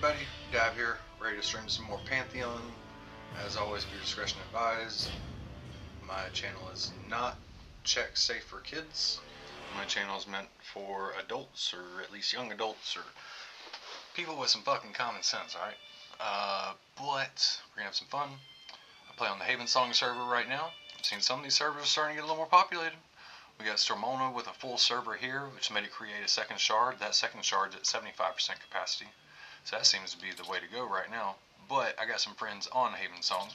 everybody, Dab here, ready to stream some more Pantheon. As always, be discretion advised. My channel is not check safe for kids. My channel is meant for adults, or at least young adults, or people with some fucking common sense, alright? But we're gonna have some fun. I play on the Haven Song server right now. I've seen some of these servers starting to get a little more populated. We got Stormona with a full server here, which made it create a second shard. That second shard's at 75% capacity. So that seems to be the way to go right now. But I got some friends on Haven Song.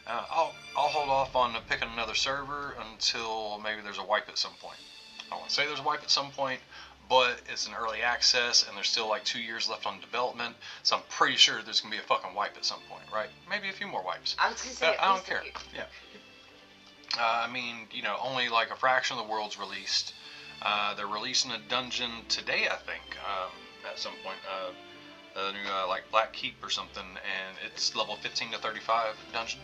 I'll hold off on picking another server until maybe there's a wipe at some point. I won't say there's a wipe at some point, but it's an early access and there's still like 2 years left on development. So I'm pretty sure there's going to be a fucking wipe at some point, right? Maybe a few more wipes. I was going to say, I don't care. Yeah. I mean, you know, only like a fraction of the world's released. They're releasing a dungeon today, I think, at some point. A new, like, Black Keep or something, and it's level 15 to 35 dungeon,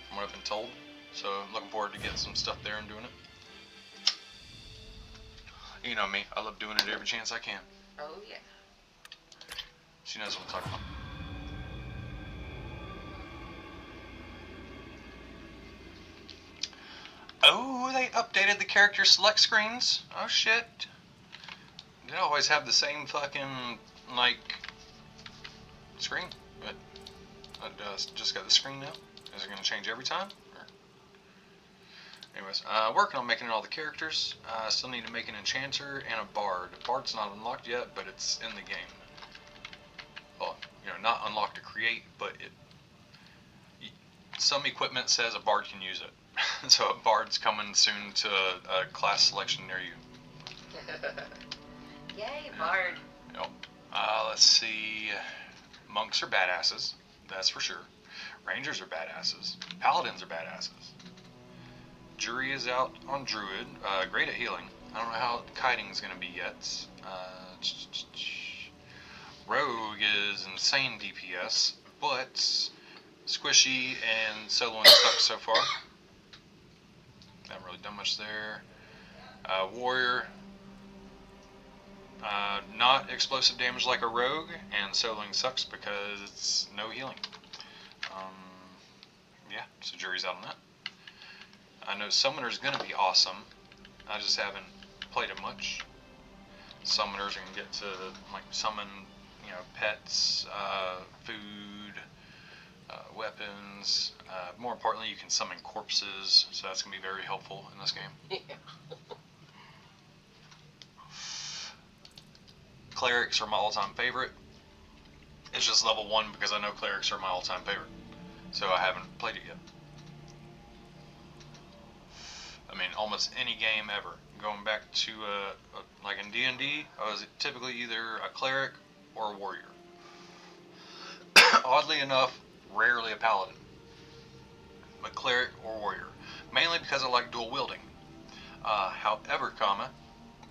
from what I've been told. So I'm looking forward to getting some stuff there and doing it. You know me, I love doing it every chance I can. Oh, yeah. She knows what I'm talking about. Oh, they updated the character select screens. Oh shit. They always have the same fucking, like, screen. But I just got the screen now. Is it going to change every time? Or... Anyways, working on making all the characters. Still need to make an enchanter and a bard. Bard's not unlocked yet, but it's in the game. Well, you know, not unlocked to create, but some equipment says a bard can use it. So a bard's coming soon to a class selection near you. Yay, bard. Yep. Let's see. Monks are badasses, that's for sure. Rangers are badasses. Paladins are badasses. Jury is out on Druid. Great at healing. I don't know how kiting's going to be yet. Rogue is insane DPS, but squishy and soloing sucks so far. Haven't really done much there. Warrior, not explosive damage like a rogue, and soloing sucks because it's no healing. Yeah, so jury's out on that. I know Summoner's gonna be awesome. I just haven't played it much. Summoners can get to like summon, you know, pets, food, weapons. More importantly, you can summon corpses, so that's gonna be very helpful in this game. Yeah. Clerics are my all-time favorite. It's just level 1 because I know clerics are my all-time favorite. So I haven't played it yet. I mean, almost any game ever. Going back to, like in D&D, I was typically either a cleric or a warrior. Oddly enough, rarely a paladin. But cleric or warrior. Mainly because I like dual wielding. However,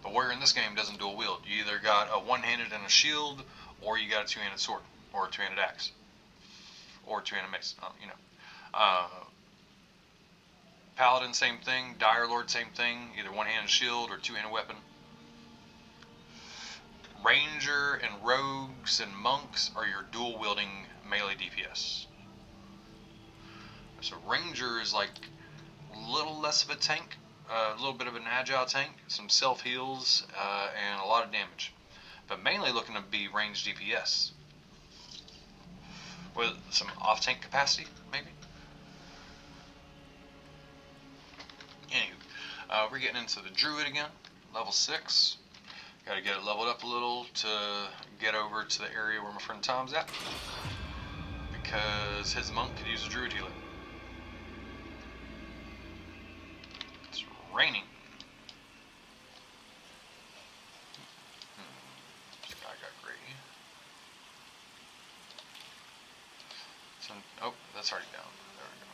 the warrior in this game doesn't dual wield. You either got a one-handed and a shield, or you got a two-handed sword, or a two-handed axe, or a two-handed mace. You know, Paladin, same thing. Dire Lord, same thing. Either one-handed shield or two-handed weapon. Ranger and rogues and monks are your dual-wielding melee DPS. So Ranger is like a little less of a tank. A little bit of an agile tank, some self-heals, and a lot of damage. But mainly looking to be range DPS. With some off-tank capacity, maybe? Anywho, we're getting into the Druid again, level 6. Gotta get it leveled up a little to get over to the area where my friend Tom's at. Because his monk could use a Druid healer. Raining. I got gray. So, oh, that's already down. There we go.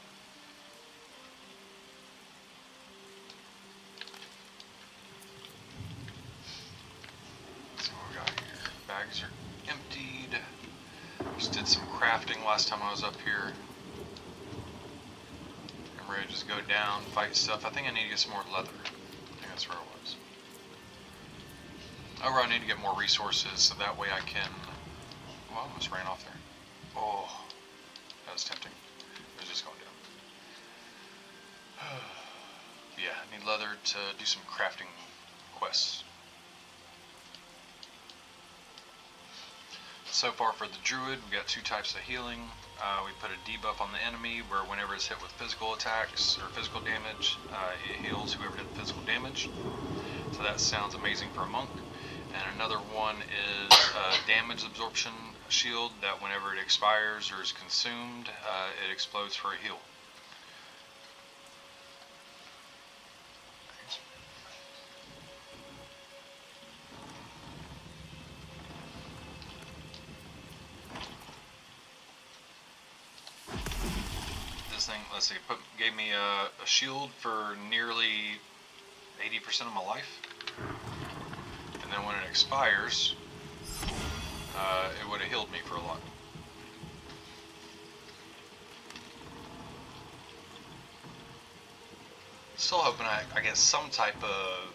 Let's see what we got here. Bags are emptied. Just did some crafting last time I was up here. Ready to just go down, fight stuff. I think I need to get some more leather. I think that's where it was. Oh, I need to get more resources so that way I can Well, I almost ran off there. Oh, that was tempting. It was just going down. Yeah, I need leather to do some crafting quests. So far for the Druid, we got 2 types of healing. We put a debuff on the enemy where whenever it's hit with physical attacks or physical damage, it heals whoever did the physical damage. So that sounds amazing for a monk. And another one is damage absorption shield that whenever it expires or is consumed, it explodes for a heal. This thing, let's see, gave me a shield for nearly 80% of my life. And then when it expires, it would have healed me for a lot. Still hoping I get some type of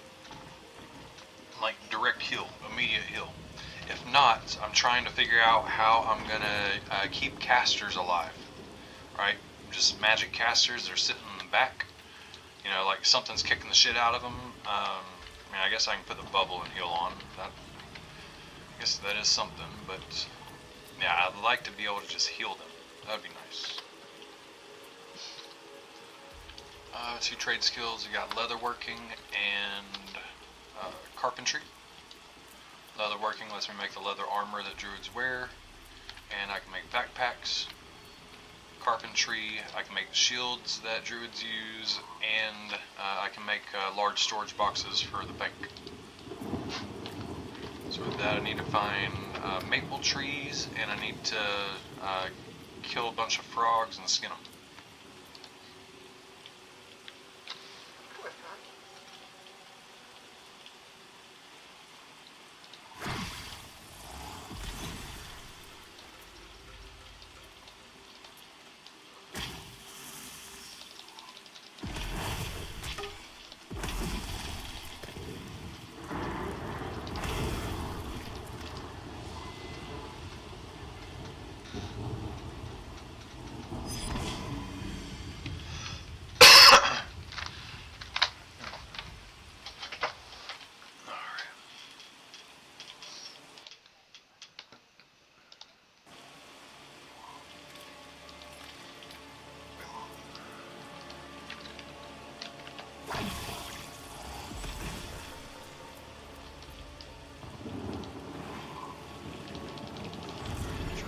like direct heal, immediate heal. If not, I'm trying to figure out how I'm gonna keep casters alive. Right? Just magic casters, they're sitting in the back. You know, like something's kicking the shit out of them. I mean, I guess I can put the bubble and heal on. I guess that is something, but yeah, I'd like to be able to just heal them. That'd be nice. 2 trade skills. You got leatherworking and carpentry. Leatherworking lets me make the leather armor that druids wear, and I can make backpacks. Carpentry, I can make shields that druids use, and I can make large storage boxes for the bank. So with that I need to find maple trees, and I need to kill a bunch of frogs and skin them.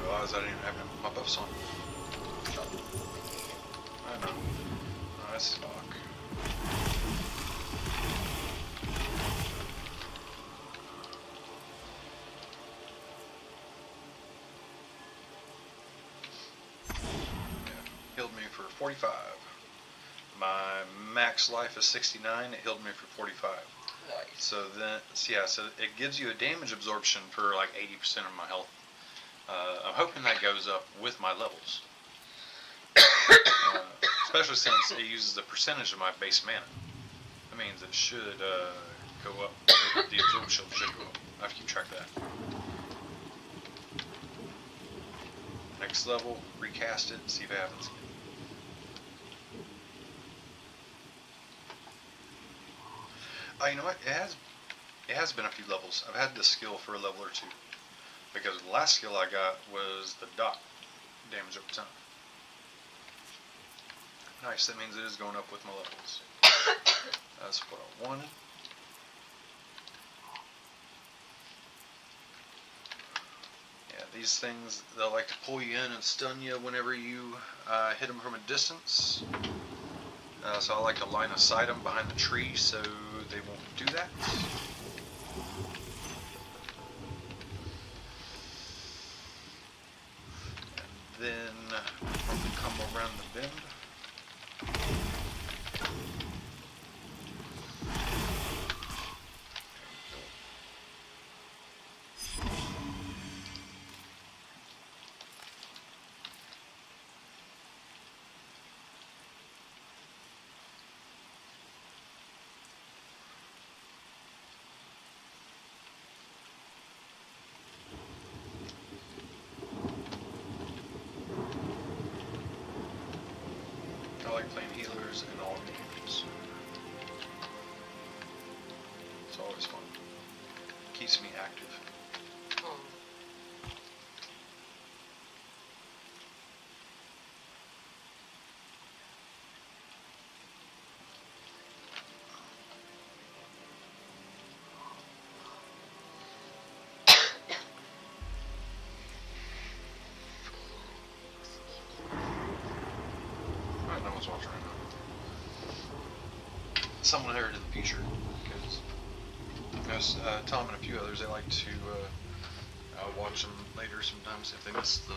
I didn't even have my buffs on. I know. Nice fuck. Yeah. Healed me for 45. My max life is 69. It healed me for 45. Nice. So then, yeah, so it gives you a damage absorption for like 80% of my health. I'm hoping that goes up with my levels, especially since it uses the percentage of my base mana. That means it should go up. The absorption should go up. I have to keep track of that. Next level, recast it, see if it happens again. Oh, you know what? It has been a few levels. I've had this skill for a level or 2. Because the last skill I got was the dot damage over time. Nice, that means it is going up with my levels. That's what I wanted. Yeah, these things, they'll like to pull you in and stun you whenever you hit them from a distance. So I like to line of sight them behind the tree so they won't do that. Then come around the bend. keeps me active. Alright, no one's watching right now. Someone inherited the future, because there's Tom and a few others, they like to watch them later sometimes if they miss the...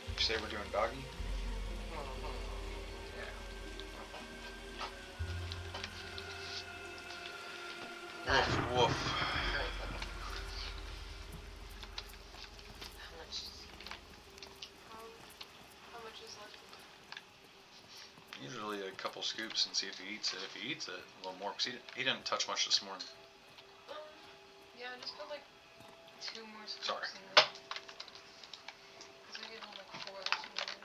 You say we're doing doggy? Woof, woof. How much is left? Usually a couple scoops and see if he eats it. If he eats it, a little more, because he didn't touch much this morning. Yeah, I just put like 2 more scoops Sorry. in there. Because I gave him like 4 this morning.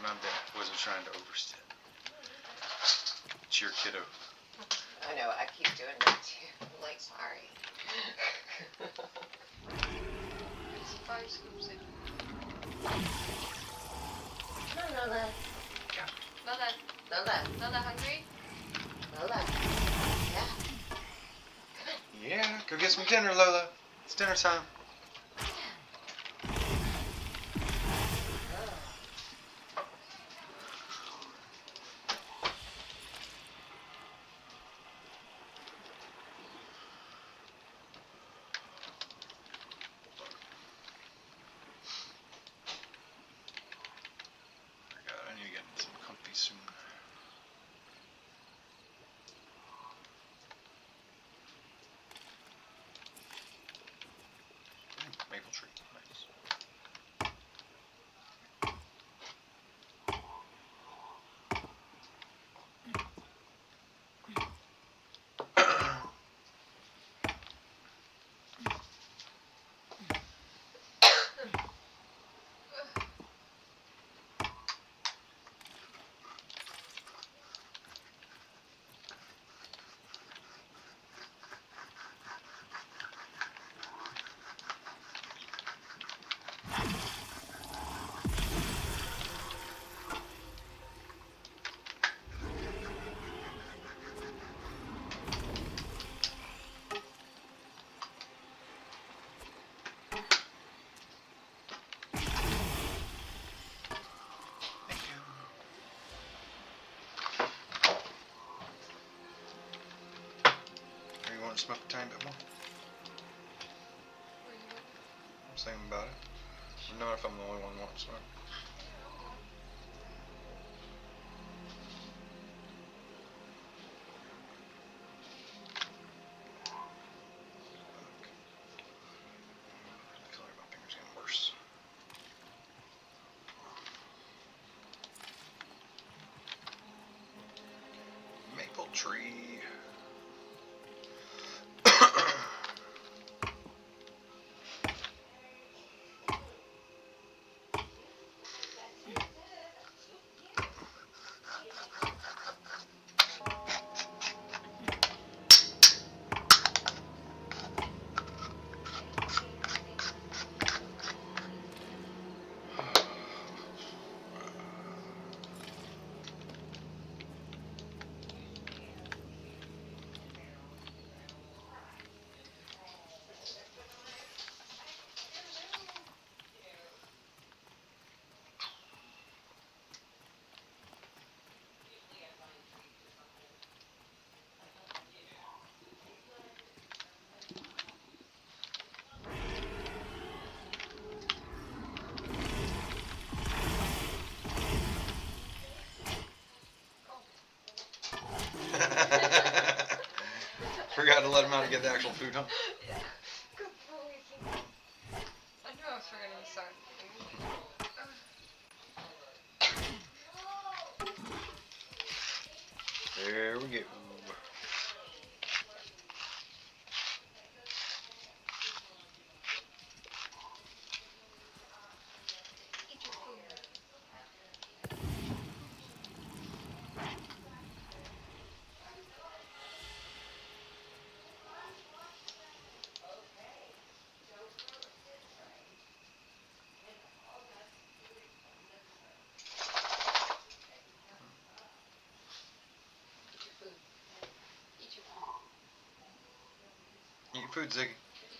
My bad. Wasn't trying to overstep. It's your kiddo. I know, I keep doing that too. I'm like, sorry. It's 5 scoops in. Come on, Lola. Lola. Lola. Lola, hungry? Lola. Yeah. Yeah, go get some dinner, Lola. It's dinner time. I need to get some comfy soon. Maple tree, nice. Want to smoke a tiny bit more? I'm thinking about it. I don't know if I'm the only one wanting to smoke. I feel like my finger's getting worse. Maple tree. Forgot to let him out to get the actual food, huh? Yeah. Good boy. I knew I was forgetting to start. There we go. your food, Ziggy. Get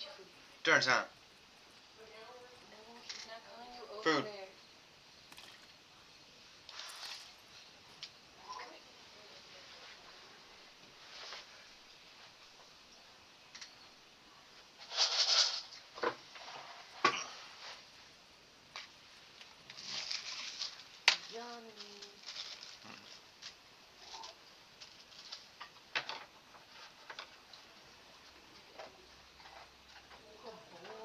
your food. Dinner time. No, he's not calling you over Food. there. Yummy. Good boy.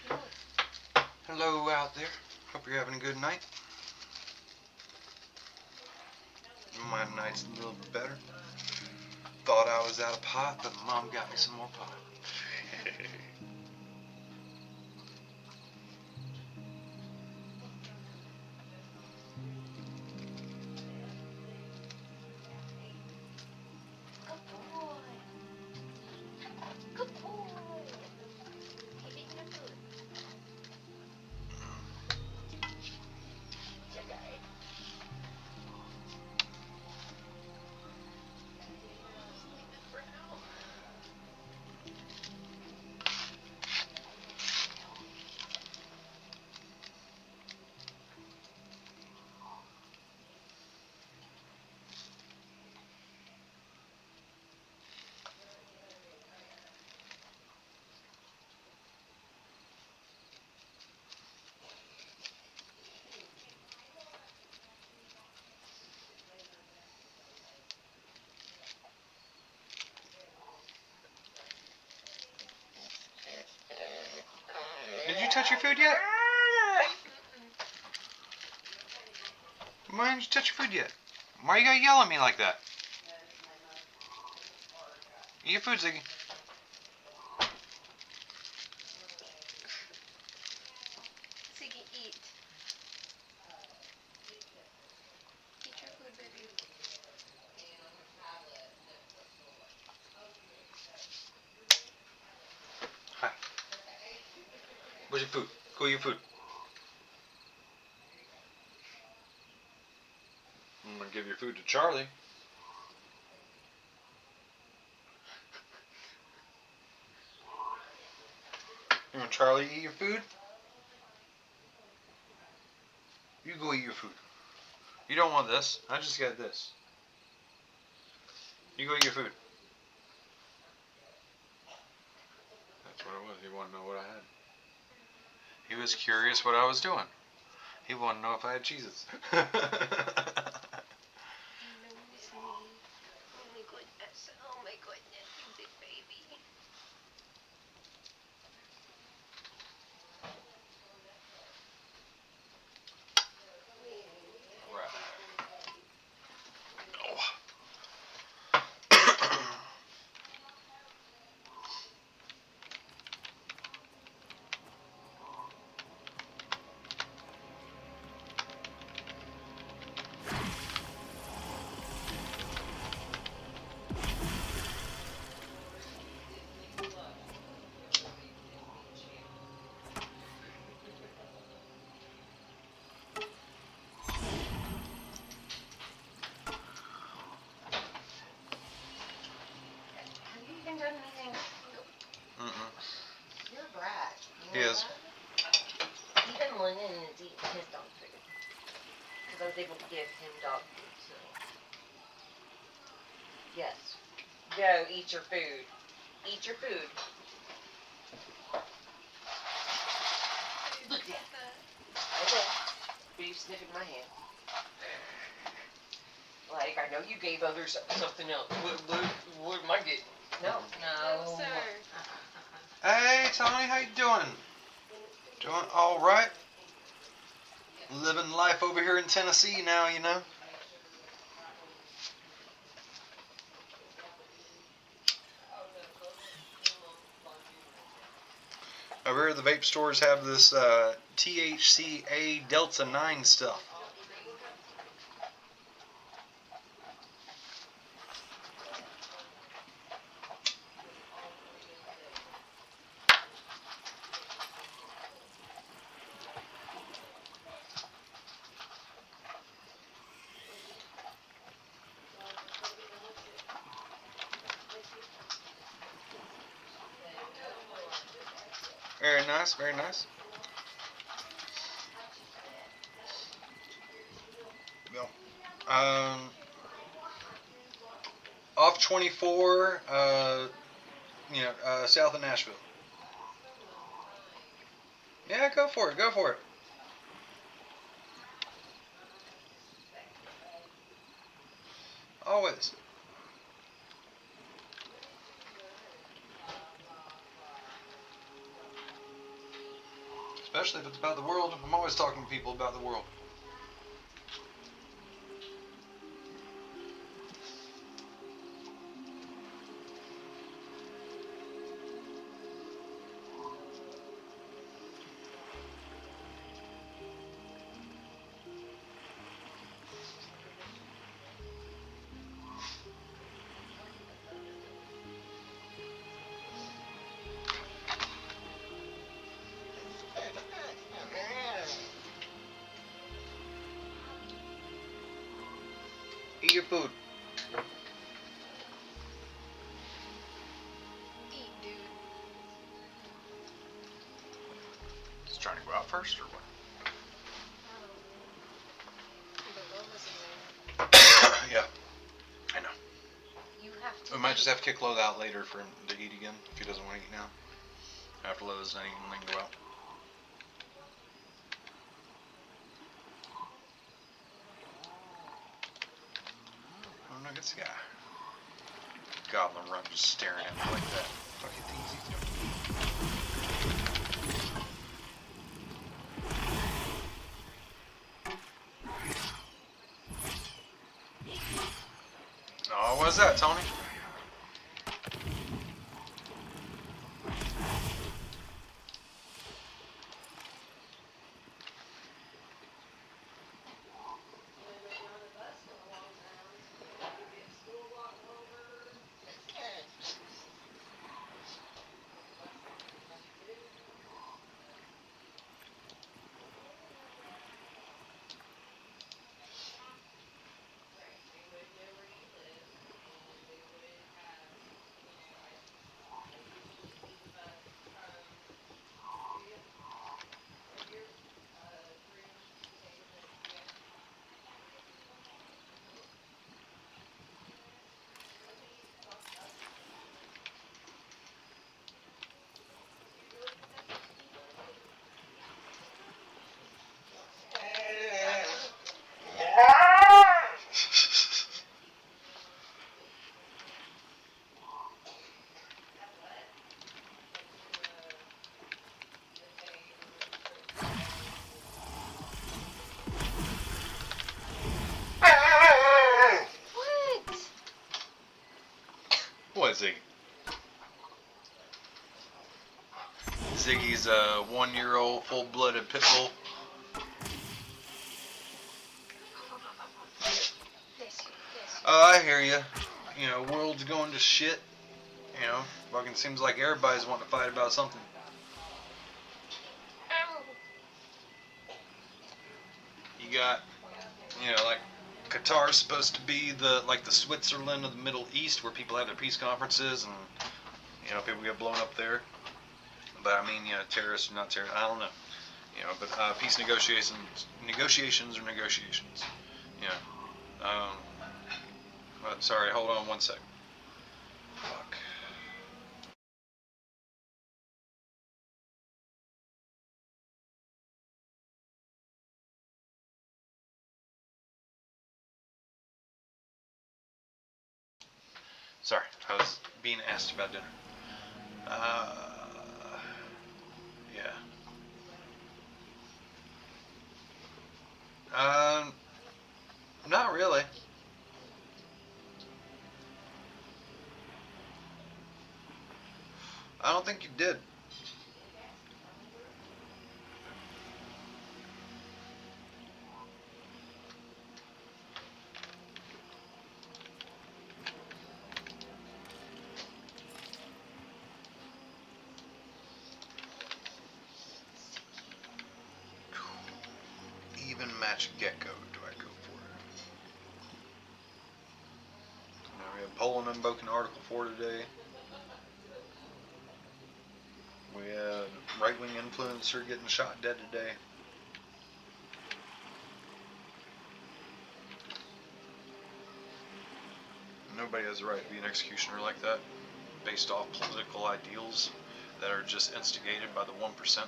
Good boy. Hello out there. Hope you're having a good night. My night's a little better. Thought I was out of pot, but Mom got me some more pot. Good boy. Good boy. Keep eating your food. It's your guy. Sleeping for now. Did you touch your food yet? Why didn't you touch your food yet? Why you gotta yell at me like that? Eat your food, Ziggy. Siggy, eat. Eat your food, baby. Hi. Where's your food? Go eat your food. I'm gonna give your food to Charlie. You want Charlie to eat your food? You go eat your food. You don't want this. I just got this. You go eat your food. That's what it was. He wanted to know what I had. He was curious what I was doing. He wanted to know if I had cheeses. Nosy. Oh my goodness. Oh my goodness. You big baby. Have you even done anything? Mm-mm. You're a brat. He is. Even Lennon is eating his dog food. Because I was able to give him dog food, so. Yes. Go, eat your food. Eat your food. Look at that. I will. But you sniffing my hand. Like, I know you gave others something else. What am I getting? No. No. No, sir. Hey, Tony, how you doing? Doing all right? Living life over here in Tennessee now, you know. Over here, the vape stores have this THCA Delta 9 stuff. Very nice, very nice. Go. Off 24, south of Nashville. Yeah, go for it, go for it. Always. Especially if it's about the world. I'm always talking to people about the world. Eat your food. Eat, dude. Is trying to go out first or what? Yeah, I know. You have to. We might just have to kick Lola out later for him to eat again if he doesn't want to eat now. After Lola's done eating, then go out. Oh, no, this guy. Goblin run just staring at me like that. Fucking things he's doing. Oh, what's that, Tony? What, Ziggy? Ziggy's a 1-year-old full-blooded pit bull. I hear you. You know, world's going to shit. You know, fucking seems like everybody's wanting to fight about something. You got, like Qatar's supposed to be the Switzerland of the Middle East, where people have their peace conferences and people get blown up there. But I mean, terrorists or not terrorists, I don't know. But peace negotiations are negotiations. Sorry, hold on one sec. Fuck. Sorry, I was being asked about dinner. Yeah. Not really. I don't think you did. Even match gecko, do I go for it? We have Poland unboking Article 4 today. We have right right-wing influencer getting shot dead today. Nobody has the right to be an executioner like that, based off political ideals that are just instigated by the 1%.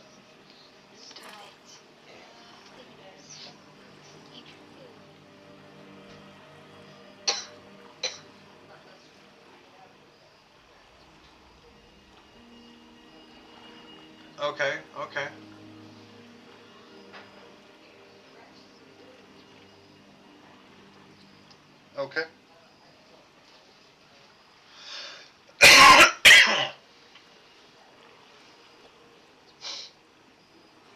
Okay, okay. Okay.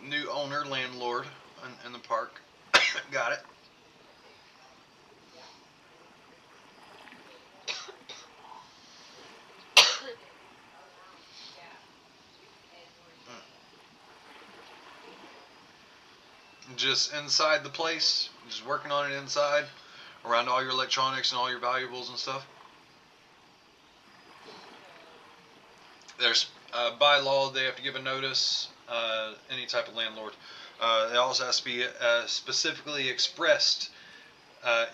New owner, landlord in the park. Got it. Just inside the place, just working on it inside, around all your electronics and all your valuables and stuff. There's by law they have to give a notice. Any type of landlord. It also has to be specifically expressed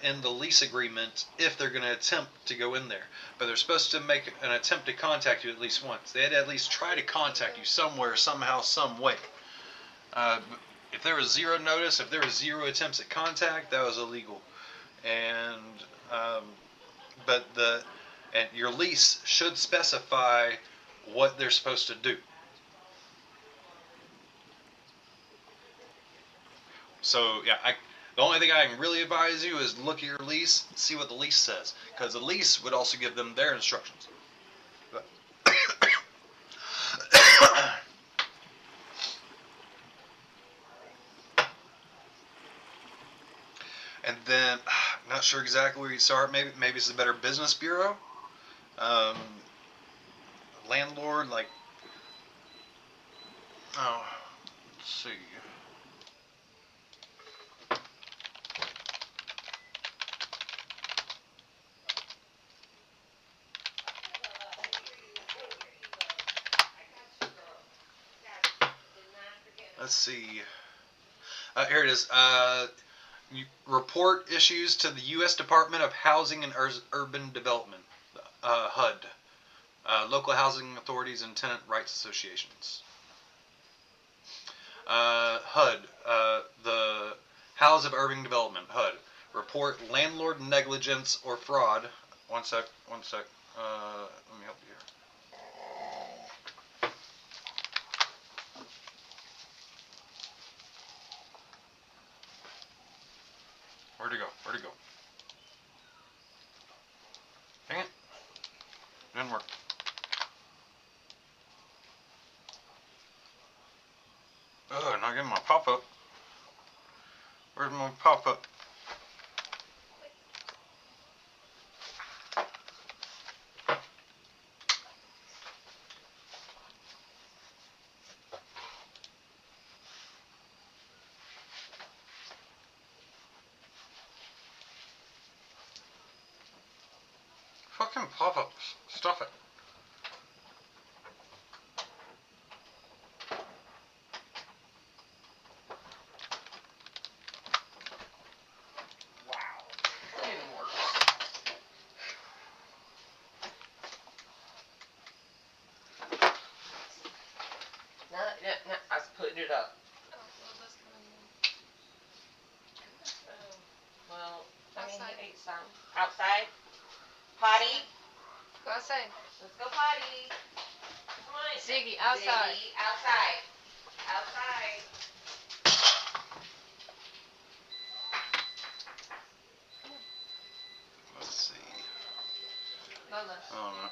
in the lease agreement if they're going to attempt to go in there. But they're supposed to make an attempt to contact you at least once. They had to at least try to contact you somewhere, somehow, some way. If there was zero notice, if there was zero attempts at contact, that was illegal. And and your lease should specify what they're supposed to do. So yeah, the only thing I can really advise you is look at your lease, see what the lease says, because the lease would also give them their instructions. And then, not sure exactly where you start. Maybe it's a Better Business Bureau. Landlord, like, oh, let's see. Let's see. Here it is. You report issues to the U.S. Department of Housing and Urban Development, HUD, local housing authorities and tenant rights associations. HUD, the House of Urban Development, HUD. Report landlord negligence or fraud. One sec. Let me help you here. Where'd it go? Dang it. Didn't work. Ugh, not getting my pop-up. Where's my pop-up? Fucking pop-ups. Stop it. No, I was putting it up. Well, I mean, he ate some. Outside? Potty? Go outside. Let's go potty. Come on. Ziggy, outside. Ziggy, outside. Outside. Let's see. Lola. I don't know.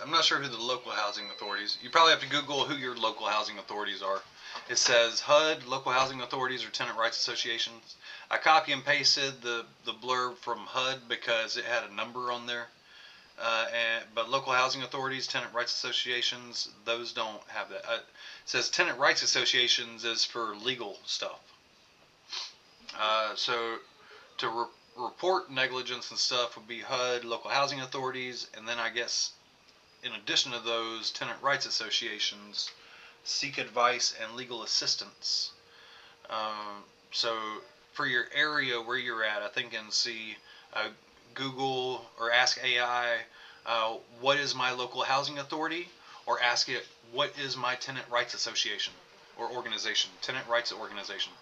I'm not sure who the local housing authorities. You probably have to Google who your local housing authorities are. It says HUD, local housing authorities or tenant rights associations. I copy and pasted the blurb from HUD because it had a number on there. But local housing authorities, tenant rights associations, those don't have that. It says tenant rights associations is for legal stuff. So to report negligence and stuff would be HUD, local housing authorities, and then I guess in addition to those, tenant rights associations seek advice and legal assistance. So for your area where you're at, I think and see Google or ask AI, what is my local housing authority, or ask it, what is my tenant rights association or organization, tenant rights organization.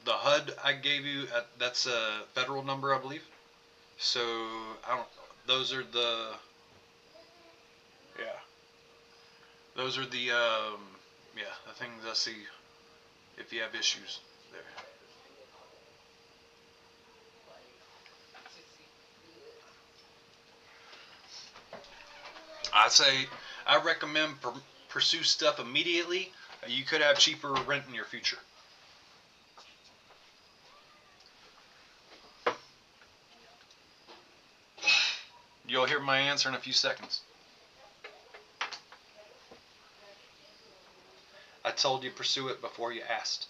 The HUD I gave you, that's a federal number, I believe. So I don't. Those are the. Yeah. Those are the the things I see if you have issues there. I recommend pursue stuff immediately. You could have cheaper rent in your future. You'll hear my answer in a few seconds. I told you pursue it before you asked.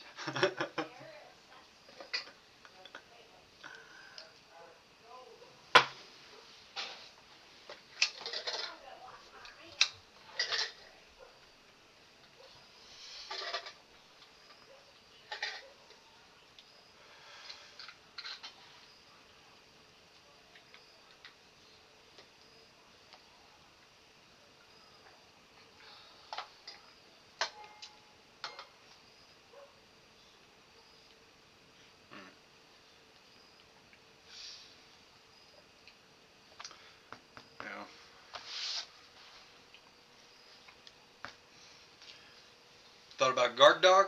Thought about guard dog?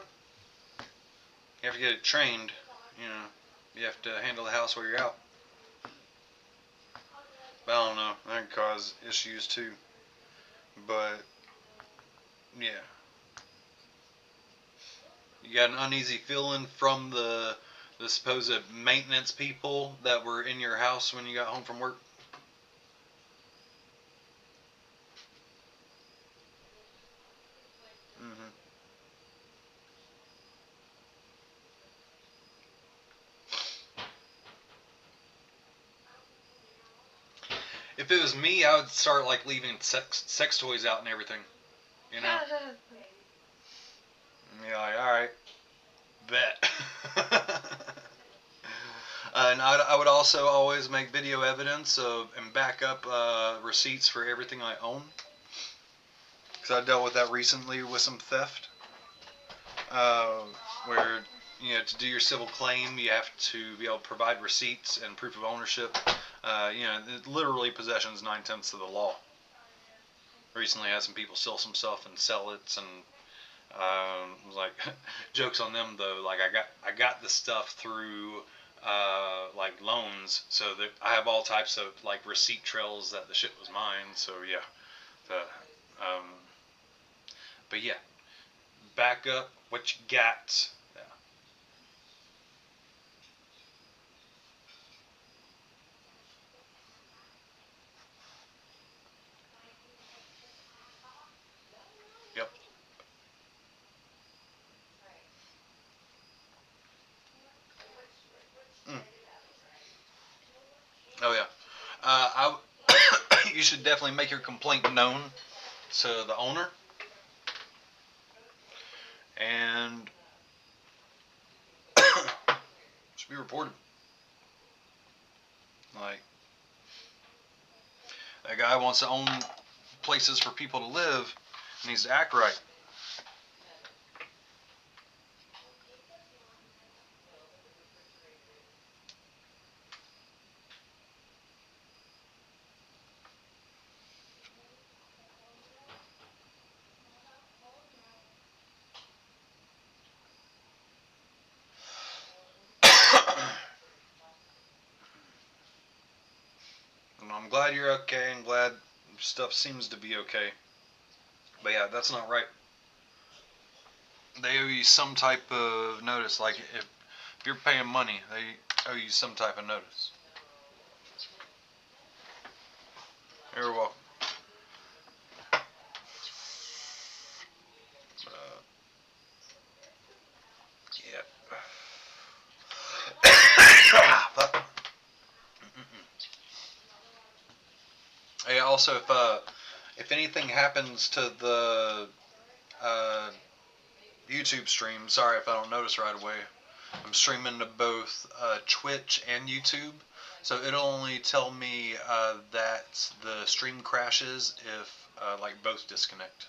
You have to get it trained. You have to handle the house while you're out. But I don't know. That can cause issues too. But yeah, you got an uneasy feeling from the supposed maintenance people that were in your house when you got home from work. Mm-hmm. If it was me, I would start like leaving sex toys out and everything. You know? Yeah, like, alright. Bet. And I would also always make video evidence of and back up receipts for everything I own. Because I dealt with that recently with some theft. Where, to do your civil claim, you have to be able to provide receipts and proof of ownership. Literally possession's 9/10 of the law. Recently, I had some people steal some stuff and sell it, and it was like jokes on them though. Like I got the stuff through like loans, so that I have all types of like receipt trails that the shit was mine. So yeah, but yeah, back up what you got. Yeah. Yep. Mm. Oh yeah. You should definitely make your complaint known to the owner, and should be reported. Like, that guy wants to own places for people to live, needs to act right. I'm glad you're okay, and glad stuff seems to be okay. But yeah, that's not right. They owe you some type of notice. Like if you're paying money, they owe you some type of notice. You're welcome. Yeah. Hey, also, if anything happens to the YouTube stream. Sorry if I don't notice right away. I'm streaming to both Twitch and YouTube, so it'll only tell me that the stream crashes if like both disconnect.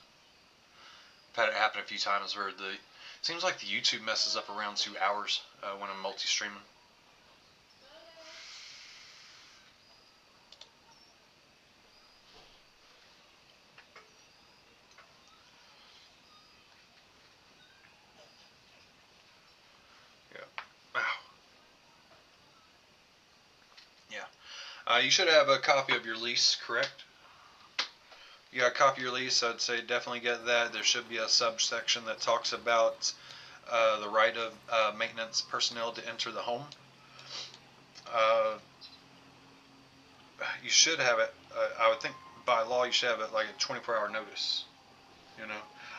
I've had it happen a few times where seems like the YouTube messes up around 2 hours when I'm multi-streaming. You should have a copy of your lease, correct? You got a copy of your lease, I'd say definitely get that. There should be a subsection that talks about the right of maintenance personnel to enter the home. You should have it, I would think by law you should have it like a 24-hour notice,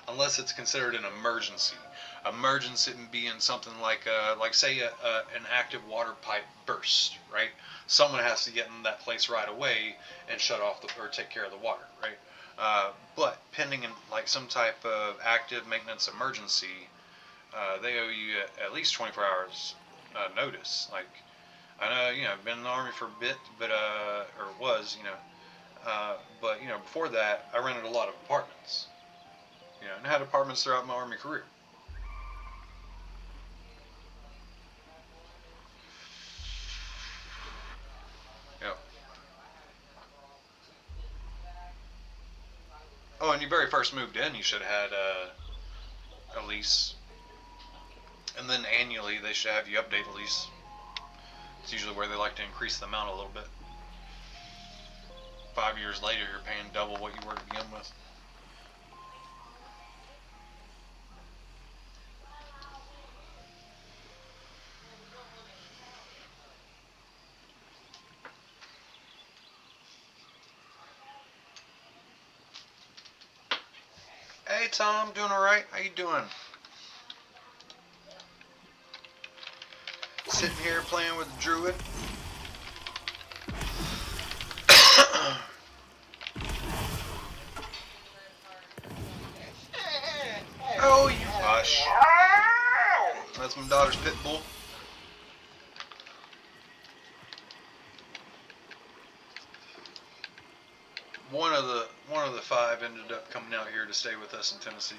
unless it's considered an emergency. Emergency being something like say an active water pipe burst, right? Someone has to get in that place right away and shut off or take care of the water, right? But pending in like some type of active maintenance emergency, they owe you at least 24 hours notice. Like, I know, I've been in the Army for a bit, but or was, but before that, I rented a lot of apartments, and I had apartments throughout my Army career. Oh, when you very first moved in, you should have had a lease. And then annually, they should have you update a lease. It's usually where they like to increase the amount a little bit. 5 years later, you're paying double what you were to begin with. Hey Tom, doing alright? How you doing? Sitting here playing with the Druid. Oh, you hush. That's my daughter's pit bull. One of the 5 ended up coming out here to stay with us in Tennessee.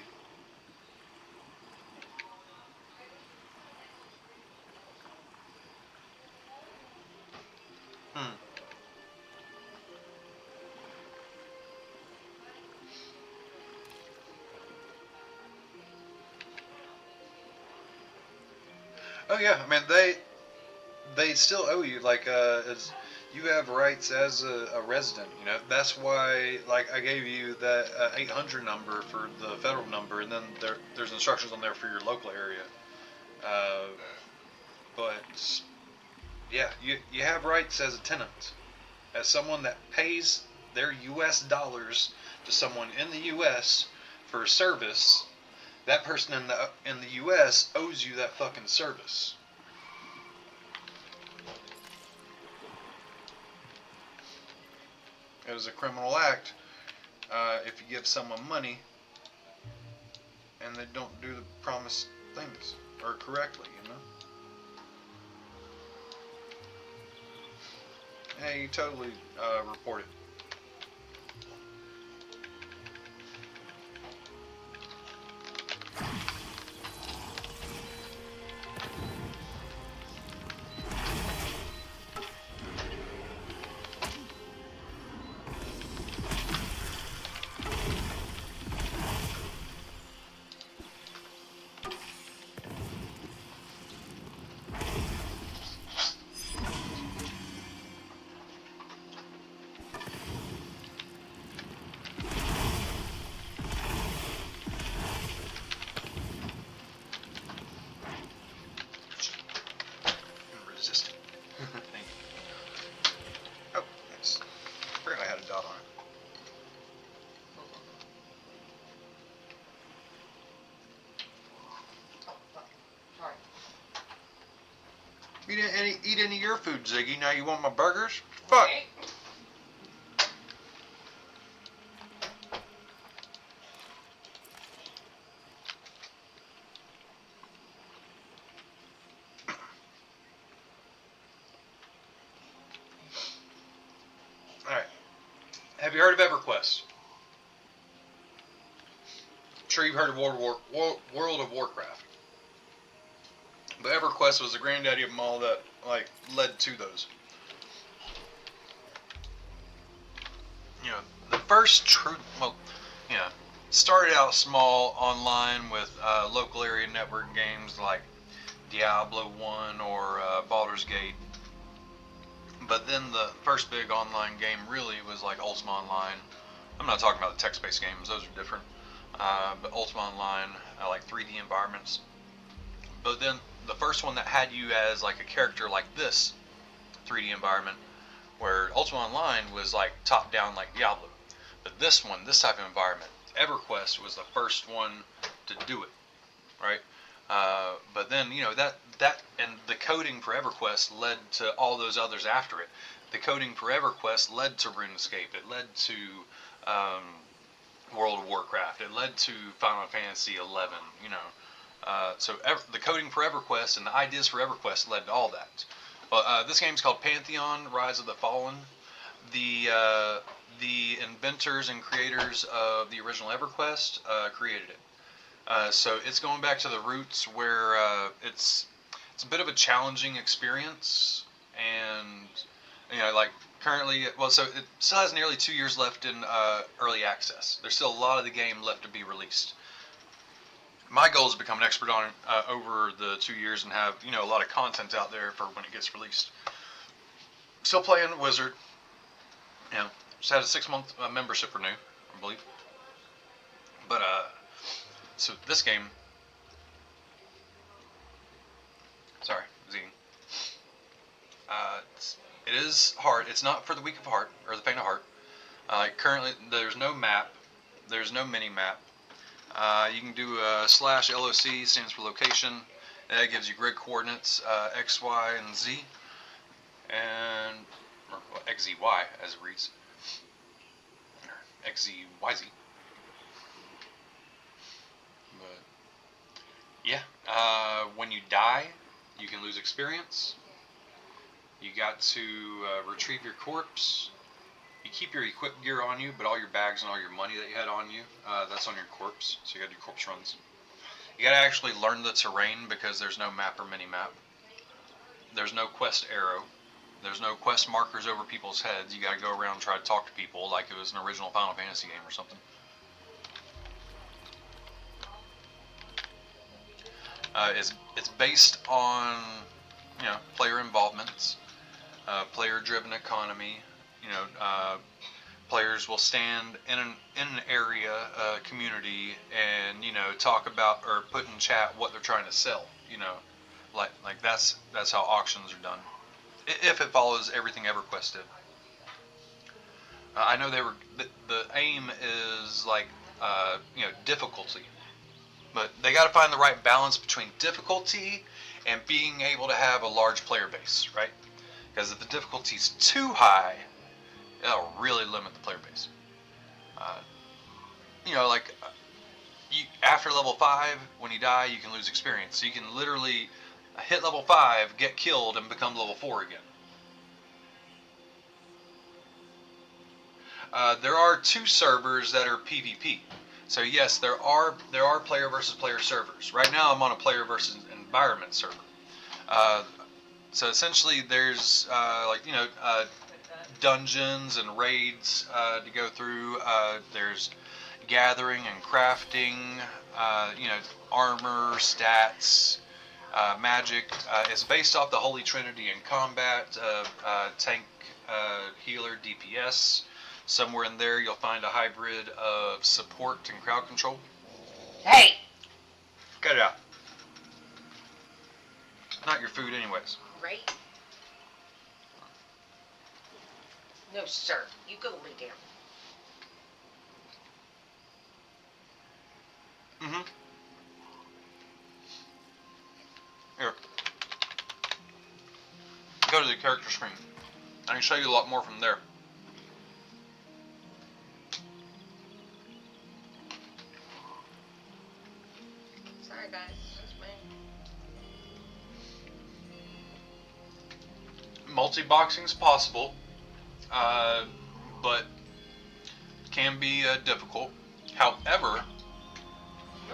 Oh yeah, I mean they still owe you, like as you have rights as a resident. That's why, like, I gave you that 800 number for the federal number, and then there's instructions on there for your local area. But yeah, you have rights as a tenant, as someone that pays their U.S. dollars to someone in the U.S. for service. That person in the U.S. owes you that fucking service. It is a criminal act if you give someone money and they don't do the promised things or correctly, Hey, you totally report it. You didn't eat any of your food, Ziggy. Now you want my burgers? Fuck. Okay. Have you heard of EverQuest? I'm sure you've heard of World of Warcraft. But EverQuest was the granddaddy of them all that like led to those. You know, the first true, well, you know, started out small online with local area network games like Diablo 1 or Baldur's Gate. But then the first big online game really was like Ultima Online. I'm not talking about the text-based games; those are different. But Ultima Online, like 3D environments. But then the first one that had you as like a character like this 3D environment, where Ultima Online was like top-down like Diablo. But this one, this type of environment, EverQuest was the first one to do it, right? But then, you know, that and the coding for EverQuest led to all those others after it. The coding for EverQuest led to RuneScape. It led to World of Warcraft. It led to Final Fantasy 11. You know, so the coding for EverQuest and the ideas for EverQuest led to all that. Well, this game's called Pantheon: Rise of the Fallen. The inventors and creators of the original EverQuest created it. So it's going back to the roots where it's a bit of a challenging experience, and you know, like currently, well, so it still has nearly 2 years left in early access. There's still a lot of the game left to be released. My goal is to become an expert on it over the 2 years and have, you know, a lot of content out there for when it gets released. Still playing Wizard. You know, just had a 6-month membership renew, I believe. But so this game, sorry, I was eating. It is hard. It's not for the weak of heart or the faint of heart. Currently, there's no map. There's no mini map. You can do /LOC, stands for location. That gives you grid coordinates, X, Y, and Z, and or well, X, Z, Y as it reads, or X, Z, Y, Z. But yeah, when you die, you can lose experience. You got to retrieve your corpse. You keep your equipped gear on you, but all your bags and all your money that you had on you, that's on your corpse. So you gotta do corpse runs. You gotta actually learn the terrain because there's no map or mini-map. There's no quest arrow. There's no quest markers over people's heads. You gotta go around and try to talk to people like it was an original Final Fantasy game or something. It's based on, you know, player involvements, player-driven economy. You know, players will stand in an area, community, and you know, talk about or put in chat what they're trying to sell. You know, like that's how auctions are done, if it follows everything EverQuest did. I know they were the aim is like you know, difficulty, but they got to find the right balance between difficulty and being able to have a large player base, right? Because if the difficulty's too high, it'll really limit the player base. You know, like you after level 5, when you die, you can lose experience. So you can literally hit level 5, get killed, and become level 4 again. There are 2 servers that are PvP. So yes, there are player versus player servers. Right now, I'm on a player versus environment server. So essentially, there's like, you know, dungeons and raids to go through. There's gathering and crafting, you know, armor, stats, magic. It's based off the Holy Trinity in combat, tank, healer, DPS. Somewhere in there you'll find a hybrid of support and crowd control. Hey! Cut it out. Not your food anyways. Right? No, sir. You go lay down. Mm-hmm. Here. Go to the character screen. I can show you a lot more from there. Sorry, guys. That's me. Multi-boxing is possible, but can be difficult. However,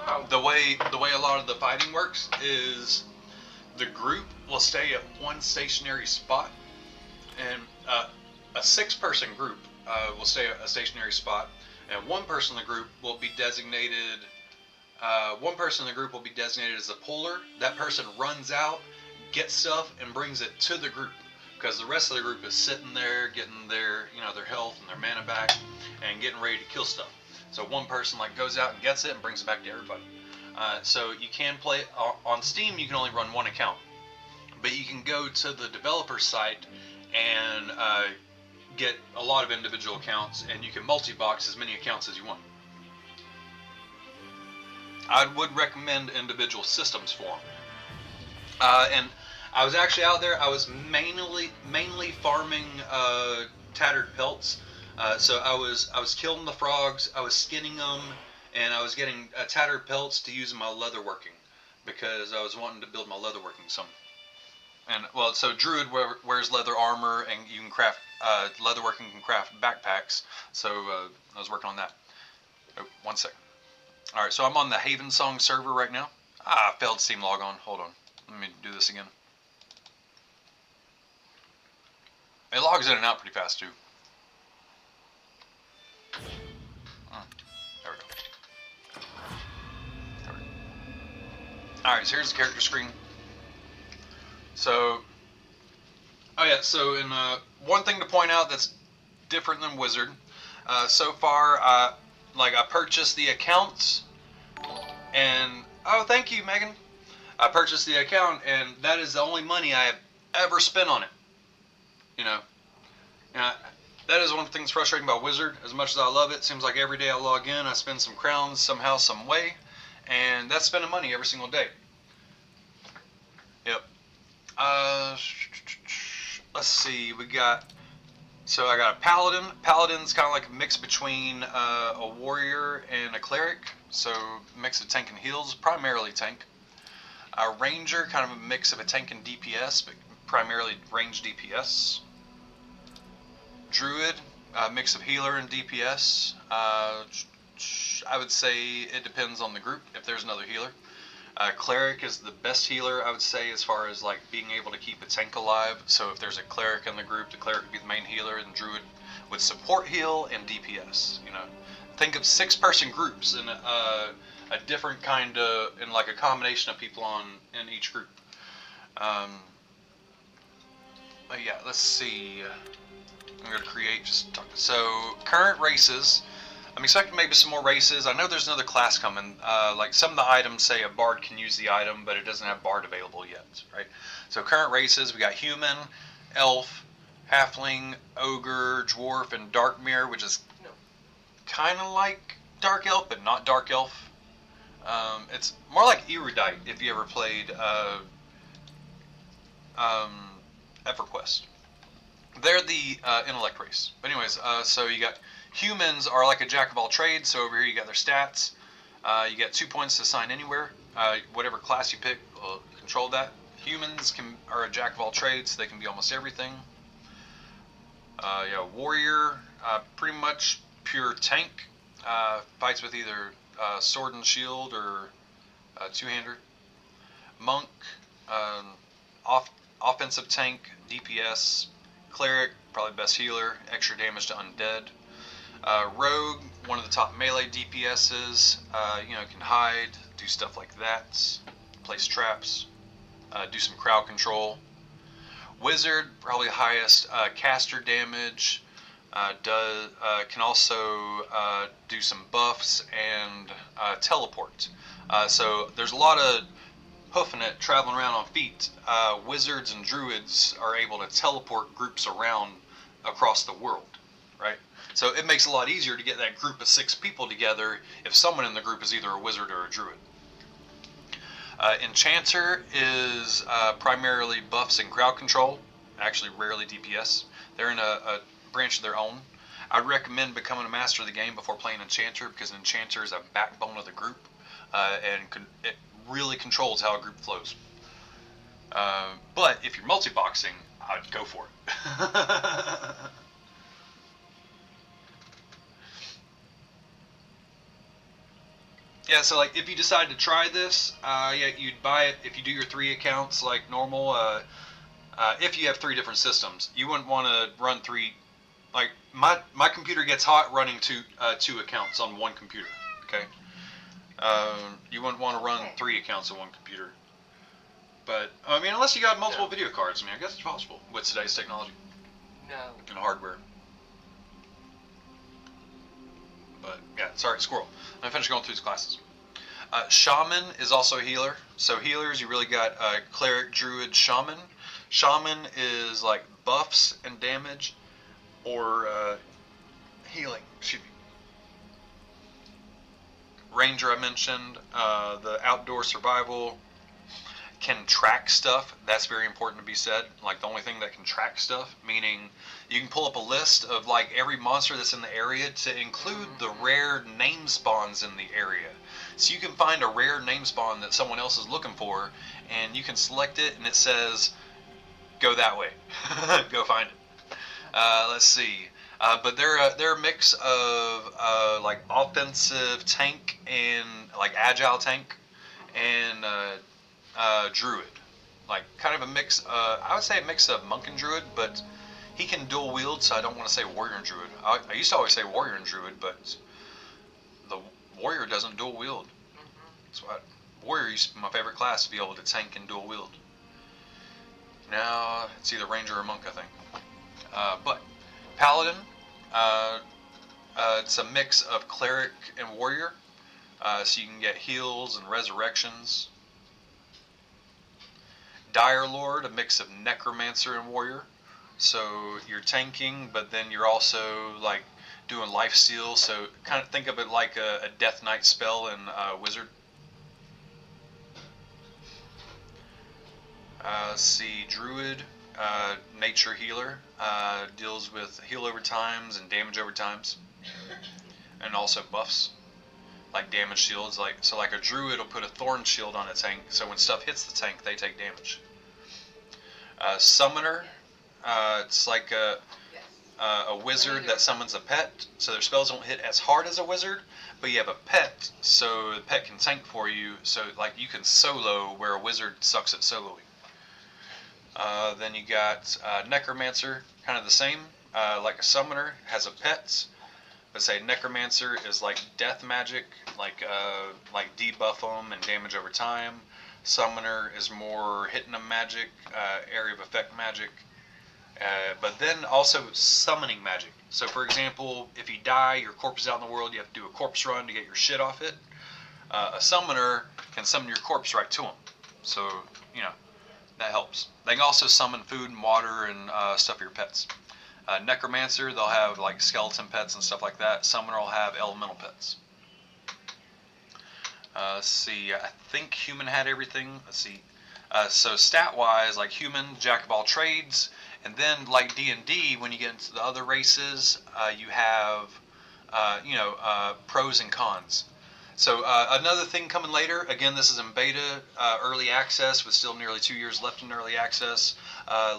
Oh. the way a lot of the fighting works is the group will stay at one stationary spot, and a 6-person group will stay at a stationary spot, and one person in the group will be designated. One person in the group will be designated as a puller. That person runs out, gets stuff, and brings it to the group, because the rest of the group is sitting there getting their their health and their mana back and getting ready to kill stuff. So one person goes out and gets it and brings it back to everybody. So you can play on Steam. You can only run one account, but you can go to the developer site and get a lot of individual accounts, and you can multi-box as many accounts as you want. I would recommend individual systems for them. And I was actually out there. I was mainly farming tattered pelts. So I was killing the frogs. I was skinning them, and I was getting tattered pelts to use in my leatherworking, because I was wanting to build my leatherworking some. And well, so Druid wears leather armor, and you can craft leatherworking can craft backpacks. So I was working on that. Oh, one sec. All right, so I'm on the Haven Song server right now. Failed Steam logon. Hold on. Let me do this again. It logs in and out pretty fast too. There we go. Alright, so here's the character screen. So, oh yeah, so in one thing to point out that's different than Wizard. So far, I purchased the accounts, and oh, thank you, Megan. I purchased the account, and that is the only money I have ever spent on it. That is one of the things frustrating about Wizard. As much as I love it, seems like every day I log in, I spend some crowns somehow, some way, and that's spending money every single day. Yep. Let's see. I got a paladin. Paladin's kind of like a mix between a warrior and a cleric, so mix of tank and heals, primarily tank. A ranger, kind of a mix of a tank and DPS, but primarily range DPS. Druid, a mix of healer and DPS. I would say it depends on the group, if there's another healer. Cleric is the best healer, I would say, as far as being able to keep a tank alive. So if there's a cleric in the group, the cleric would be the main healer, and Druid would support heal and DPS. Think of 6-person groups in a different kind of, in a combination of people in each group. But yeah, let's see. I'm going to create, so current races. I'm expecting maybe some more races. I know there's another class coming. Some of the items say a bard can use the item, but it doesn't have bard available yet, right? So current races, we got human, elf, halfling, ogre, dwarf, and dark mirror, which is kind of like dark elf, but not dark elf. It's more like erudite if you ever played EverQuest. They're the intellect race. But anyways, so you got humans are like a jack of all trades. So over here you got their stats. You get 2 points to assign anywhere. Whatever class you pick will control that. Humans are a jack of all trades. So they can be almost everything. Warrior, pretty much pure tank. Fights with either sword and shield or two-hander. Monk, offensive tank, DPS. Cleric, probably best healer, extra damage to undead. Rogue, one of the top melee DPSs. Can hide, do stuff like that, place traps, do some crowd control. Wizard, probably highest caster damage. Can also do some buffs and teleport. So there's a lot of hoofing it, traveling around on feet. Wizards and druids are able to teleport groups around across the world, right? So it makes it a lot easier to get that group of 6 people together if someone in the group is either a wizard or a druid. Enchanter is primarily buffs and crowd control, actually rarely DPS. They're in a branch of their own. I'd recommend becoming a master of the game before playing Enchanter, because Enchanter is a backbone of the group, and it really controls how a group flows. But if you're multi-boxing, I'd go for it. Yeah, so like if you decide to try this, yeah, you'd buy it if you do your 3 accounts like normal. If you have 3 different systems, you wouldn't want to run 3. Like my computer gets hot running 2 accounts on one computer. Okay, you wouldn't want to run 3 accounts on one computer. But I mean, unless you got multiple video cards, I mean, I guess it's possible with today's technology No. and hardware. But yeah, sorry, squirrel. I'm finished going through these classes. Shaman is also a healer. So healers, you really got cleric, druid, shaman. Shaman is like buffs and damage, or healing. Excuse me. Ranger, I mentioned. The outdoor survival can track stuff. That's very important to be said. Like the only thing that can track stuff, meaning you can pull up a list of like every monster that's in the area to include the rare name spawns in the area. So you can find a rare name spawn that someone else is looking for, and you can select it, and it says, "Go that way, go find it." Let's see. But they're a mix of like offensive tank and like agile tank and druid, like kind of a mix. I would say a mix of monk and druid, but he can dual wield, so I don't want to say warrior and druid. I used to always say warrior and druid, but the warrior doesn't dual wield. That's why warrior used to be my favorite class, to be able to tank and dual wield. Now it's either ranger or monk, I think. But paladin, it's a mix of cleric and warrior, so you can get heals and resurrections. Dire Lord, a mix of necromancer and warrior. So you're tanking, but then you're also like doing lifesteal. So kind of think of it like a Death Knight spell in Wizard. Let's see, Druid, nature healer, deals with heal over times and damage over times, and also buffs like damage shields. Like a Druid will put a thorn shield on a tank, so when stuff hits the tank, they take damage. Summoner, it's like a wizard that summons a pet, so their spells don't hit as hard as a wizard, but you have a pet, so the pet can tank for you, so like you can solo where a wizard sucks at soloing. Then you got necromancer, kind of the same, like a summoner has a pet, but say necromancer is like death magic, like debuff them and damage over time. Summoner is more hitting them magic, area of effect magic. But then also summoning magic. So for example, if you die, your corpse is out in the world, you have to do a corpse run to get your shit off it. A summoner can summon your corpse right to them. So, you know, that helps. They can also summon food and water and stuff for your pets. Necromancer, they'll have like skeleton pets and stuff like that. Summoner will have elemental pets. Let's see, I think human had everything. Let's see. So stat-wise, like human, jack of all trades. And then, like D&D, when you get into the other races, you have, pros and cons. So another thing coming later, again, this is in beta, early access, with still nearly 2 years left in early access.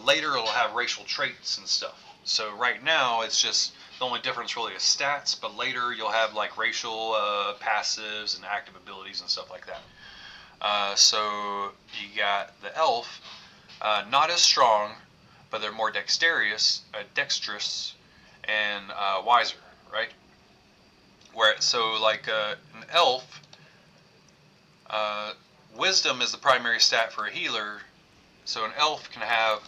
Later, it'll have racial traits and stuff. So right now, it's just, the only difference really is stats, but later you'll have like racial passives and active abilities and stuff like that. So you got the elf, not as strong, but they're more dexterous and wiser, right? So like an elf, wisdom is the primary stat for a healer, so an elf can have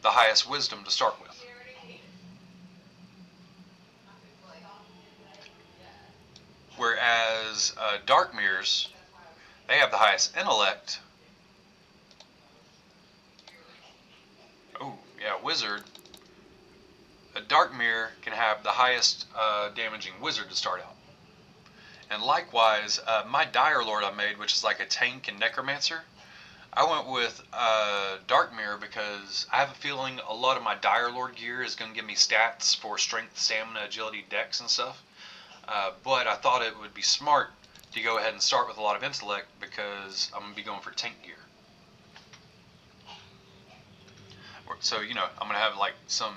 the highest wisdom to start with. Whereas Darkmirrors, they have the highest intellect. Oh, yeah, wizard. A Darkmirror can have the highest damaging wizard to start out. And likewise, my Dire Lord I made, which is like a tank and necromancer, I went with Darkmirror because I have a feeling a lot of my Dire Lord gear is going to give me stats for strength, stamina, agility, dex, and stuff. But I thought it would be smart to go ahead and start with a lot of intellect because I'm going to be going for tank gear. So, you know, I'm going to have like some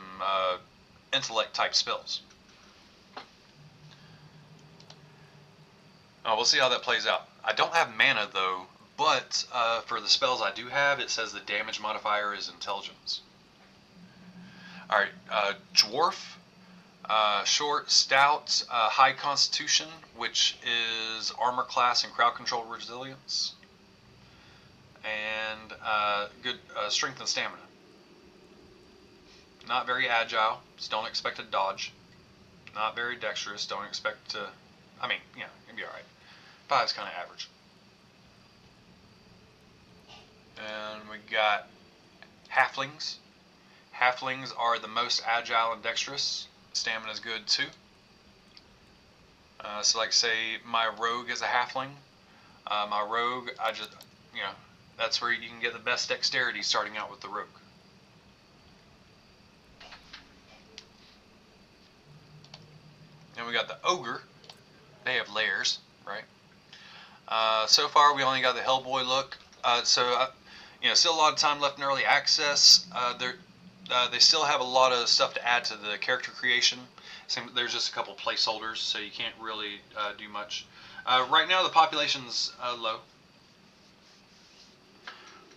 intellect type spells. We'll see how that plays out. I don't have mana though, but for the spells I do have, it says the damage modifier is intelligence. Alright, dwarf, short, stout, high constitution, which is armor class and crowd control resilience, and good strength and stamina. Not very agile, so don't expect to dodge. Not very dexterous, don't expect to, I mean, you know, it'd be alright. 5's kind of average. And we got halflings. Halflings are the most agile and dexterous. Stamina is good too. So like say my rogue is a halfling. My rogue, I just, you know, that's where you can get the best dexterity starting out with the rogue. And we got the ogre. They have layers, right? So far we only got the Hellboy look. You know, still a lot of time left in early access. They still have a lot of stuff to add to the character creation. There's just a couple placeholders, so you can't really do much. Right now the population's low.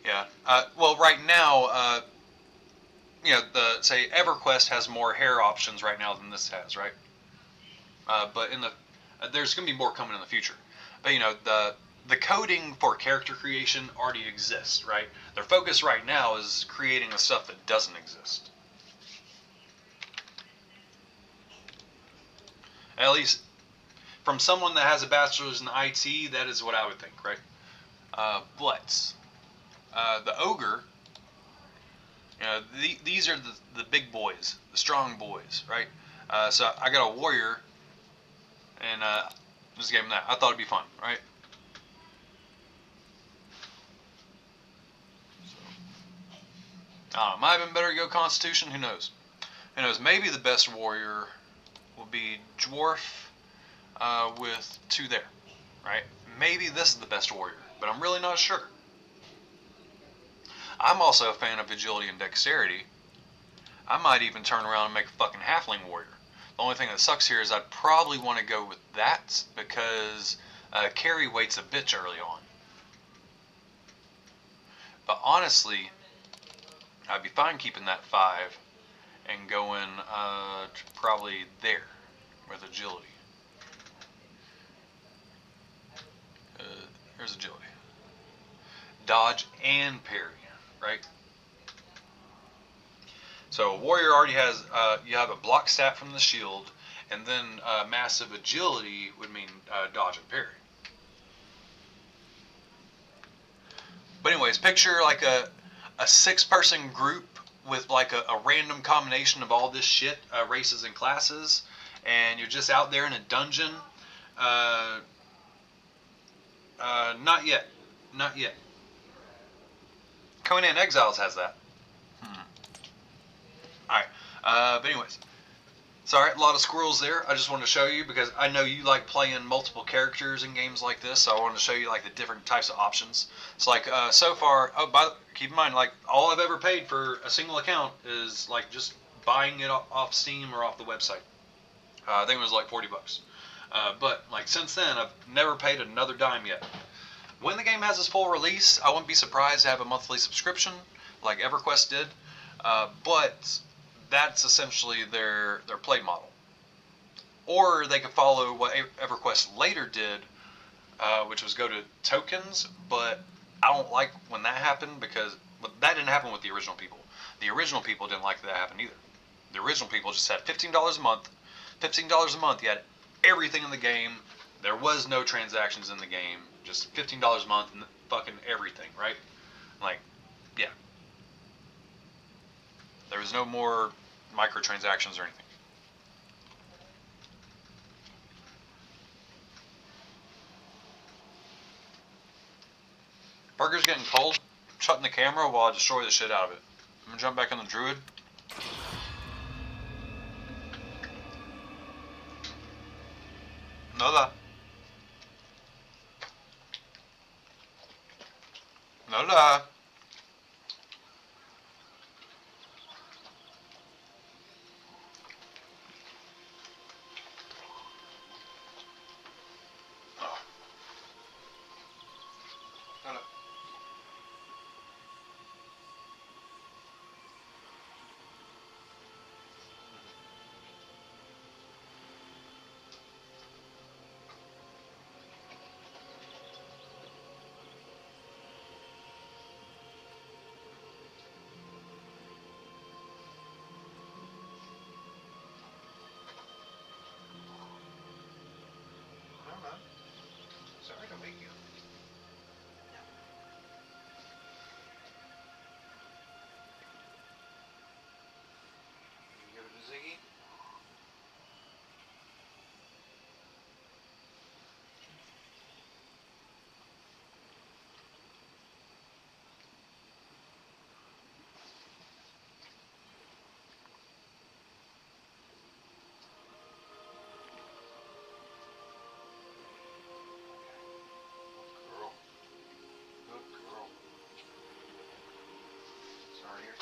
Yeah. Well, right now, you know, say EverQuest has more hair options right now than this has, right? But in the there's going to be more coming in the future. But you know, the coding for character creation already exists, right? Their focus right now is creating the stuff that doesn't exist. At least from someone that has a bachelor's in IT, that is what I would think, right? But the ogre, you know, these are the big boys, the strong boys, right? So I got a warrior, and just gave him that. I thought it'd be fun, right? I don't know, might have been better to go Constitution. Who knows? Who knows? Maybe the best warrior will be dwarf with 2 there, right? Maybe this is the best warrior, but I'm really not sure. I'm also a fan of agility and dexterity. I might even turn around and make a fucking halfling warrior. The only thing that sucks here is I'd probably want to go with that because carry weight's a bitch early on. But honestly, I'd be fine keeping that 5 and going probably there with agility. Here's agility. Dodge and parry, right? So a warrior already has, you have a block stat from the shield, and then massive agility would mean dodge and parry. But anyways, picture like a 6-person group with like a random combination of all this shit, races and classes, and you're just out there in a dungeon. Not yet. Not yet. Conan Exiles has that. Alright, but anyways. Sorry, a lot of squirrels there. I just wanted to show you because I know you like playing multiple characters in games like this, so I wanted to show you like the different types of options. It's like, so far, keep in mind, like, all I've ever paid for a single account is like just buying it off Steam or off the website. I think it was like $40. But like since then, I've never paid another dime yet. When the game has its full release, I wouldn't be surprised to have a monthly subscription like EverQuest did. But that's essentially their play model. Or they could follow what EverQuest later did, which was go to tokens, but I don't like when that happened because that didn't happen with the original people. The original people didn't like that happen either. The original people just had $15 a month. $15 a month, you had everything in the game. There was no transactions in the game. Just $15 a month and fucking everything, right? Like, yeah. There was no more microtransactions or anything. Burger's getting cold. I'm shutting the camera while I destroy the shit out of it. I'm gonna jump back on the Druid. Nola. Nola.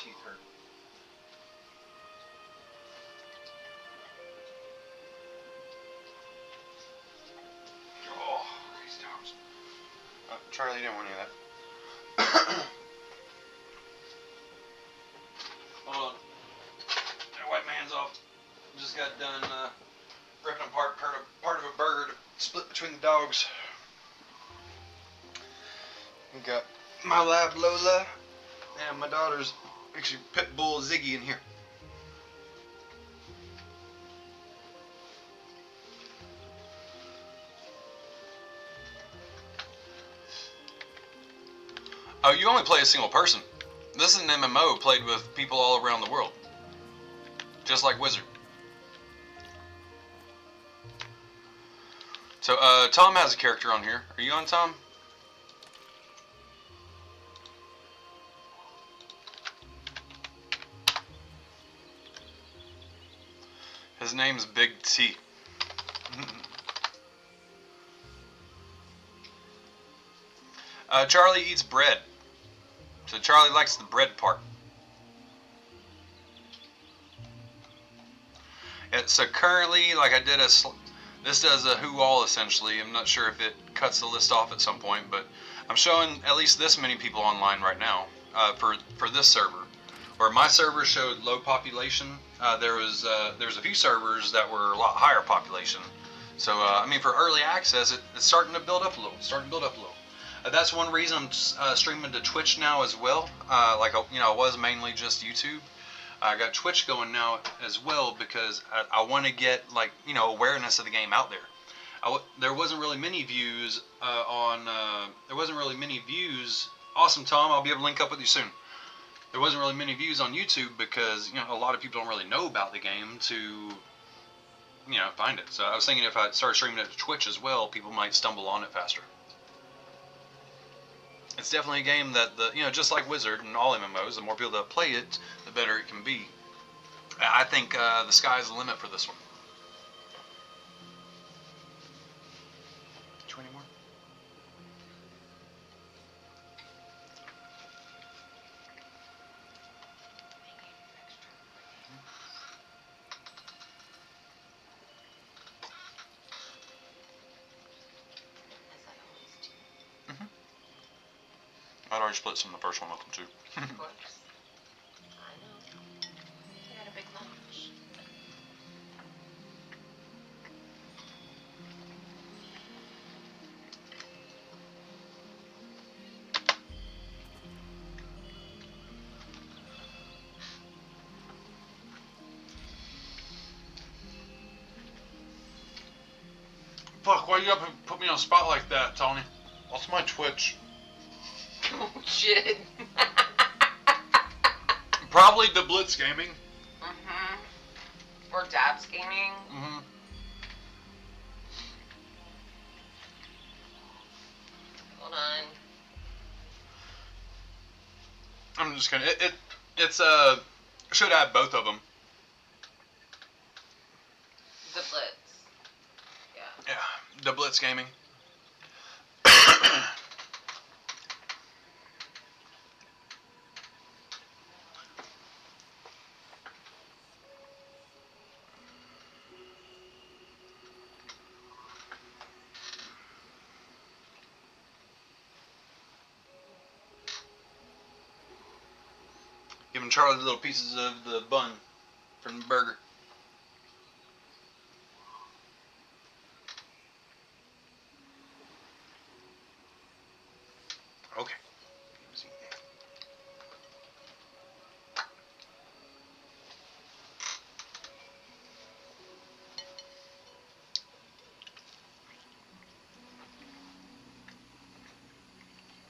teeth hurt. Oh, these dogs. Charlie didn't want any of that. Hold on. Gotta wipe my hands off. Just got done ripping apart part of a burger to split between the dogs. We got my lab Lola and my daughter's actually pit bull Ziggy in here. Oh, you only play a single person. This is an MMO played with people all around the world. Just like Wizard. So, Tom has a character on here. Are you on, Tom? His name's Big T. Charlie eats bread. So Charlie likes the bread part. Yeah, so currently, like I did this does a who all essentially. I'm not sure if it cuts the list off at some point, but I'm showing at least this many people online right now for this server. Where my server showed low population, there's a few servers that were a lot higher population. So I mean, for early access, it's starting to build up a little. That's one reason I'm streaming to Twitch now as well. Like I was mainly just YouTube. I got Twitch going now as well because I want to get awareness of the game out there. There wasn't really many views Awesome, Tom. I'll be able to link up with you soon. There wasn't really many views on YouTube because a lot of people don't really know about the game to find it. So I was thinking if I start streaming it to Twitch as well, people might stumble on it faster. It's definitely a game that just like Wizard and all MMOs, the more people that play it, the better it can be. I think the sky's the limit for this one. 20 more? I'd already split some of the first one with them too. Of course. I know. You had a big lunch. Fuck, why you up and put me on a spot like that, Tony? What's my Twitch? Oh shit. Probably the Blitzgaming. Or Dabzgaming. Hold on. I'm just gonna. It's should add both of them. The Blitz. Yeah. Yeah, the Blitzgaming. Giving Charlie little pieces of the bun from the burger. Okay.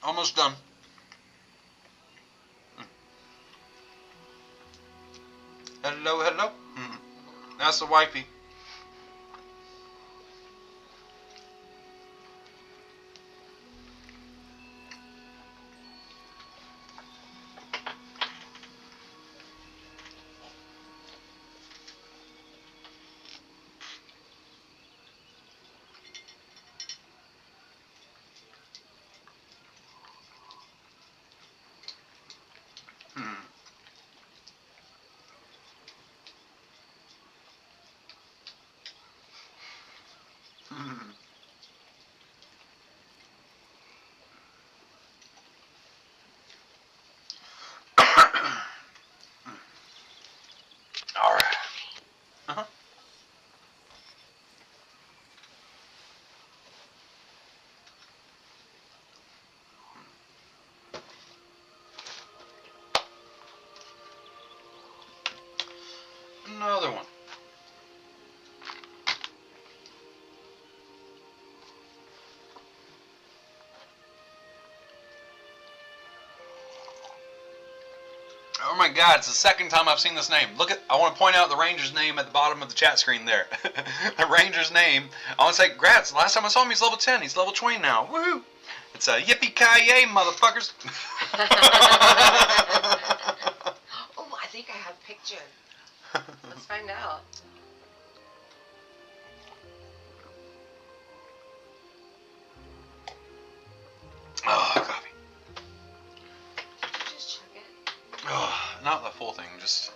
Almost done. Hello, hello. That's the wifey. Oh my God, it's the second time I've seen this name. Look at, I want to point out the Ranger's name at the bottom of the chat screen there. The Ranger's name. I want to say, grats, last time I saw him he's level 10. He's level 20 now. Woo! It's a yippee-ki-yay, motherfuckers. Oh, I think I have a picture. Let's find out. Oh, coffee. Just check it. Oh, not the full thing, just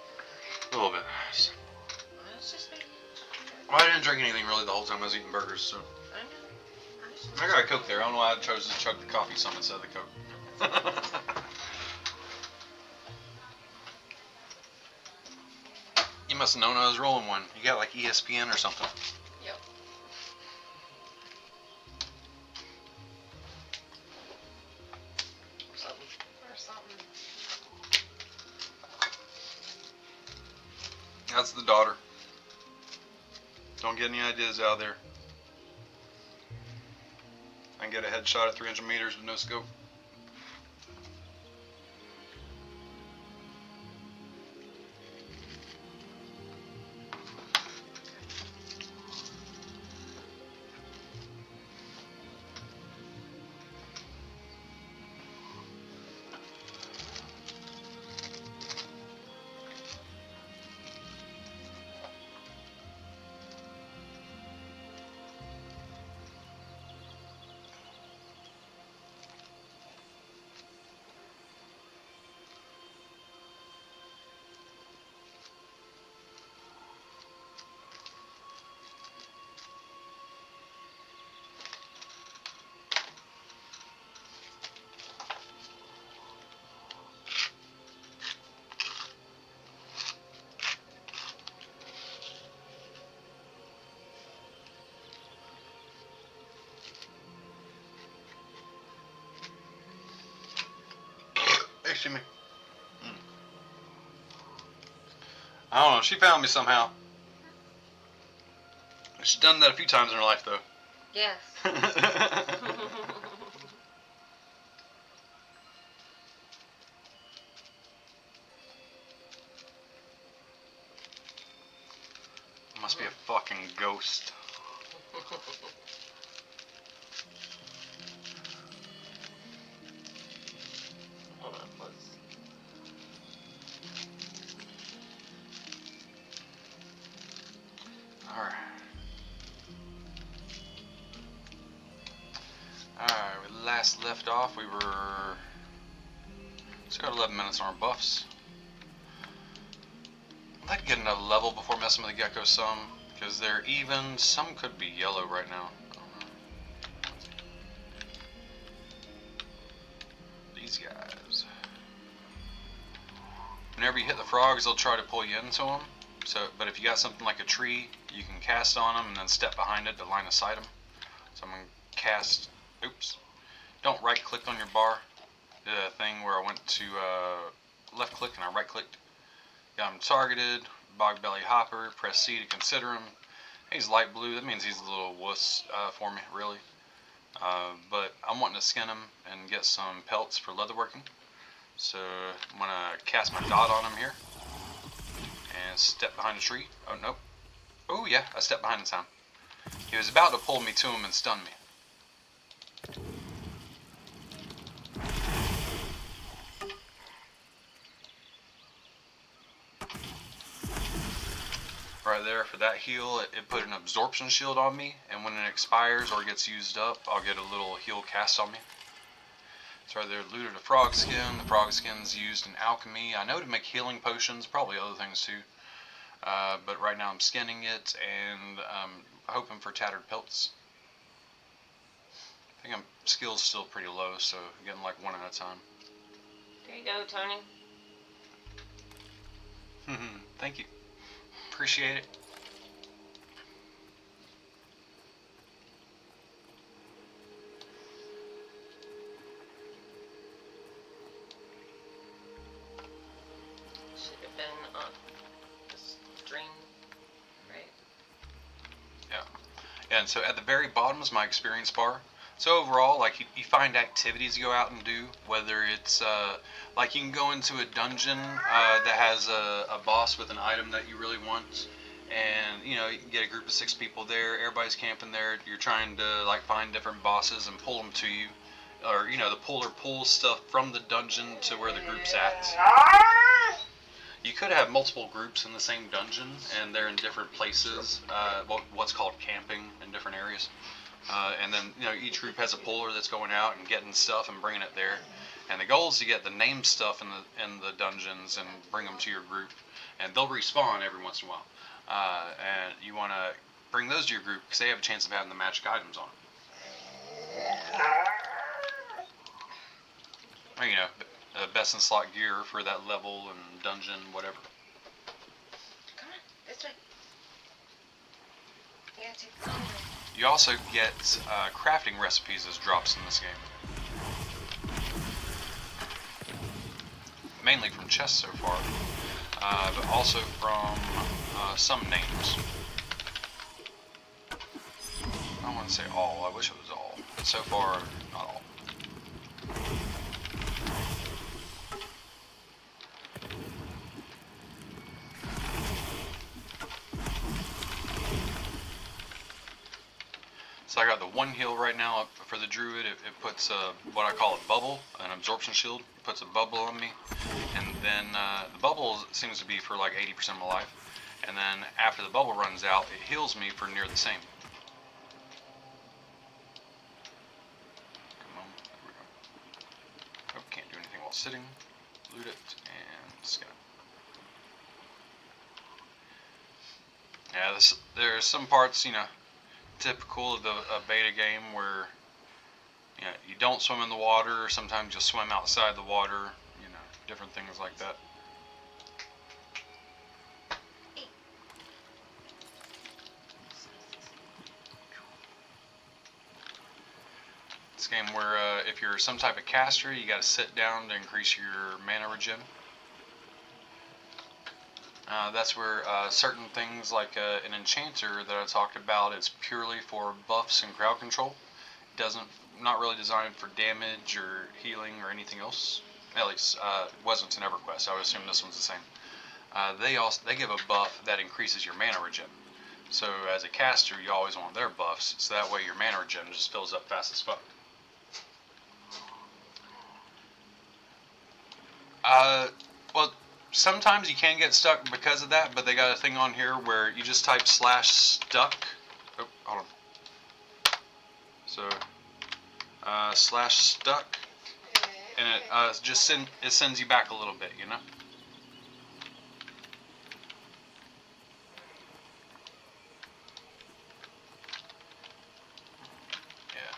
a little bit. Let's just make it. Well, I didn't drink anything really the whole time I was eating burgers, so. I got a Coke there. I don't know why I chose to chug the coffee some instead of the Coke. You must have known I was rolling one. You got like ESPN or something. Yep. Or something. That's the daughter. Don't get any ideas out there. I can get a headshot at 300 meters with no scope. Excuse me. I don't know. She found me somehow. She's done that a few times in her life, though. Yes. Must be a fucking ghost. Hold on, let's. Alright. Alright, we last left off, we were... Just got 11 minutes on our buffs. I'd like to get another level before messing with the geckos some, because they're even. Some could be yellow right now. I don't know. These guys. Whenever you hit the frogs, they'll try to pull you into them. So, but if you got something like a tree, you can cast on them and then step behind it to line of sight them. So I'm going to cast. Oops. Don't right click on your bar. Did a thing where I went to left click and I right clicked. Got him targeted. Bog belly hopper. Press C to consider him. He's light blue. That means he's a little wuss for me, really. But I'm wanting to skin him and get some pelts for leatherworking. So I'm going to cast my dot on him here. And step behind a tree. Oh, nope. Oh, yeah. I stepped behind the time. He was about to pull me to him and stun me. Right there for that heal, it put an absorption shield on me, and when it expires or gets used up, I'll get a little heal cast on me. So right there, looted a frog skin. The frog skin's used in alchemy. I know to make healing potions, probably other things too. But right now I'm skinning it and hoping for tattered pelts. I think my skill's still pretty low, so I'm getting like one at a time. There you go, Tony. Thank you. Appreciate it. Should have been on the stream, right? Yeah, and so at the very bottom is my experience bar. So overall, like you find activities you go out and do, whether it's like you can go into a dungeon that has a boss with an item that you really want, and you know you can get a group of 6 people there. Everybody's camping there. You're trying to like find different bosses and pull them to you, or you know the puller pulls stuff from the dungeon to where the group's at. You could have multiple groups in the same dungeon, and they're in different places. What's called camping in different areas. And then you know each group has a puller that's going out and getting stuff and bringing it there. And the goal is to get the named stuff in the dungeons and bring them to your group. And they'll respawn every once in a while. And you want to bring those to your group because they have a chance of having the magic items on them. Or, you know, best in slot gear for that level and dungeon, whatever. Come on, this way. You gotta take the corner. You also get crafting recipes as drops in this game. Mainly from chests so far, but also from some names. I don't want to say all, I wish it was all, but so far, not all. So I got the 1 heal right now for the Druid. It puts what I call a bubble, an absorption shield. It puts a bubble on me. And then the bubble seems to be for like 80% of my life. And then after the bubble runs out, it heals me for near the same. Come on, there we go. Oh, can't do anything while sitting. Loot it and skin it. Yeah, there's some parts, you know, typical of a beta game where you know, you don't swim in the water, or sometimes you'll swim outside the water, you know, different things like that. This game where if you're some type of caster, you got to sit down to increase your mana regen. That's where certain things like an enchanter that I talked about is purely for buffs and crowd control. Not really designed for damage or healing or anything else. At least wasn't in EverQuest. I would assume this one's the same. They give a buff that increases your mana regen. So as a caster, you always want their buffs, so that way your mana regen just fills up fast as fuck. Well, sometimes you can get stuck because of that, but they got a thing on here where you just type /stuck. Oh, hold on. So, /stuck, and it sends you back a little bit, you know. Yeah.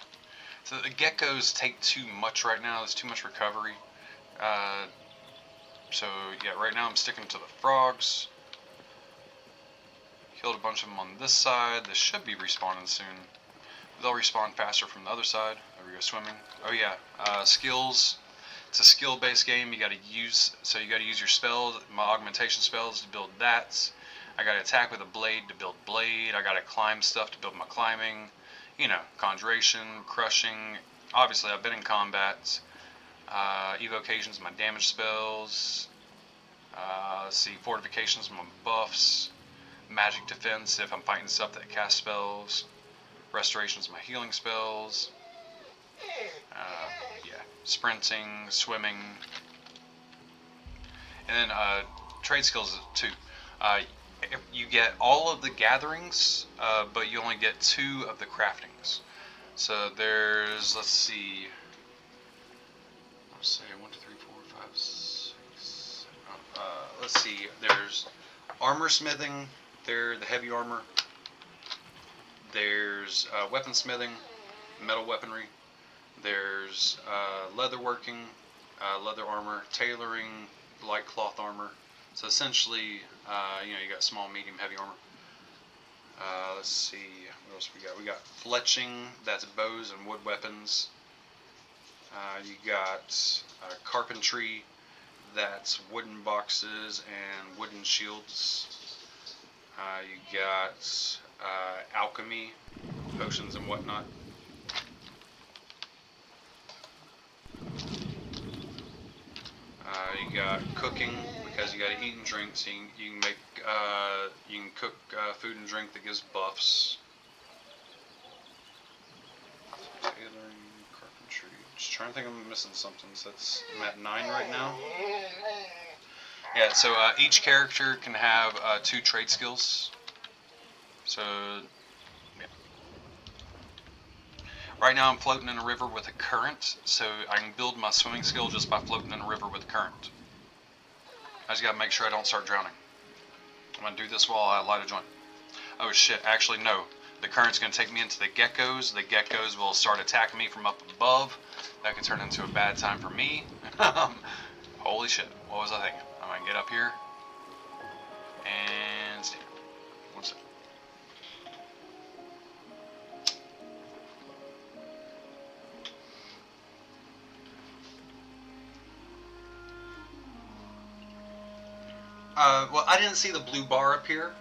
So the geckos take too much right now. There's too much recovery. So yeah, right now I'm sticking to the frogs. Killed a bunch of them on this side. This should be respawning soon. They'll respawn faster from the other side. There we go, swimming. Oh yeah, skills. It's a skill-based game. You got to use your spells, my augmentation spells to build that. I got to attack with a blade to build blade. I got to climb stuff to build my climbing. You know, conjuration, crushing. Obviously, I've been in combat. Evocations, my damage spells. Let's see, fortifications, my buffs. Magic defense if I'm fighting stuff that casts spells. Restorations, my healing spells. Yeah, sprinting, swimming. And then trade skills too. You get all of the gatherings, but you only get 2 of the craftings. So there's, let's see. Say 1, 2, 3, 4, 5, 6. Let's see. There's armor smithing. There, the heavy armor. There's weaponsmithing, metal weaponry. There's leatherworking, leather armor, tailoring, light cloth armor. So essentially, you know, you got small, medium, heavy armor. Let's see. What else we got? We got fletching. That's bows and wood weapons. You got carpentry, that's wooden boxes and wooden shields. You got alchemy, potions and whatnot. got cooking, because you got to eat and drink, so you can make you can cook food and drink that gives buffs. Tailoring, carpentry. Just trying to think if I'm missing something. So I'm at 9 right now. Yeah. So each character can have 2 trade skills. So yeah. Right now I'm floating in a river with a current, so I can build my swimming skill just by floating in a river with a current. I just gotta make sure I don't start drowning. I'm gonna do this while I light a joint. Oh shit, actually no. The current's gonna take me into the geckos. The geckos will start attacking me from up above. That could turn into a bad time for me. Holy shit, what was I thinking? I'm gonna get up here and stand. One second. Well, I didn't see the blue bar up here,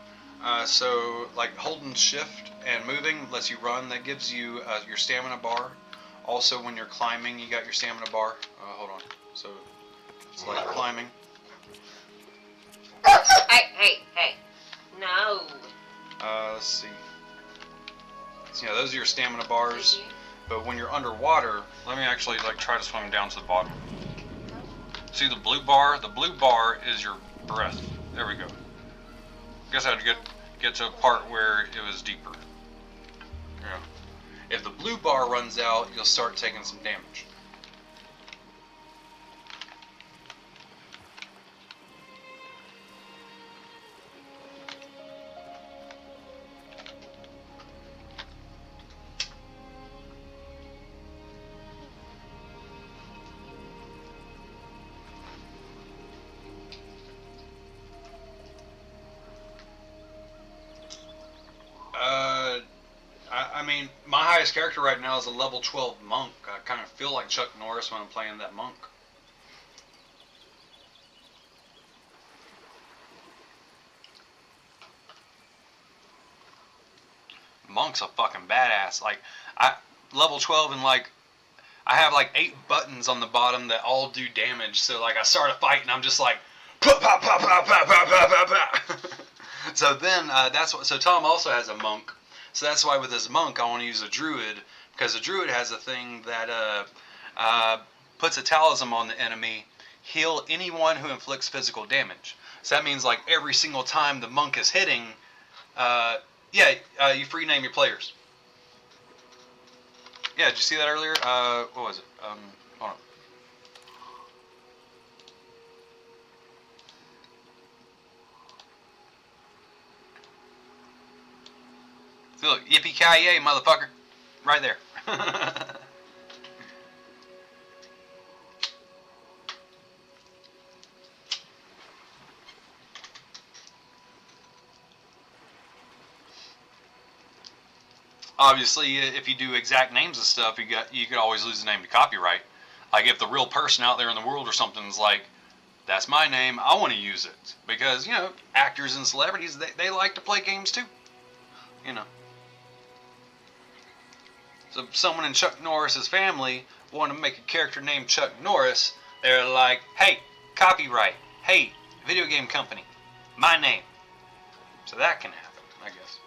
so like holding shift and moving lets you run. That gives you your stamina bar. Also, when you're climbing, you got your stamina bar. Hold on. So it's like climbing. Hey. No. Let's see. So, yeah, those are your stamina bars. But when you're underwater, let me actually like try to swim down to the bottom. See the blue bar? The blue bar is your breath. There we go. Guess I had to get to a part where it was deeper. Yeah. If the blue bar runs out, you'll start taking some damage. I mean, my highest character right now is a level 12 monk. I kind of feel like Chuck Norris when I'm playing that monk. Monk's a fucking badass. Like, level 12 and like, I have like 8 buttons on the bottom that all do damage. So like, I start a fight and I'm just like, pop, pop, pop, pop, pop, pop, pop, pop, pop. So then that's what. So Tom also has a monk. So that's why with his monk I want to use a druid, because a druid has a thing that puts a talisman on the enemy, heal anyone who inflicts physical damage. So that means like every single time the monk is hitting, you free name your players. Yeah, did you see that earlier? What was it? Hold on. Look, yippee-ki-yay, motherfucker. Right there. Obviously, if you do exact names of stuff, you could always lose the name to copyright. Like if the real person out there in the world or something is like, that's my name, I want to use it. Because, you know, actors and celebrities, they like to play games too. You know. So if someone in Chuck Norris's family want to make a character named Chuck Norris, they're like, hey, copyright. Hey, video game company, my name. So that can happen, I guess.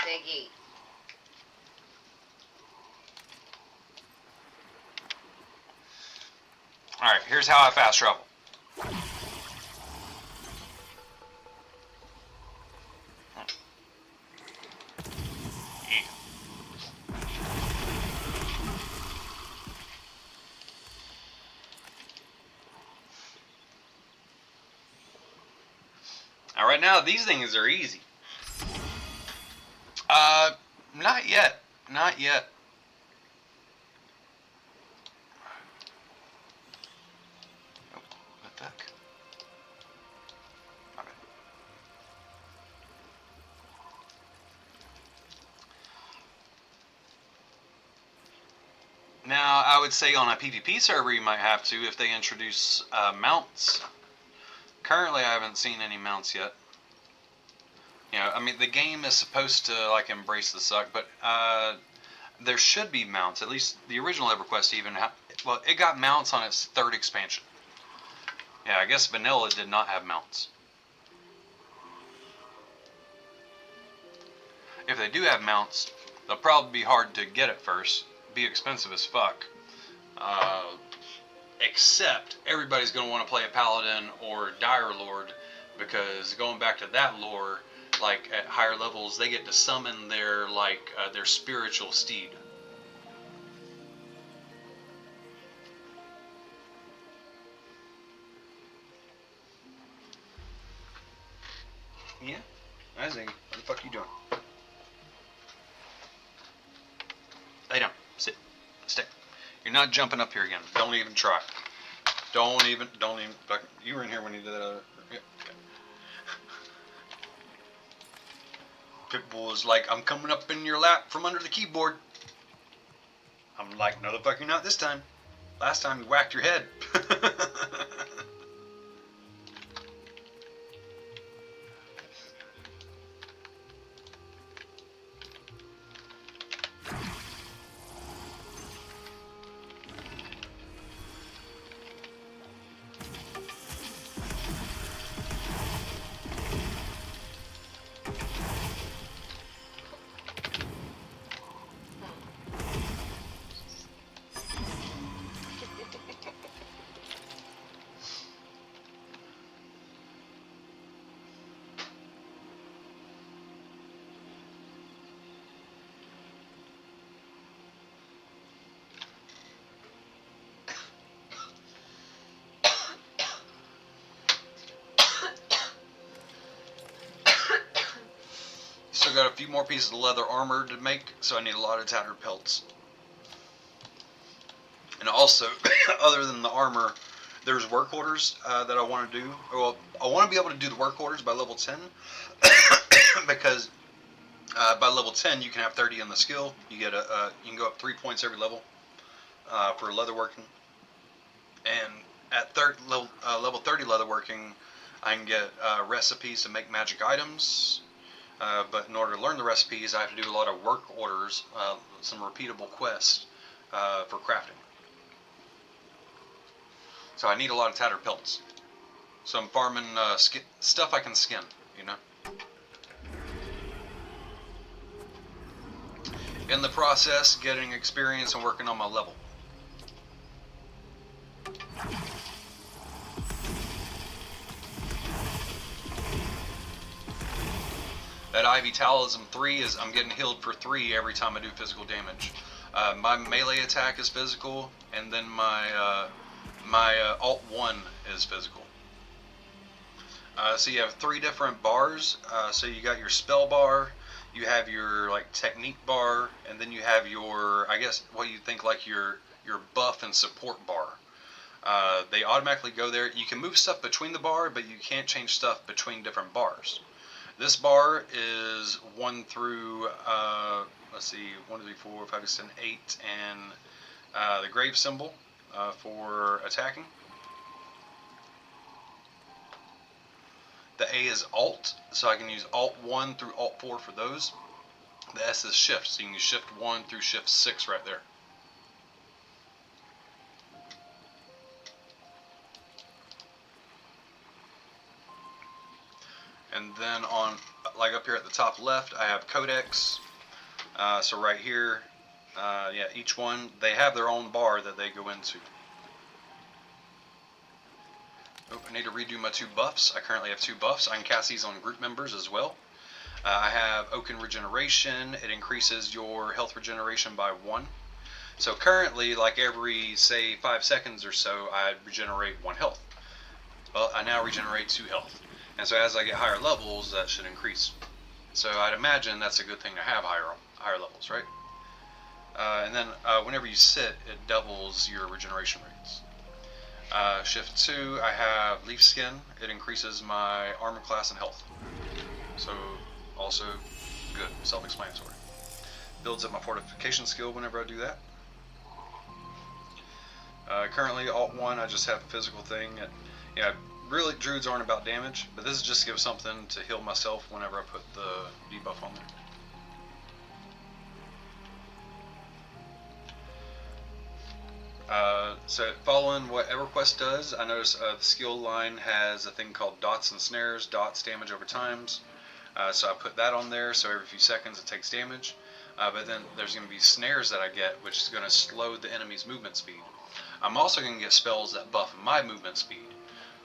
Ziggy. Alright, here's how I fast travel. Now, right now, these things are easy. Not yet. Not yet. Oh, what the heck? Okay. I would say on a PvP server you might have to if they introduce mounts. Currently, I haven't seen any mounts yet. You know, I mean, the game is supposed to like embrace the suck, but there should be mounts. At least the original EverQuest even well, it got mounts on its 3rd expansion. Yeah, I guess vanilla did not have mounts. If they do have mounts, they'll probably be hard to get at first, be expensive as fuck. Except everybody's going to want to play a paladin or dire lord, because going back to that lore, like at higher levels, they get to summon their their spiritual steed. Yeah, I think. What the fuck you doing? Lay down. Sit. Stay. You're not jumping up here again. Don't even try. Don't even. You were in here when you did that other. Yeah. Okay. Pitbull is like, I'm coming up in your lap from under the keyboard. I'm like, no the fuck you're not this time. Last time you whacked your head. Still got a few more pieces of leather armor to make, so I need a lot of tattered pelts. And also, other than the armor, there's work orders that I want to do. Well, I want to be able to do the work orders by level 10, because by level 10 you can have 30 in the skill. You get you can go up 3 points every level for leatherworking. And at level 30 leatherworking, I can get recipes to make magic items. But in order to learn the recipes, I have to do a lot of work orders, some repeatable quests for crafting. So I need a lot of tattered pelts. So I'm farming stuff I can skin, you know. In the process, getting experience and working on my level. That Ivy Talism 3 is I'm getting healed for 3 every time I do physical damage. My melee attack is physical, and then my alt 1 is physical. So you have 3 different bars. So you got your spell bar, you have your like technique bar, and then you have your, I guess what you think like your buff and support bar. They automatically go there. You can move stuff between the bar, but you can't change stuff between different bars. This bar is 1 through, let's see, 1, 2, 3, 4, 5, 6, 7, 8, and the grave symbol for attacking. The A is Alt, so I can use Alt 1 through Alt 4 for those. The S is Shift, so you can use Shift 1 through Shift 6 right there. And then on, like up here at the top left, I have Codex. So right here, yeah, each one, they have their own bar that they go into. Oh, I need to redo my 2 buffs. I currently have 2 buffs. I can cast these on group members as well. I have Oaken Regeneration. It increases your health regeneration by 1. So currently, like every, say, 5 seconds or so, I regenerate 1 health. Well, I now regenerate 2 health. And so as I get higher levels, that should increase. So I'd imagine that's a good thing to have higher levels, right? And then whenever you sit, it doubles your regeneration rates. Shift 2, I have Leaf Skin. It increases my armor class and health. So also good, self-explanatory. Builds up my fortification skill whenever I do that. Currently, Alt 1, I just have a physical thing. Yeah, really, Druids aren't about damage, but this is just to give something to heal myself whenever I put the debuff on there. So following what EverQuest does, I notice the skill line has a thing called dots and snares, dots damage over times. So I put that on there, so every few seconds it takes damage. But then there's going to be snares that I get, which is going to slow the enemy's movement speed. I'm also going to get spells that buff my movement speed.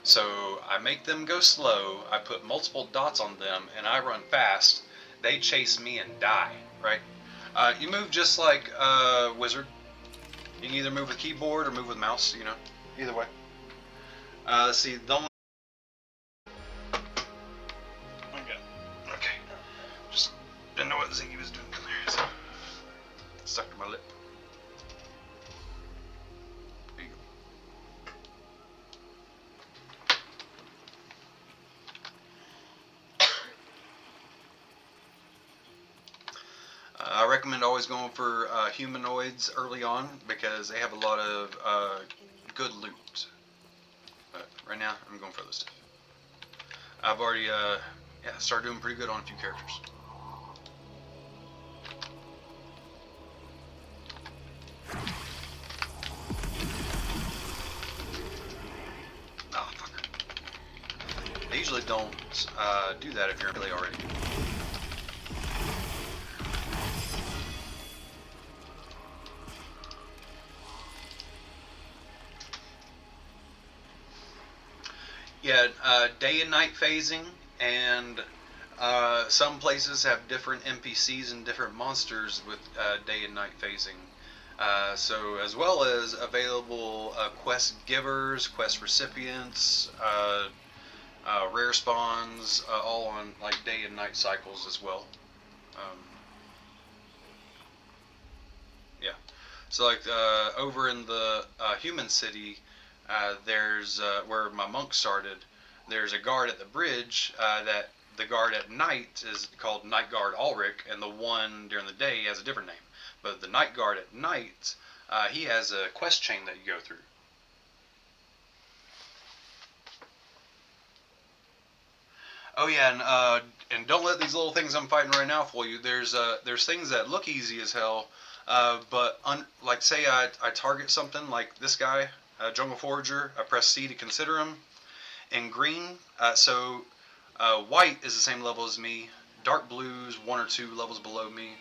So I make them go slow, I put multiple dots on them, and I run fast. They chase me and die, right? You move just like a wizard. You can either move with keyboard or move with mouse, you know. Either way. Let's see, the only... Okay. Just didn't know what Ziggy was doing down there, so... Stuck to my lip. There you go. I recommend always going for humanoids early on because they have a lot of good loot. But right now, I'm going for other stuff. I've already started doing pretty good on a few characters. Oh, fucker. I usually don't do that if you're in melee already. Yeah, day and night phasing, and some places have different NPCs and different monsters with day and night phasing. So as well as available quest givers, quest recipients, rare spawns, all on like day and night cycles as well. Yeah. So like over in the human city, there's where my monk started. There's a guard at the bridge that the guard at night is called Night Guard Ulrich, and the one during the day has a different name. But the Night Guard at night, he has a quest chain that you go through. Oh yeah, and don't let these little things I'm fighting right now fool you. There's things that look easy as hell, but like say I target something like this guy. Jungle Forager, I press C to consider him. In green, white is the same level as me. Dark blues, 1 or 2 levels below me.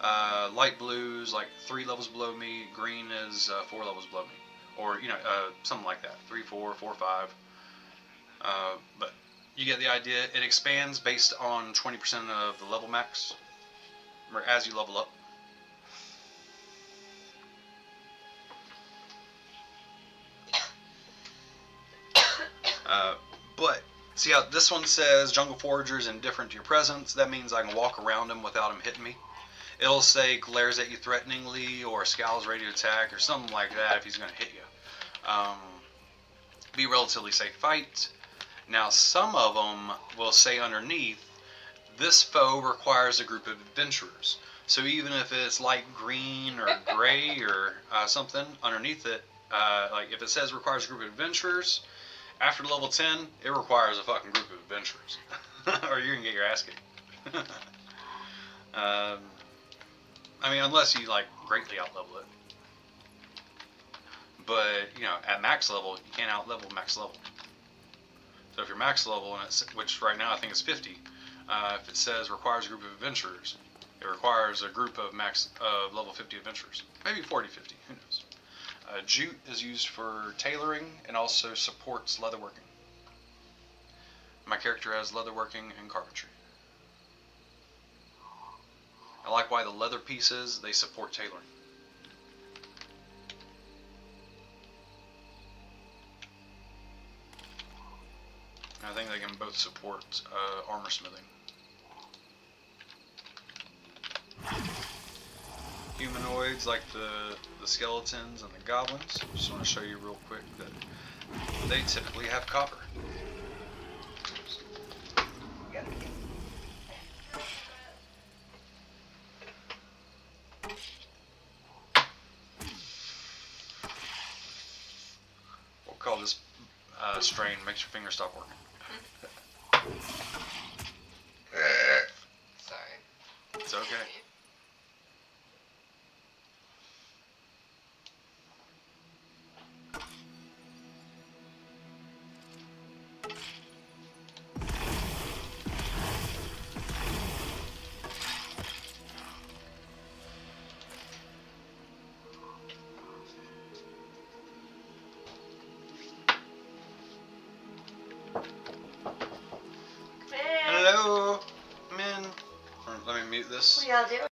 Light blues, like 3 levels below me. Green is 4 levels below me. Or, something like that. 3, 4, 4, 5. But you get the idea. It expands based on 20% of the level max, or as you level up. But see how this one says Jungle Forager is indifferent to your presence. That means I can walk around him without him hitting me. It'll say glares at you threateningly or scowls ready to attack or something like that if he's going to hit you. Be relatively safe fight. Now some of them will say underneath, this foe requires a group of adventurers. So even if it's light green or gray or something underneath it, like if it says requires a group of adventurers, after level 10, it requires a fucking group of adventurers. Or you're going to get your ass kicked. I mean, unless you, like, greatly outlevel it. But, at max level, you can't outlevel max level. So if you're max level, and which right now I think is 50, if it says requires a group of adventurers, it requires a group of level 50 adventurers. Maybe 40, 50, who knows. Jute is used for tailoring and also supports leatherworking. My character has leatherworking and carpentry. I like why the leather pieces, they support tailoring. I think they can both support armor smithing. Humanoids like the skeletons and the goblins. Just want to show you real quick that they typically have copper. strain makes your fingers stop working. Sorry. It's okay. Hello, men. Let me mute this. What y'all doing?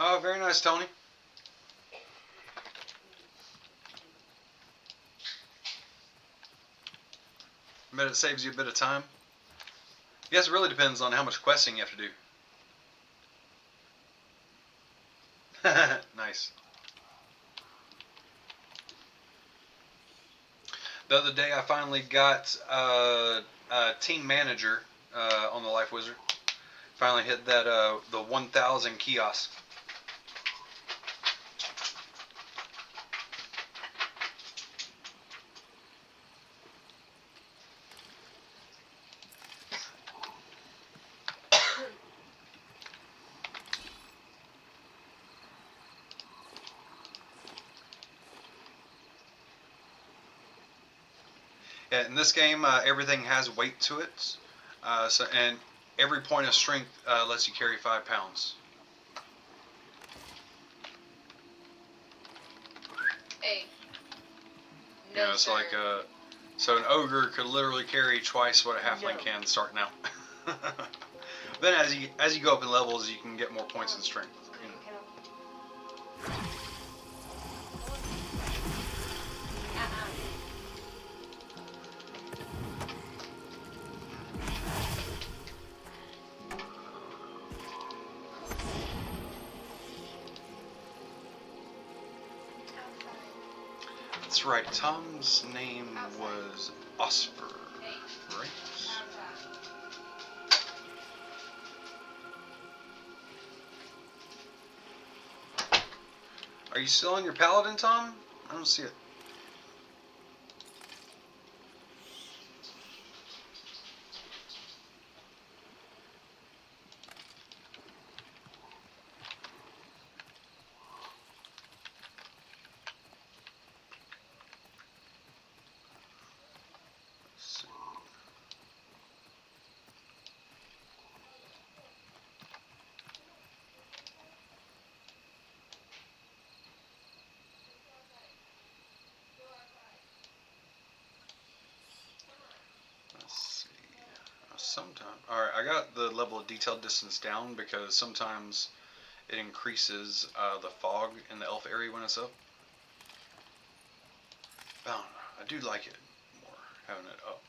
Oh, very nice, Tony. I bet it saves you a bit of time. Yes, it really depends on how much questing you have to do. Nice. The other day I finally got team manager on the Life Wizard. Finally hit that the 1,000 kiosk. Yeah, in this game, everything has weight to it, and every point of strength lets you carry 5 pounds. Hey. You know, it's sir. like so an ogre could literally carry twice what a halfling No. can starting out. Then as you go up in levels, you can get more points in strength. You know. That's right. Tom's name was Osfer, right? Are you still on your paladin, Tom? I don't see it. Let's see. Let's see. Sometime. All right, I got the level of detail distance down because sometimes it increases the fog in the elf area when it's up. I don't know. I do like it more having it up.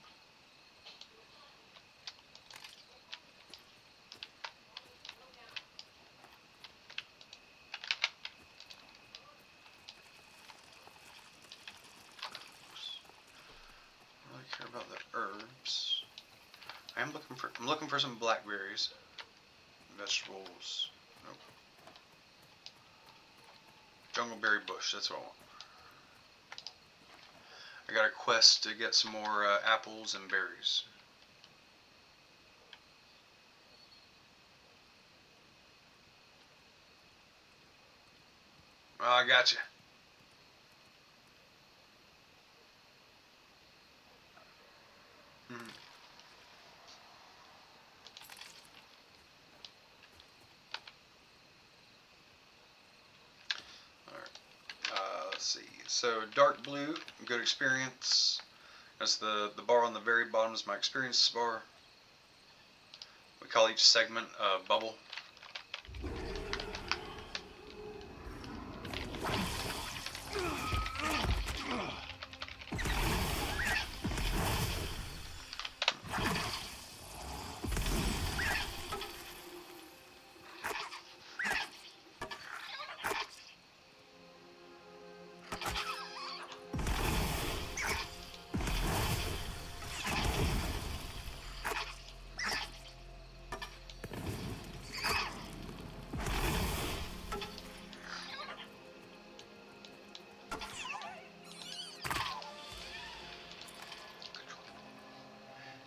I really care about the herbs. I'm looking for some blackberries. Vegetables. Nope. Jungleberry bush, that's what I want. I got a quest to get some more apples and berries. Oh, I got you. Let's see. So dark blue, good experience. That's the bar on the very bottom is my experience bar. We call each segment a bubble.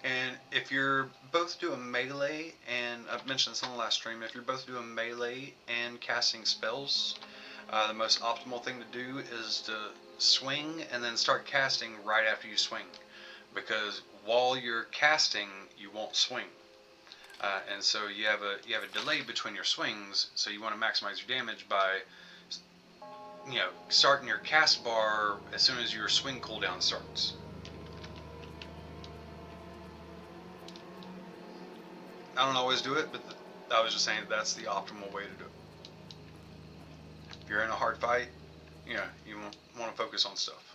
And if you're both doing melee, and I've mentioned this on the last stream, if you're both doing melee and casting spells, the most optimal thing to do is to swing and then start casting right after you swing. Because while you're casting, you won't swing. And so you have a delay between your swings, so you want to maximize your damage by starting your cast bar as soon as your swing cooldown starts. I don't always do it, but I was just saying that's the optimal way to do it. If you're in a hard fight, you want to focus on stuff.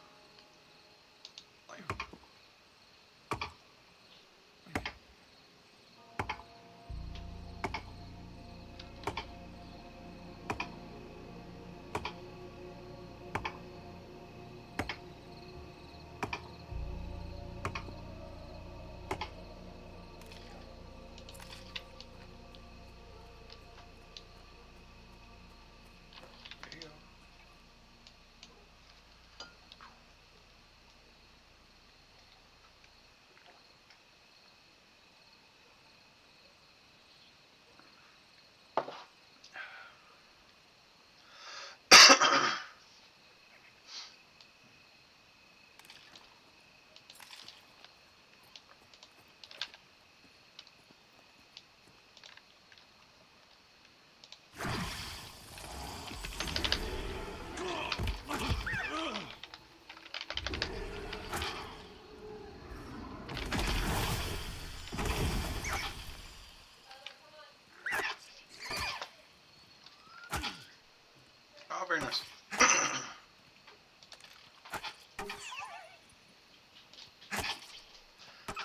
Oh, very nice.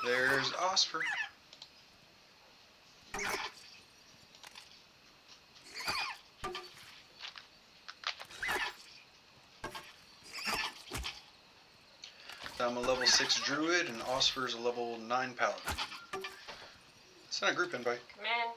There's Osfer. I'm a level 6 Druid, and Osfer's a level 9 Paladin. Send a group invite. Come in.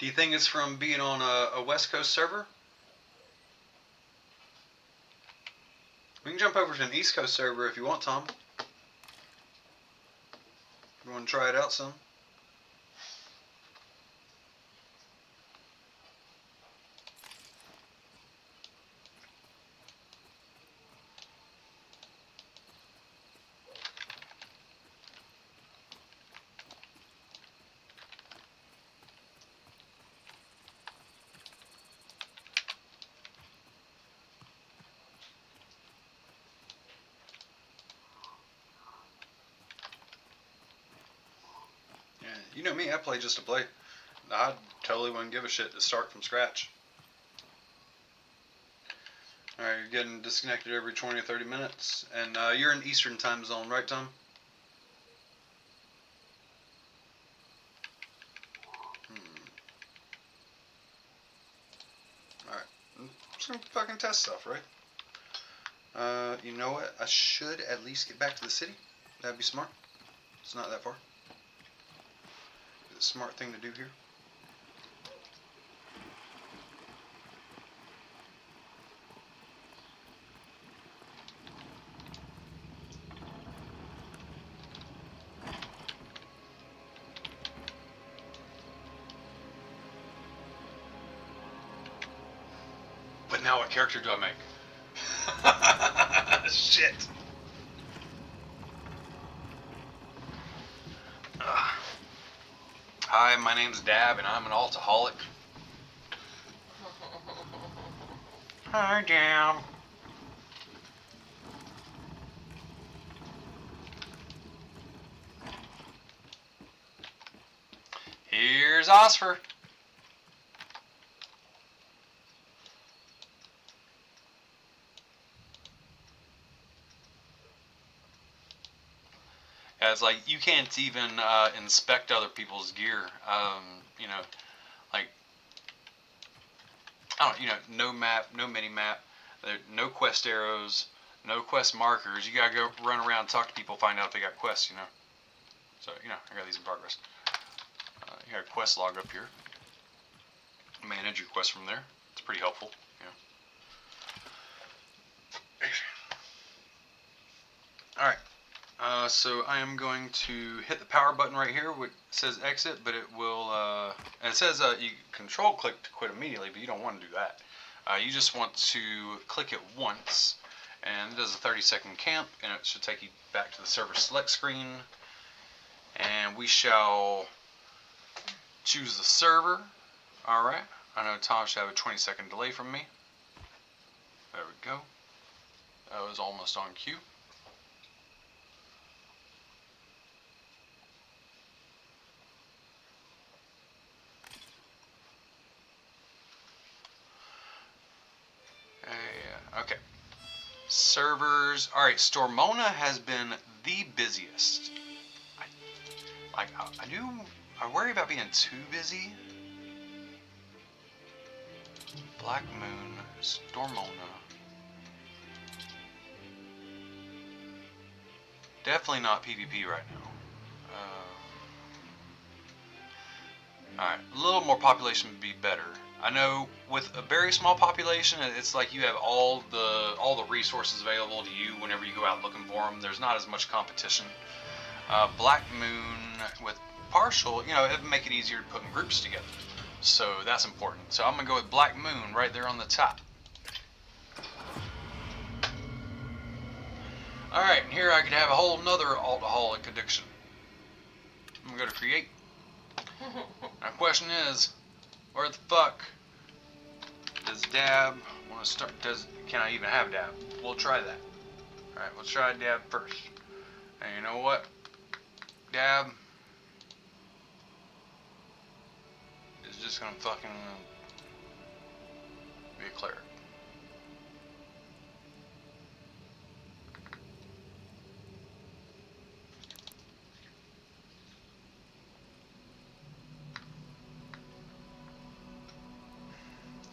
Do you think it's from being on a West Coast server? We can jump over to an East Coast server if you want, Tom. You want to try it out some? Yeah, you know me, I play just to play. I totally wouldn't give a shit to start from scratch. Alright, you're getting disconnected every 20 or 30 minutes. And you're in Eastern time zone, right, Tom? Alright. Some fucking test stuff, right? You know what? I should at least get back to the city. That'd be smart. It's not that far. It's a smart thing to do here. But now what character do I make? Shit. Hi, my name's Dab, and I'm an alcoholic. Hi, Dab. Here's Osfer. Yeah, it's like you can't even inspect other people's gear. You know, like I don't, you know, no map, no mini map, no quest arrows, no quest markers. You gotta go run around, and talk to people, find out if they got quests. You know, so you know, I got these in progress. You got a quest log up here. Manage your quest from there. It's pretty helpful. You know. All right. So I am going to hit the power button right here, which says exit, but it will, and it says you control click to quit immediately, but you don't want to do that. You just want to click it once, and it does a 30-second camp, and it should take you back to the server select screen, and we shall choose the server. Alright, I know Tom should have a 20-second delay from me. There we go. That was almost on cue. Okay. Servers. Alright, Stormona has been the busiest. I worry about being too busy. Black Moon, Stormona. Definitely not PvP right now. Alright, a little more population would be better. I know with a very small population, it's like you have all the resources available to you whenever you go out looking for them. There's not as much competition. Black Moon with partial, you know, it'd make it easier to put in groups together. So that's important. So I'm gonna go with Black Moon right there on the top. Alright, here I could have a whole nother alcoholic addiction. I'm gonna go to create. My question is, where the fuck does Dab want to start? Can I even have Dab? We'll try that. Alright, let's try Dab first. And you know what? Dab is just gonna fucking be a cleric.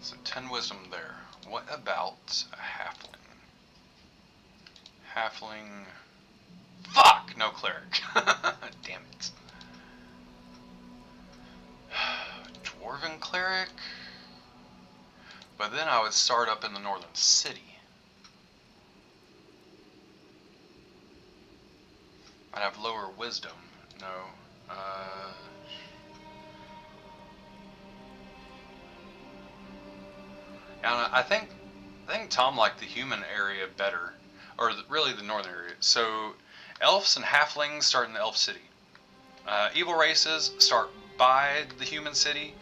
So 10 wisdom there. What about a halfling? Halfling. Fuck! No cleric. Damn it. Dwarven Cleric. But then I would start up in the Northern City. I'd have lower wisdom. No. And I think Tom liked the human area better, or really the northern area. So elves and halflings start in the elf city. Evil races start by the human city,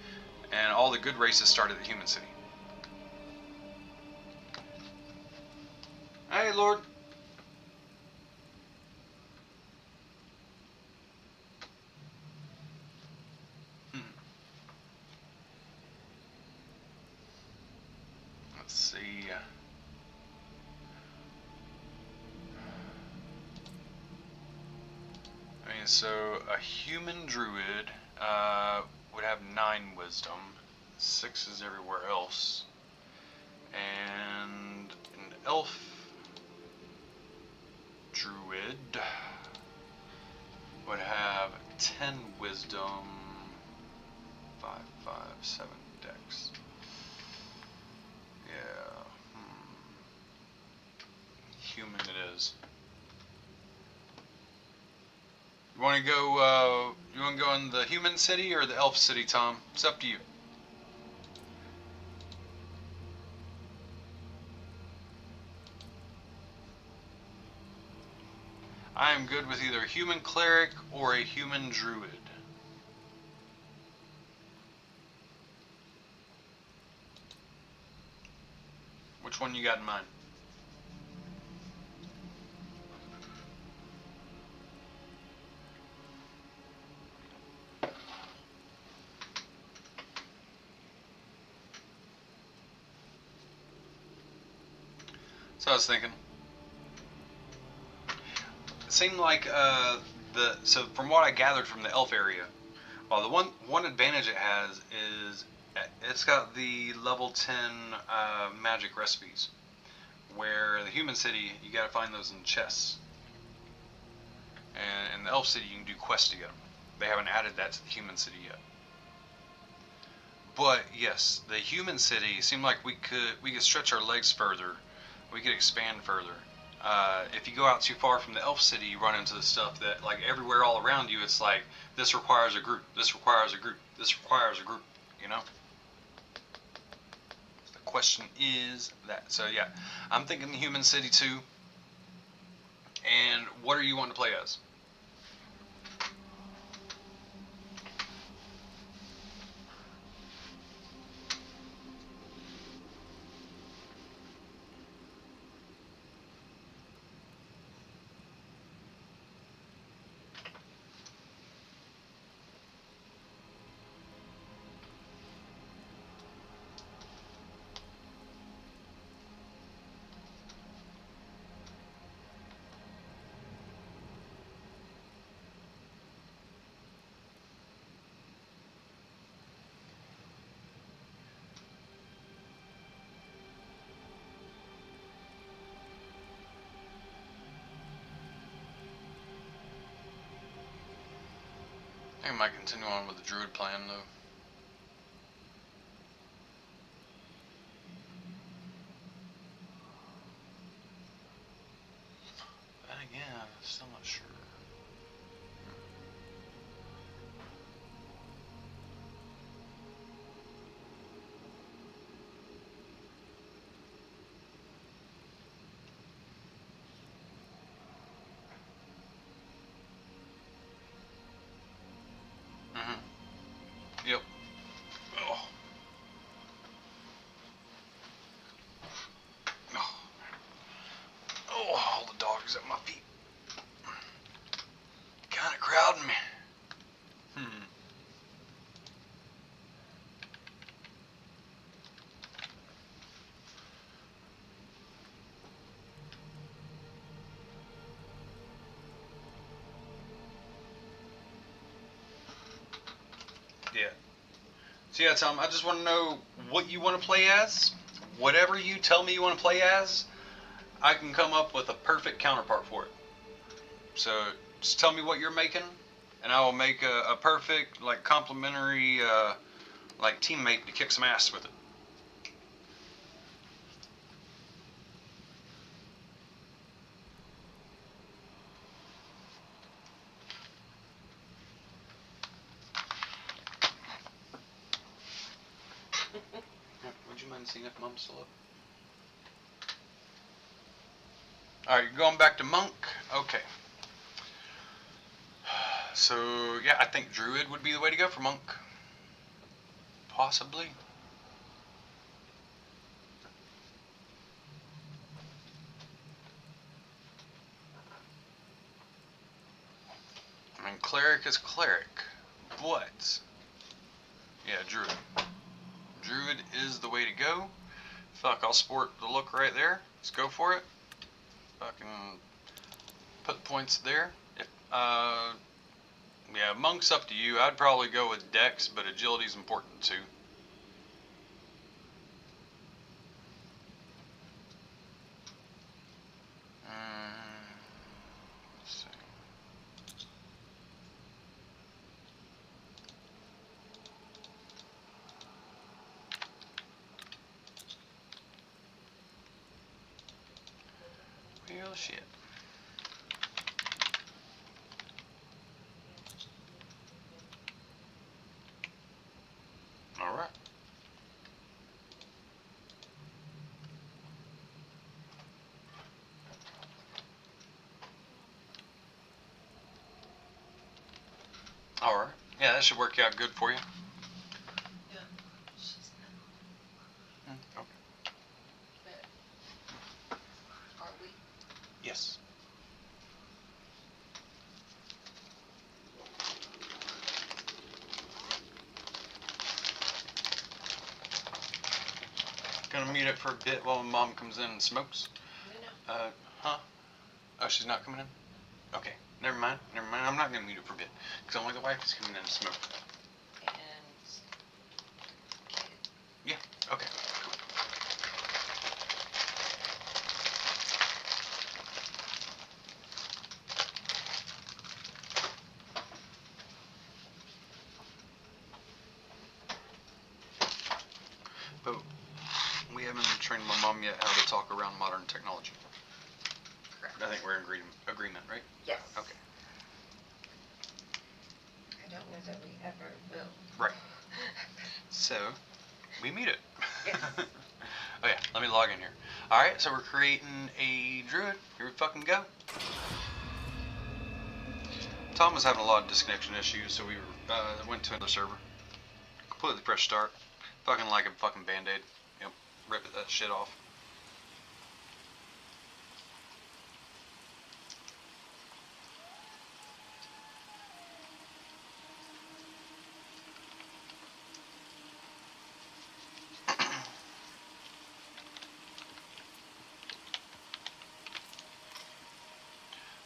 and all the good races start at the human city. Hey, Lord. Let's see. I mean, so a human druid would have 9 wisdom. 6 is everywhere else. And an elf druid would have 10 wisdom, 5, 5, 7 dex. Yeah. Human it is. You want to go? You want to go in the human city or the elf city, Tom? It's up to you. I am good with either a human cleric or a human druid. Which one you got in mind? So I was thinking. It seemed like so from what I gathered from the elf area, well, the one advantage it has is it's got the level 10 magic recipes, where the human city you got to find those in chests, and in the elf city you can do quests to get them. They haven't added that to the human city yet. But yes, the human city seemed like we could stretch our legs further, we could expand further. If you go out too far from the elf city, you run into the stuff that, like, everywhere all around you, it's like, this requires a group, this requires a group, this requires a group, you know? The question is that. So yeah, I'm thinking the human city too. And what are you wanting to play as? I might continue on with the Druid plan, though. Then again, I'm still not sure. Yep. Oh. Oh, all the dogs at my feet. Kind of crowding me. Yeah. So yeah, Tom, I just want to know what you want to play as. Whatever you tell me you want to play as, I can come up with a perfect counterpart for it. So just tell me what you're making, and I will make a perfect, like, complementary like teammate to kick some ass with it. Would you mind seeing if Mom's still up? Alright, you're going back to Monk? Okay. So, yeah, I think Druid would be the way to go for Monk. Possibly. I mean, Cleric is Cleric. But, yeah, Druid. Druid is the way to go. Fuck, I'll sport the look right there. Let's go for it. Fucking put points there. If, yeah, Monk's up to you. I'd probably go with Dex, but Agility's important too. Let's see. Well, shit. All right. All right. Yeah, that should work out good for you. Yeah. She's Okay. but are we? Yes. Gonna mute it for a bit while Mom comes in and smokes. No. Huh? Oh, she's not coming in? Okay. Never mind. Never mind. I'm not gonna mute it for a bit. Because only the wife is coming in to smoke. And kid. Yeah. Okay. Cool. But we haven't trained my mom yet how to talk around modern technology. Correct. I think we're in agreement, right? Yes. Okay. I don't know that we ever will. Right. So, we meet it. Yes. Oh yeah, let me log in here. Alright, so we're creating a Druid. Here we fucking go. Tom was having a lot of disconnection issues, so we went to another server. Completely fresh start. Fucking like a fucking band-aid. Yep, rip that shit off.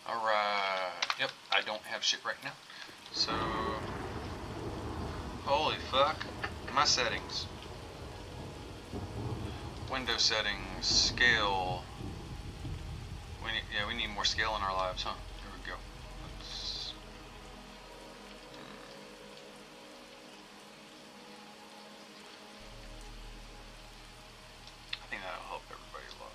Alright, yep, I don't have shit right now. So, holy fuck, my settings. Window settings, scale. We need more scale in our lives, huh? There we go. Let's, I think that'll help everybody a lot.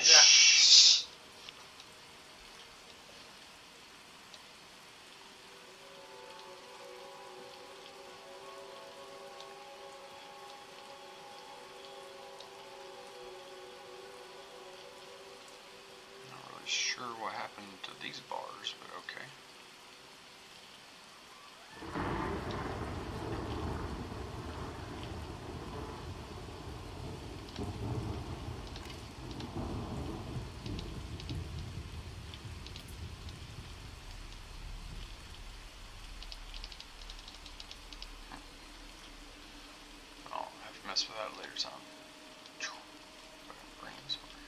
Shh. Not really sure what happened to these bars, but okay. I'll have to mess with that later time. Bring this over here.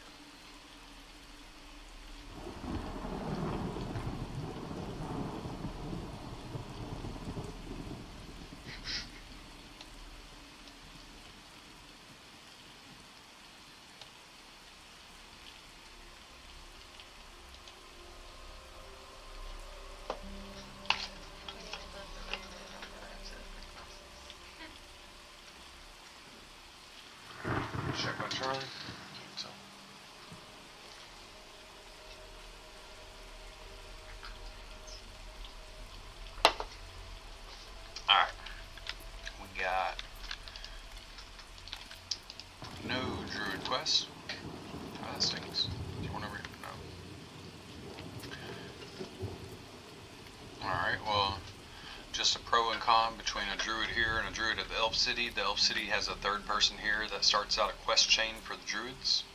con between a druid here and a druid at the Elf City. The Elf City has a third person here that starts out a quest chain for the druids.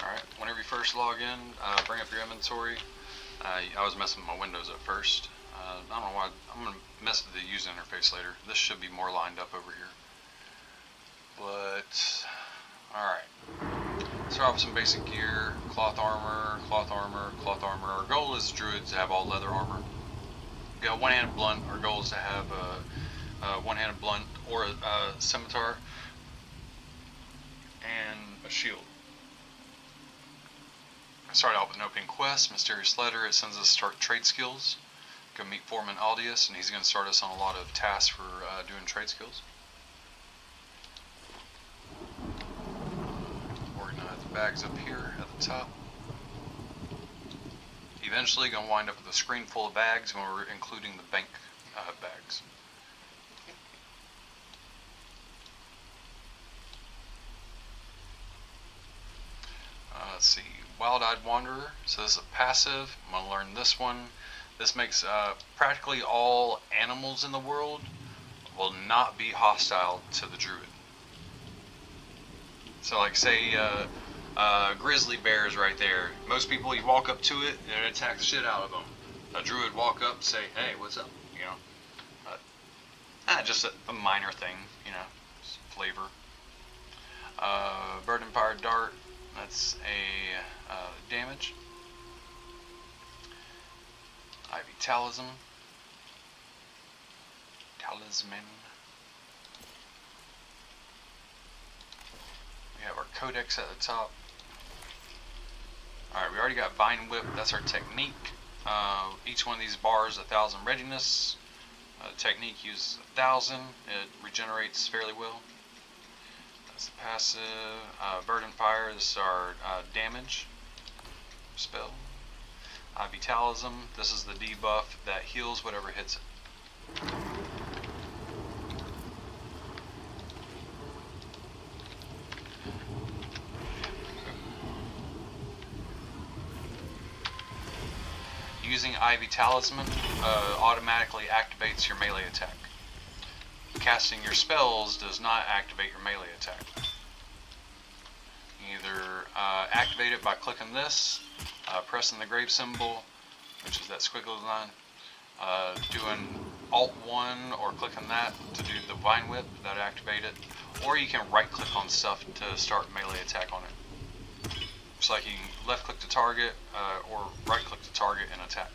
Alright, whenever you first log in, bring up your inventory. I was messing with my windows at first. I don't know why. I'm going to mess with the user interface later. This should be more lined up over here. But, alright. Start off with some basic gear. Cloth armor, cloth armor, cloth armor. Our goal is druids to have all leather armor. We got one-handed blunt. Our goal is to have a one-handed blunt or a scimitar and a shield. I started out with an opening quest, Mysterious Letter. It sends us to start trade skills. Go meet Foreman Aldius, and he's going to start us on a lot of tasks for doing trade skills. Organize the bags up here at the top. Eventually, going to wind up with a screen full of bags when we're including the bank bags. Let's see, Wild-Eyed Wanderer. So this is a passive. I'm going to learn this one. This makes practically all animals in the world will not be hostile to the druid. So like say grizzly bears right there. Most people, you walk up to it and it attacks the shit out of them. A druid walk up, say, hey, what's up? You know, just a minor thing, you know, just flavor. Bird and Fire Dart. That's a damage. Ivy Talisman. We have our Codex at the top. Alright, we already got Vine Whip. That's our technique. Each one of these bars 1,000 readiness. Technique uses 1,000. It regenerates fairly well. That's the passive. Bird and Fire. This is our damage spell. Ivy Talisman. This is the debuff that heals whatever hits it. Using Ivy Talisman automatically activates your melee attack. Casting your spells does not activate your melee attack. You either activate it by clicking this, pressing the grave symbol, which is that squiggly line, doing Alt 1 or clicking that to do the Vine Whip, that activate it, or you can right click on stuff to start melee attack on it. It's like you can left click to target or right click to target and attack.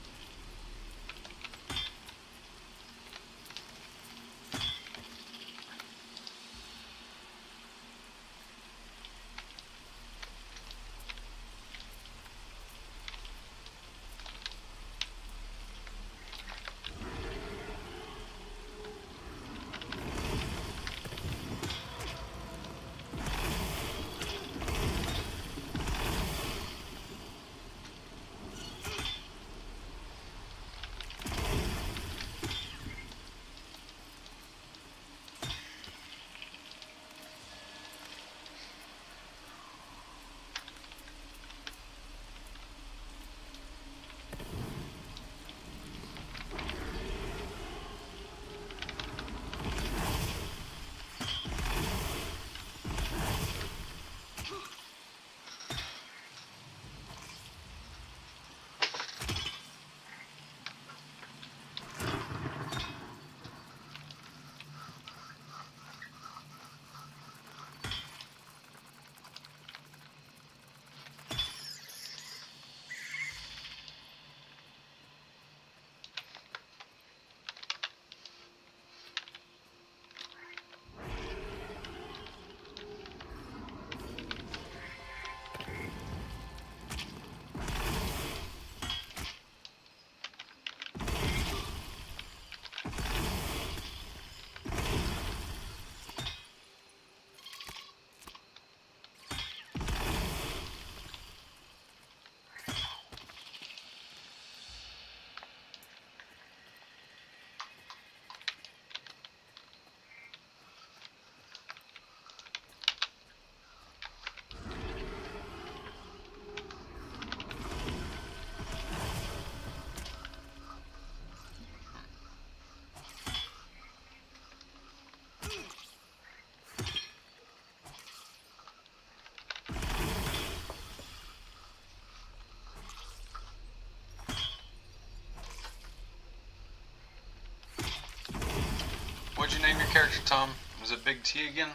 name your character, Tom? Was it Big T again?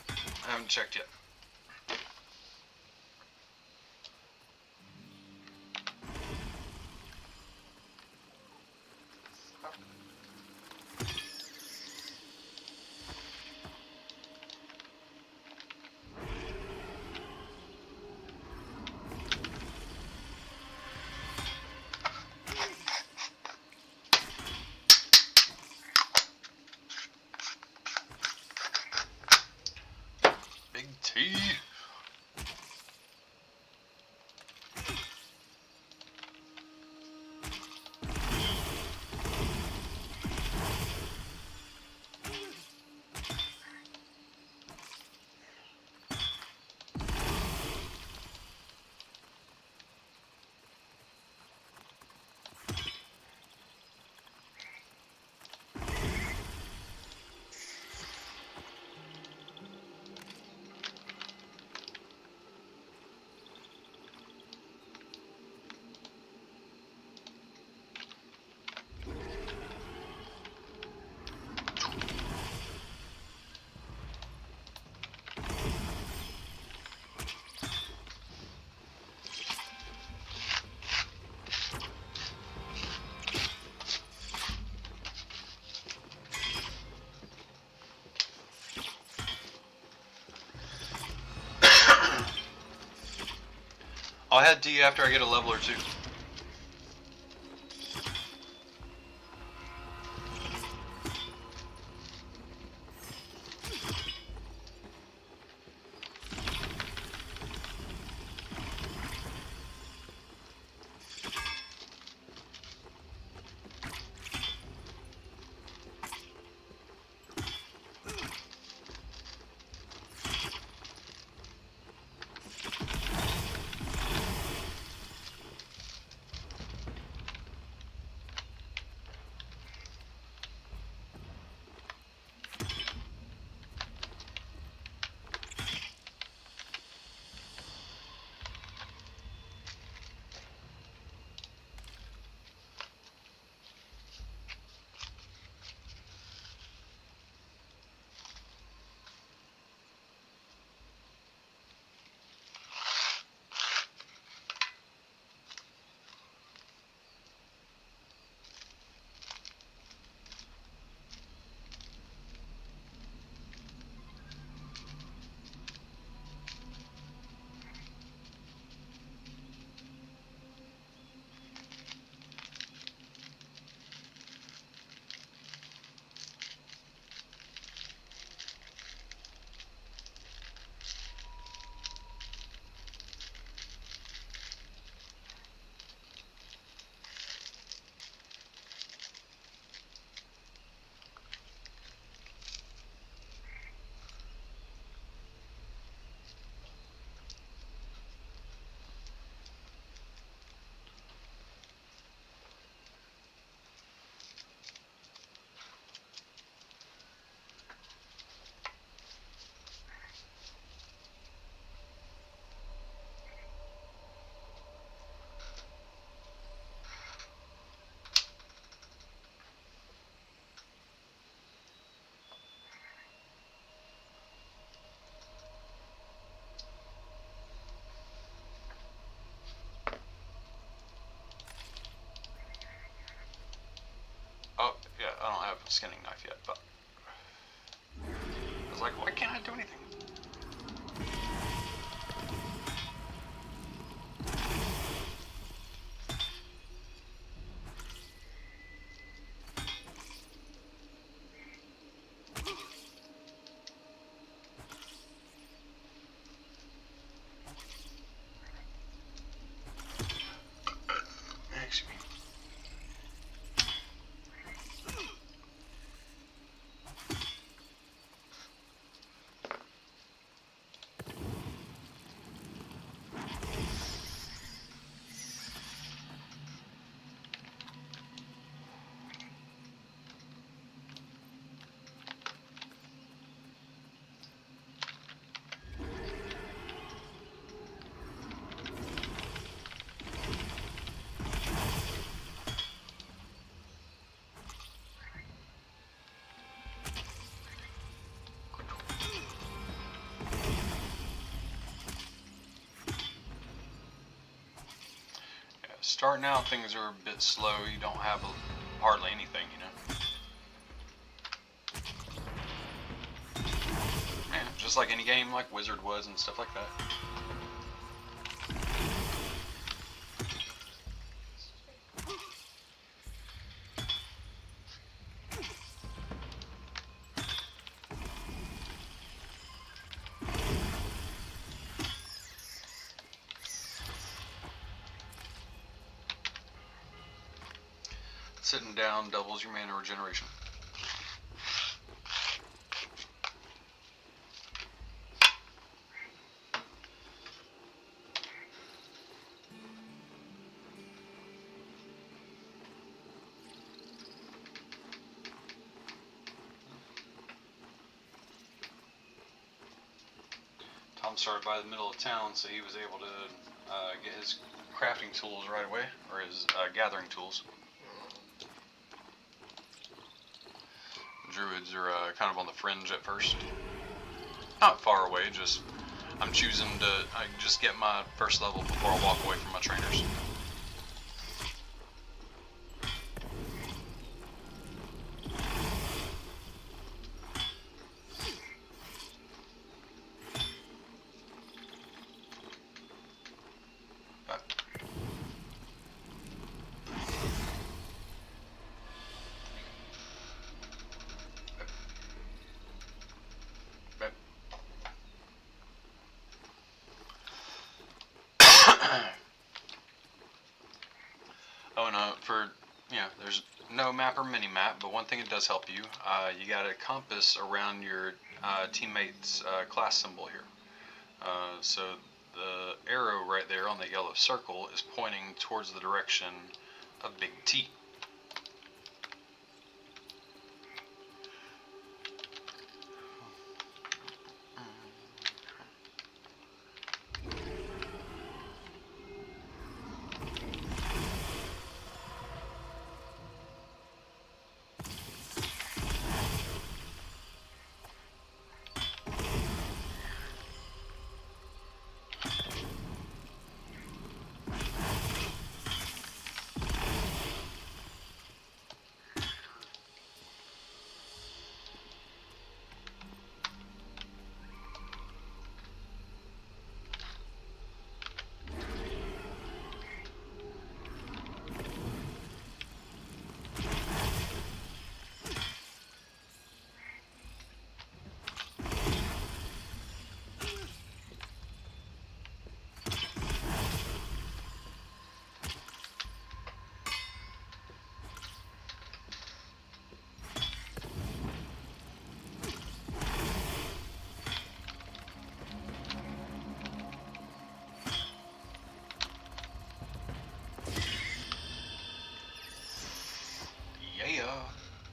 I haven't checked yet. Big T. I'll head to you after I get a level or two. Oh, yeah, I don't have a skinning knife yet, but I was like, why can't I do anything? Excuse me. Starting out, things are a bit slow. You don't have hardly anything, you know. Yeah, just like any game, like Wizard was and stuff like that. Sitting down doubles your mana regeneration. Tom started by the middle of town, so he was able to get his crafting tools right away, or his gathering tools. Druids are kind of on the fringe at first. Not far away, just I'm choosing to just get my first level before I walk away from my trainers. Oh, and there's no map or mini map, but one thing it does help you, you got a compass around your teammate's class symbol here. So the arrow right there on the yellow circle is pointing towards the direction of Big T.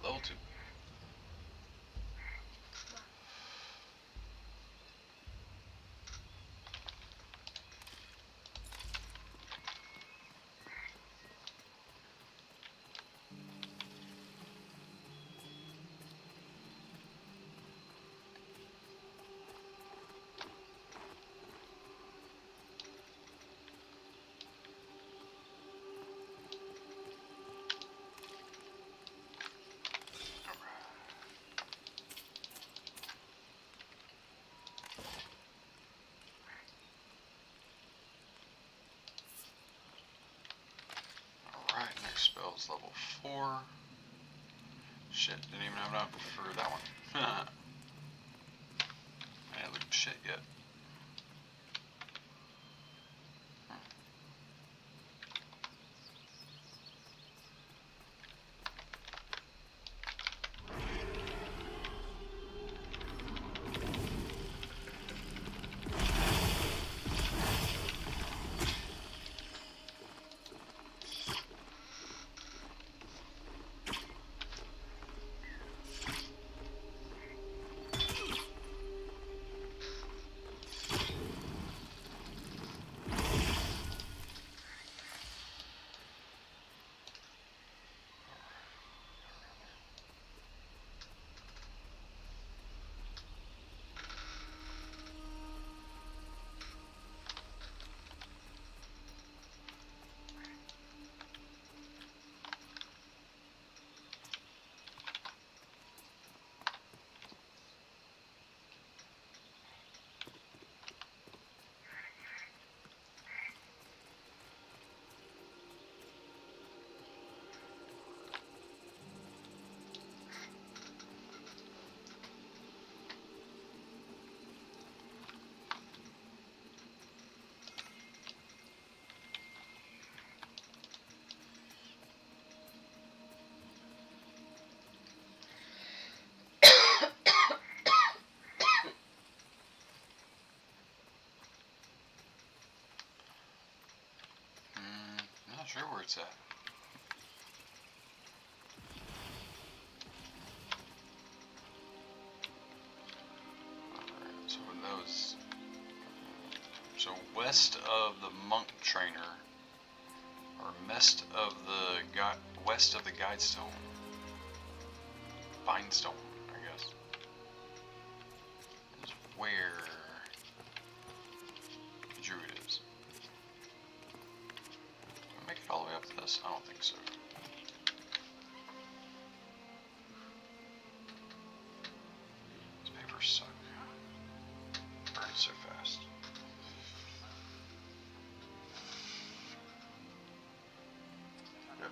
Level 2. Next spell is level 4. Shit, didn't even have enough for that one. I didn't look at shit yet. sure where it's at. Alright, so that was... So west of the monk trainer, or west of the guidestone, bindstone, I guess, is where the druid is. Can we make it all the way up to this? I don't think so. This paper sucks. Burns so fast. Yep.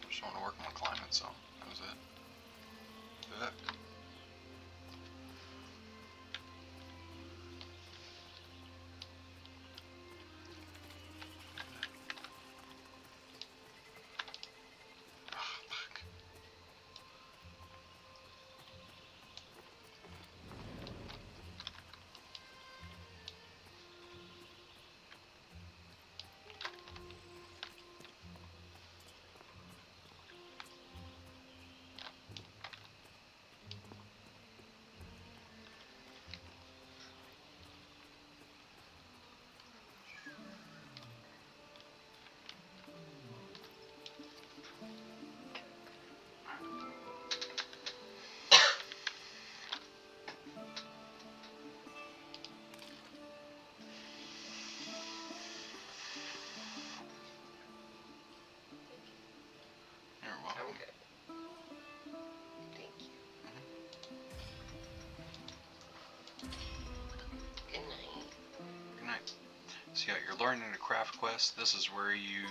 Just want to work on climate, so that was it. Do that. Ah, fuck. You're welcome. I'm good. Thank you. Good night. Good night. So yeah, you're learning a craft quest. This is where you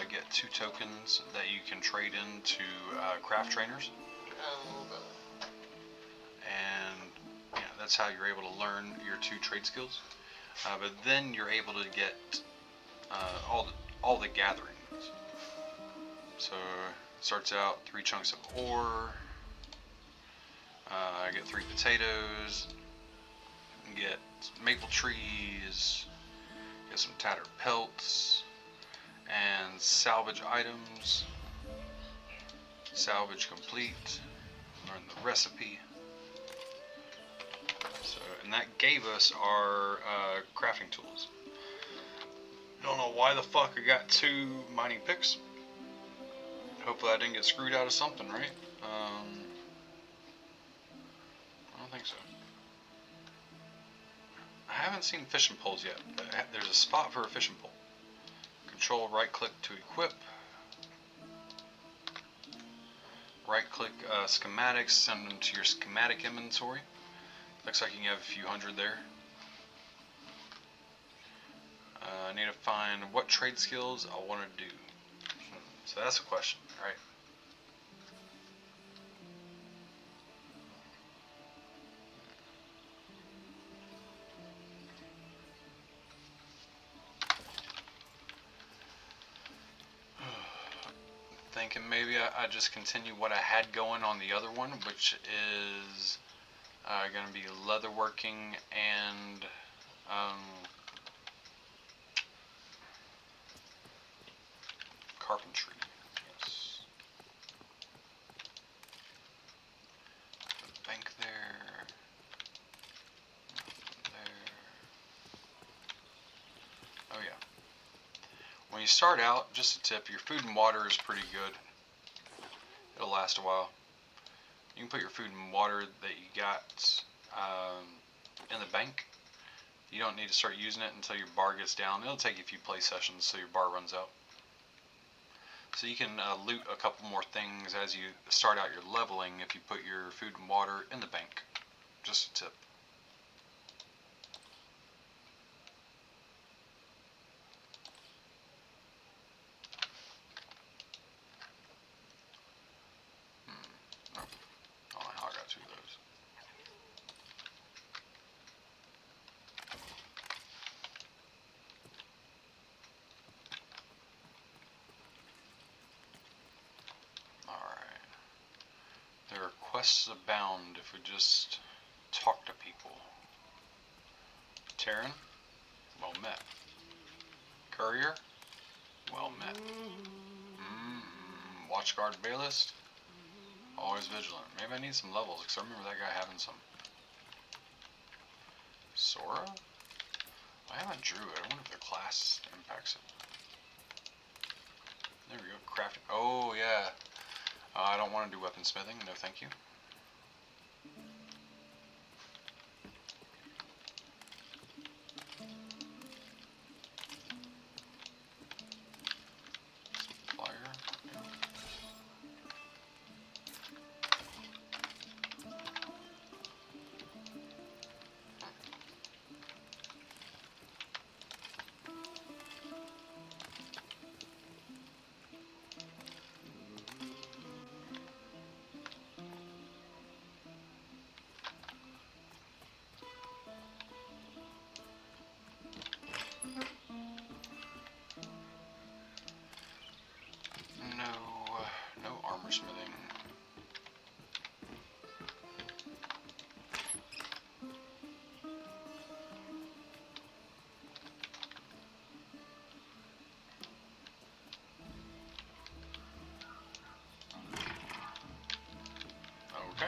get 2 tokens that you can trade into craft trainers, and yeah, that's how you're able to learn your 2 trade skills. But then you're able to get all the gatherings. So it starts out 3 chunks of ore. I get 3 potatoes. Get maple trees. Get some tattered pelts and salvage items. Salvage complete. Learn the recipe. So, and that gave us our crafting tools. Don't know why the fuck I got 2 mining picks. Hopefully I didn't get screwed out of something, right? I don't think so. I haven't seen fishing poles yet, but there's a spot for a fishing pole. Control right click to equip. Right click schematics, send them to your schematic inventory. Looks like you can have a few hundred there. I need to find what trade skills I want to do. So that's a question, right? Thinking maybe I just continue what I had going on the other one, which is going to be leatherworking and carpentry. Yes. The bank there. There. Oh yeah. When you start out, just a tip, your food and water is pretty good. It'll last a while. You can put your food and water that you got in the bank. You don't need to start using it until your bar gets down. It'll take you a few play sessions so your bar runs out. So you can loot a couple more things as you start out your leveling if you put your food and water in the bank. Just a tip. quests abound if we just talk to people. Terran, well met. Courier, well met. Watchguard Baylist, always vigilant. Maybe I need some levels, because I remember that guy having some. Sora? I have a Druid. I wonder if the class impacts it. There we go. Crafting. Oh, yeah. I don't want to do weaponsmithing. No, thank you. Flyer. No armor smithing. Okay.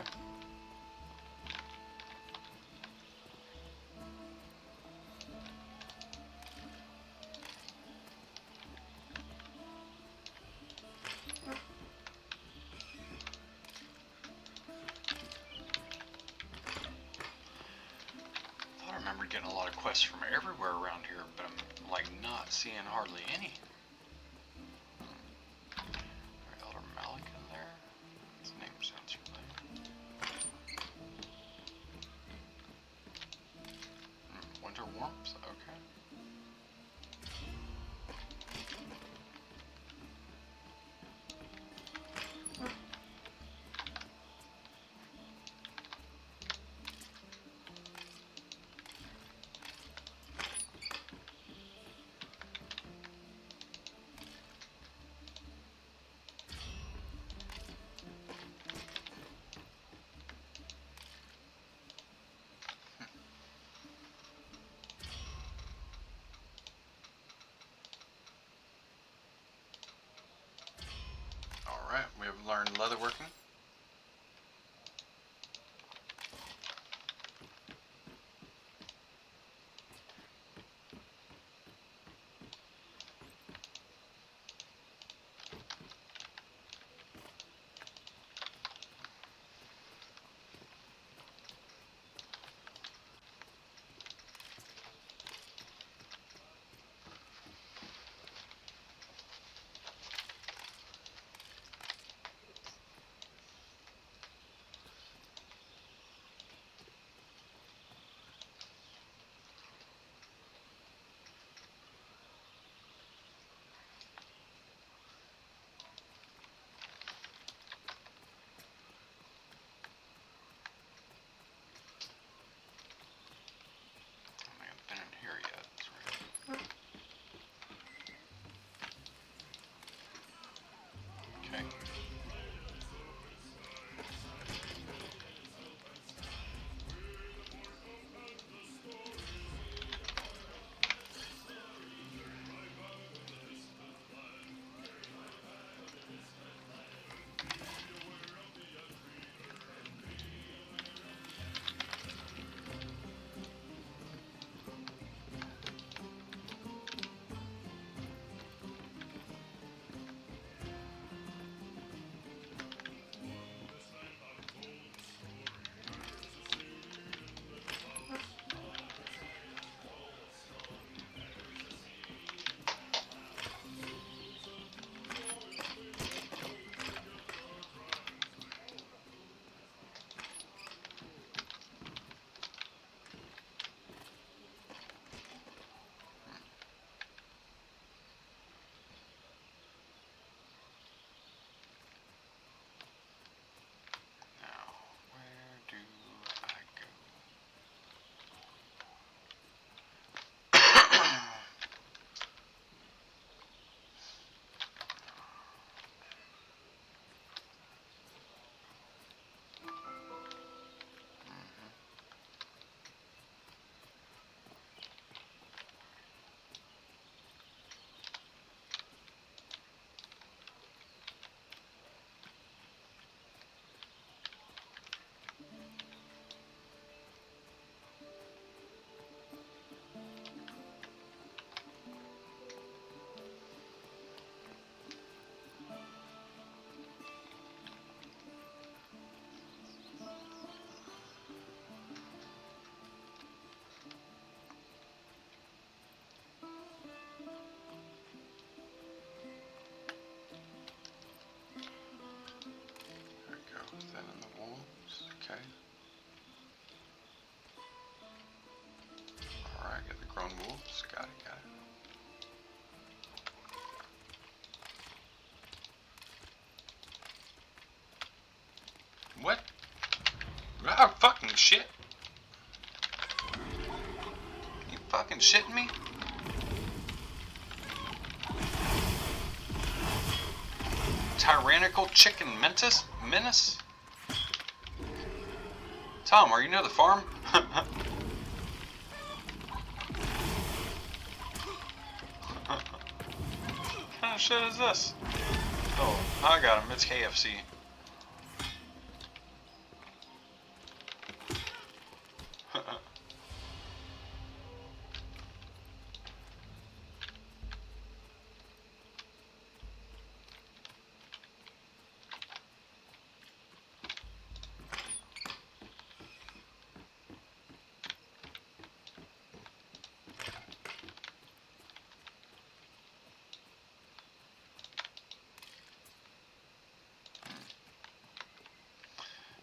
I remember getting a lot of quests from everywhere around here, but I'm like not seeing hardly any. Elder Malik in there? His name sounds familiar. Winter Warmth? Okay. fucking shit? You fucking shitting me? Tyrannical chicken menace? Tom, are you near the farm? What kind of shit is this? Oh, I got him. It's KFC.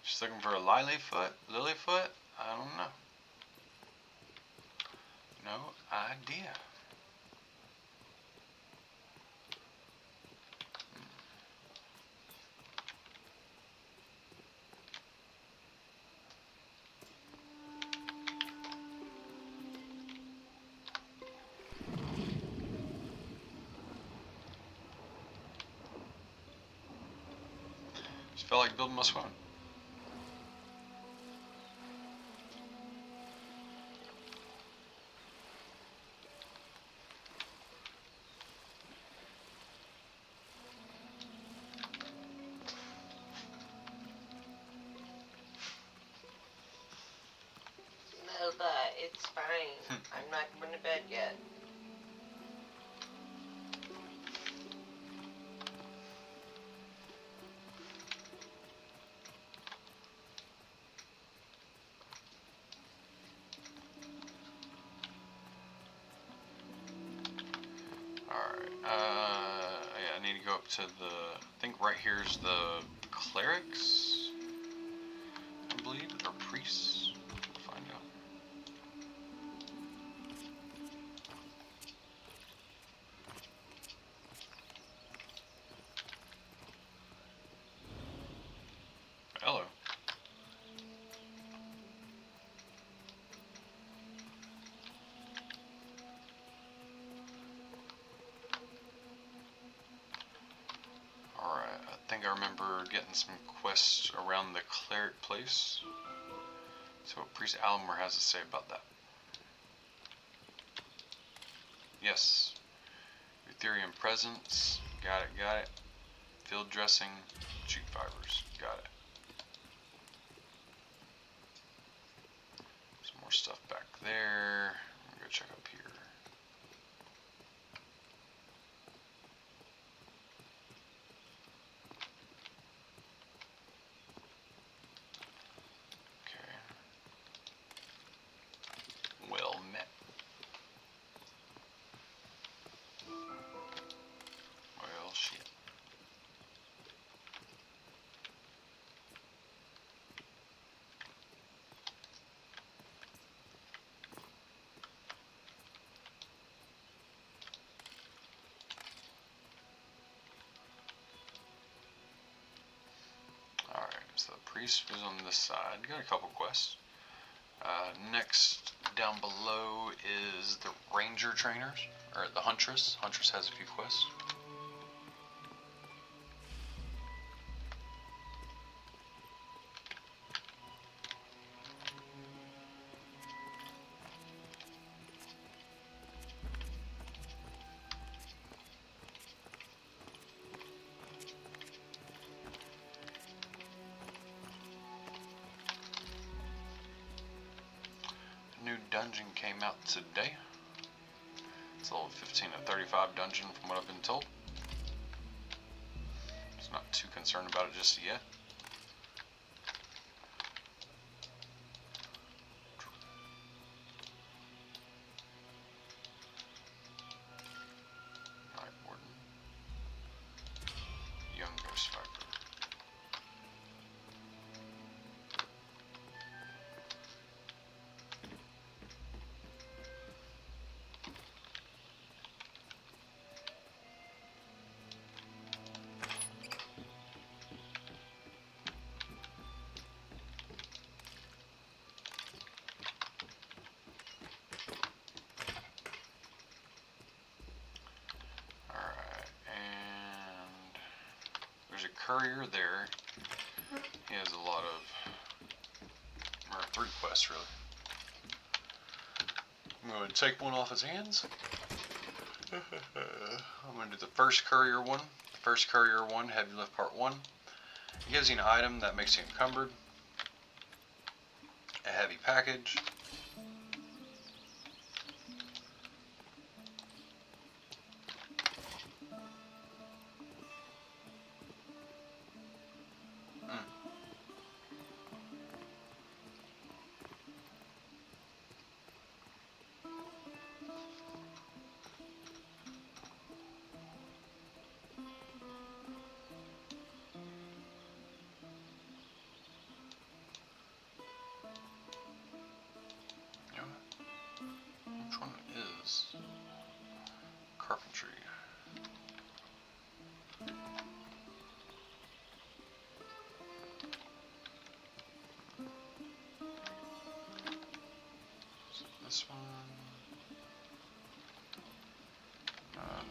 Just looking for a Lilyfoot? I don't know. No idea. Just felt like building my phone. No, but it's fine. I'm not going to bed yet. Alright, yeah, I need to go up to the, I think right here's the clerics, I believe, or priests. We'll find out. Hello. Alright, I think I remember getting some quests around the cleric place. So what Priest Alamore has to say about that. Yes. Ethereum presence. Got it. Field dressing. Jute fibers. Got it. Some more stuff back there. I'm gonna go check up here. Well met. Well, shit. Alright, so the priest was on this side. Got a couple quests. Next, down below is the ranger trainers, or the huntress. Huntress has a few quests. New dungeon came out today. It's a level 15 to 35 dungeon from what I've been told. Just not too concerned about it just yet. Alright, Warden. Young Ghost Viper. courier there. He has a lot of, or 3 quests really. I'm going to take one off his hands. I'm going to do the first courier one. First courier one, heavy lift part 1. It gives you an item that makes you encumbered. A heavy package. Which one is Carpentry? This one.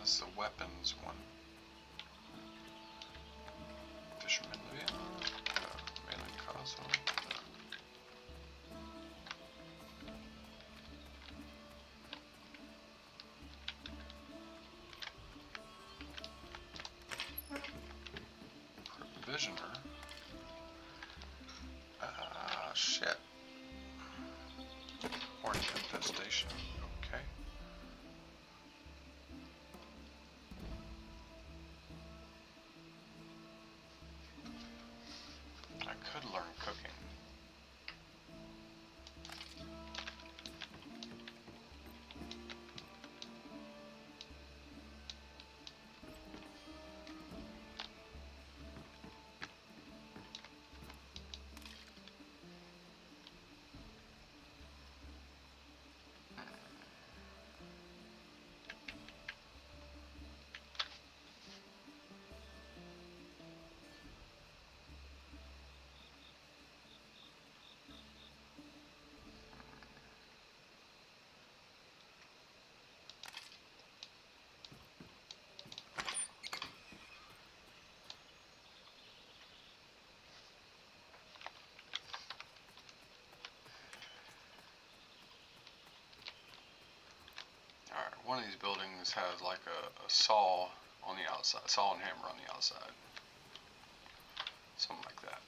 This is the weapons one. Fisherman Livia. Mailing console. Provisioner. Shit. Hornet infestation. Okay. I could learn cooking. Alright, one of these buildings has like a saw on the outside, saw and hammer on the outside. Something like that.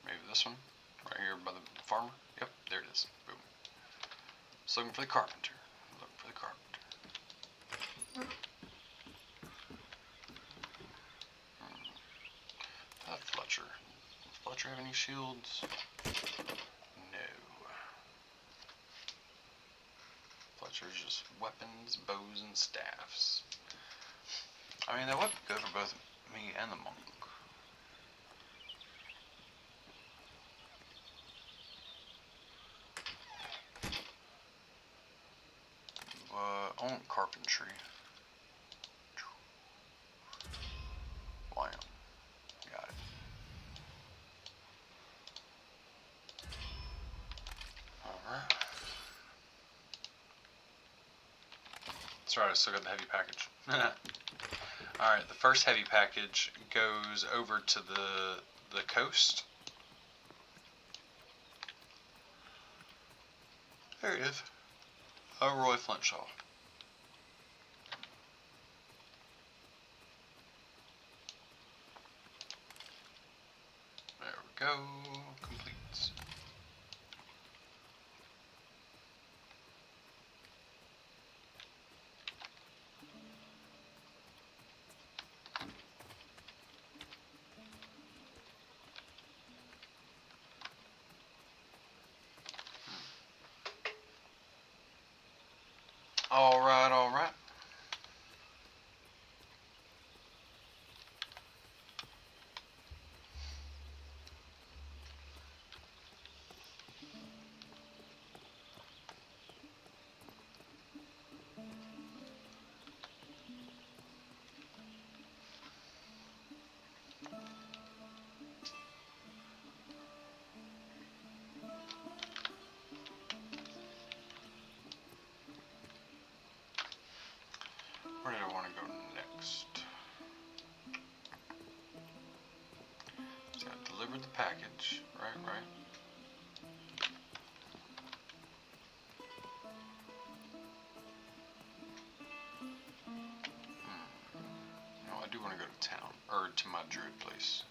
Maybe this one, right here by the farmer. Yep, there it is. Boom. Just looking for the carpenter. Looking for the carpenter. Fletcher. Does Fletcher have any shields? No. Fletcher's just weapons, bows, and staffs. I mean, that would be good for both me and the monk. On carpentry. Wow. Got it. Alright. That's right, I still got the heavy package. Alright, the first heavy package goes over to the coast. There he is. Roy Flintshaw. There we go. Completes. Alright, alright. package. Right. No, I do want to go to town, or to my druid place.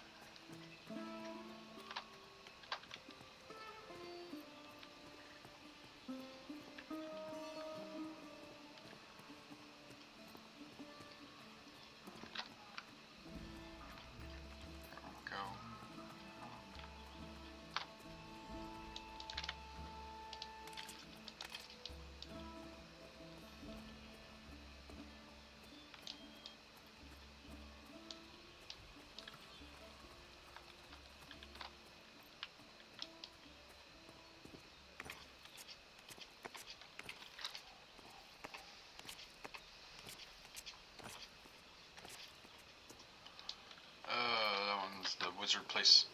That one's the wizard place.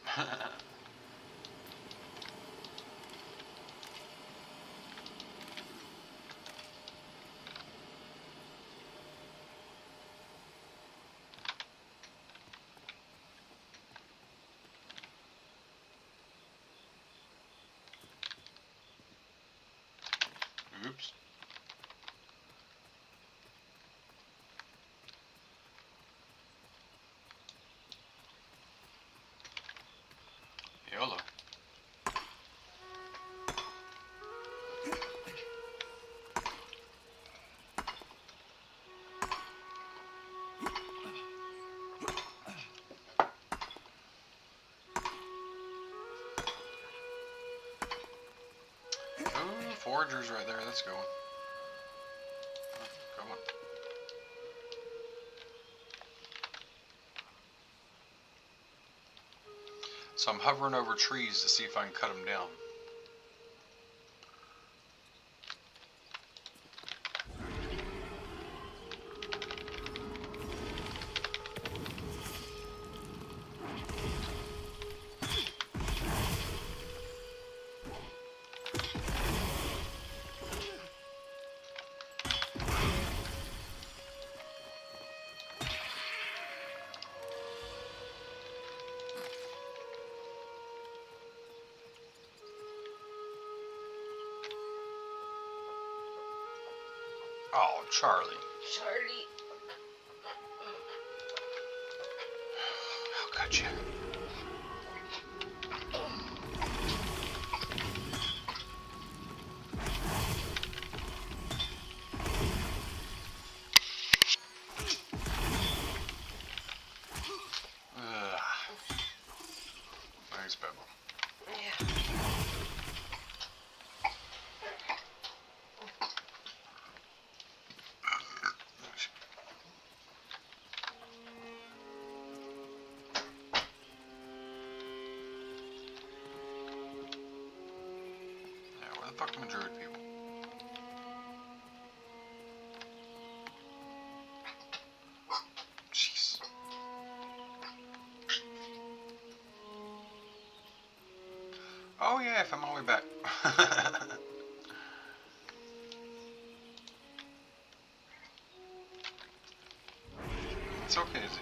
Oops. YOLO. Oh, foragers right there. Let's go. Come on. So I'm hovering over trees to see if I can cut them down. Oh, Charlie. Charlie. How could you? Ugh. Thanks, Pebble. Yeah. Where the fuck are my druid people? Jeez. Oh yeah, I found my way back. It's okay, Z.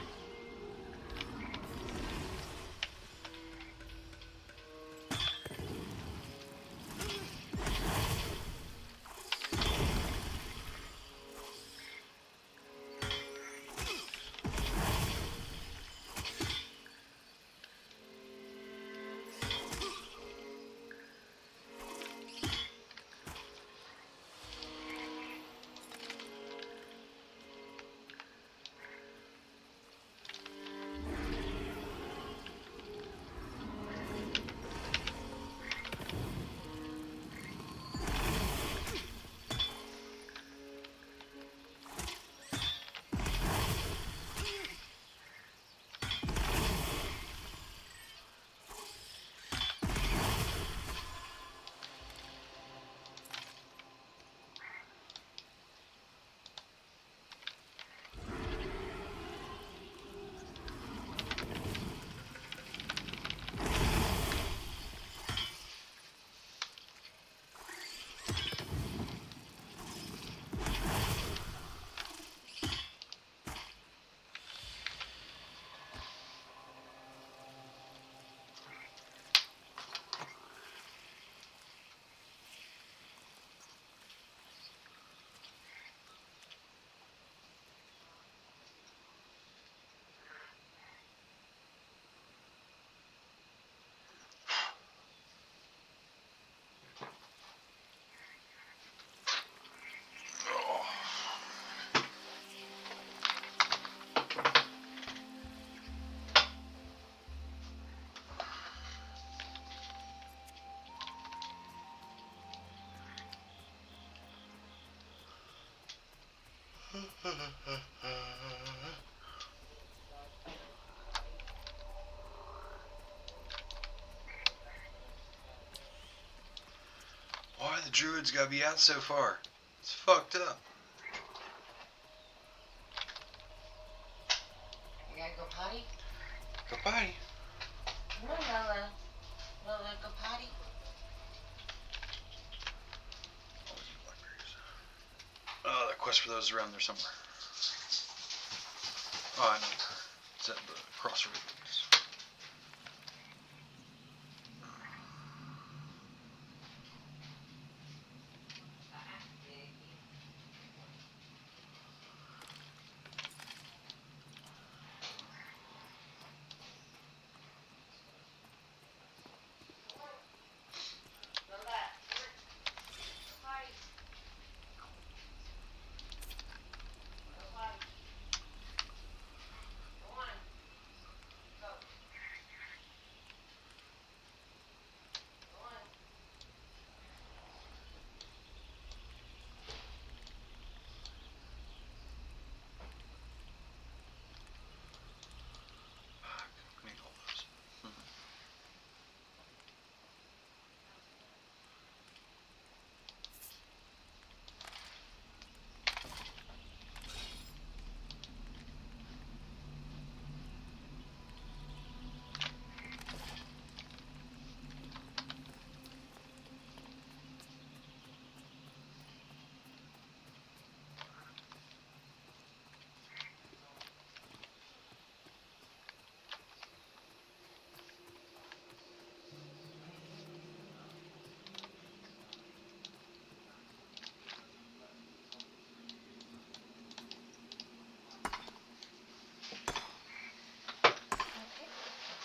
Why the druids gotta be out so far? It's fucked up. You gotta go potty? Go potty. Come on, Lola. Lola, go potty. Oh, that quest for those is around there somewhere. Oh, I know. It's at the crossroads. Need all those.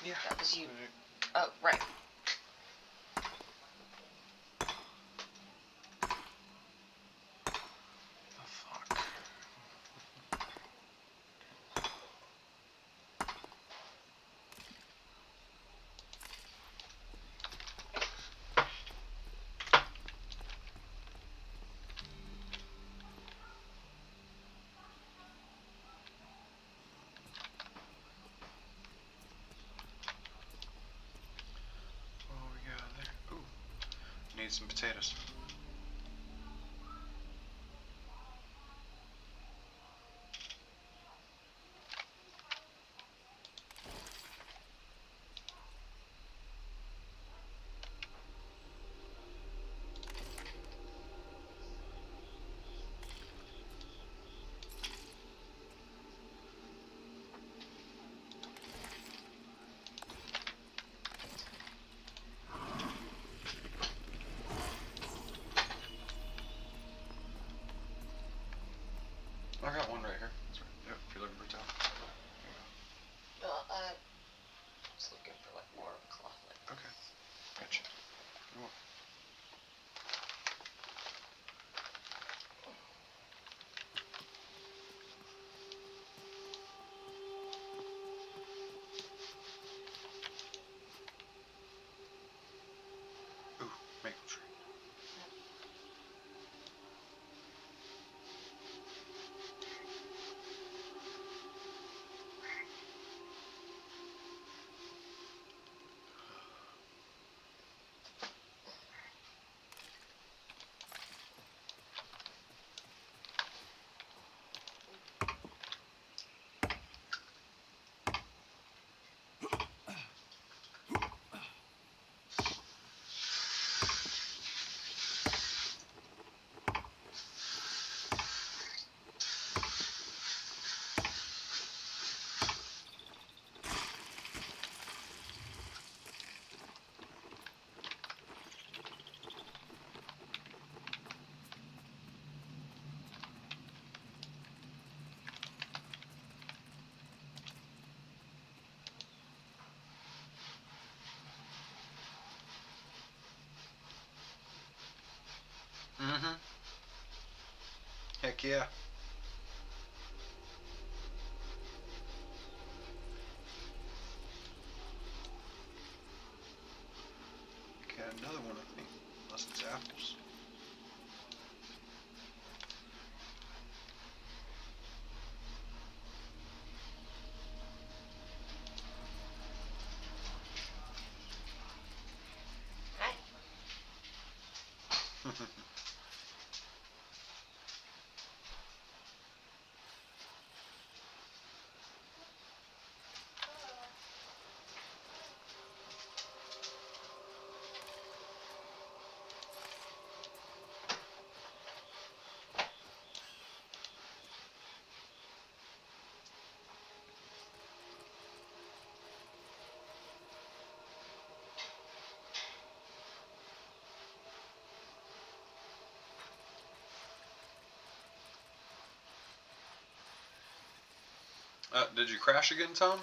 Yeah. That was you. Oh, right. Oh, fuck. What we got there? Ooh. Need some potatoes. I got one right here. That's right. Yep, if you're looking for a towel. Well, I was looking for like more of a cloth like this. Okay. Gotcha. You're welcome. Ooh, maple tree. Mm-hmm. Heck yeah. Got another one, I think. Unless it's apples. Did you crash again, Tom?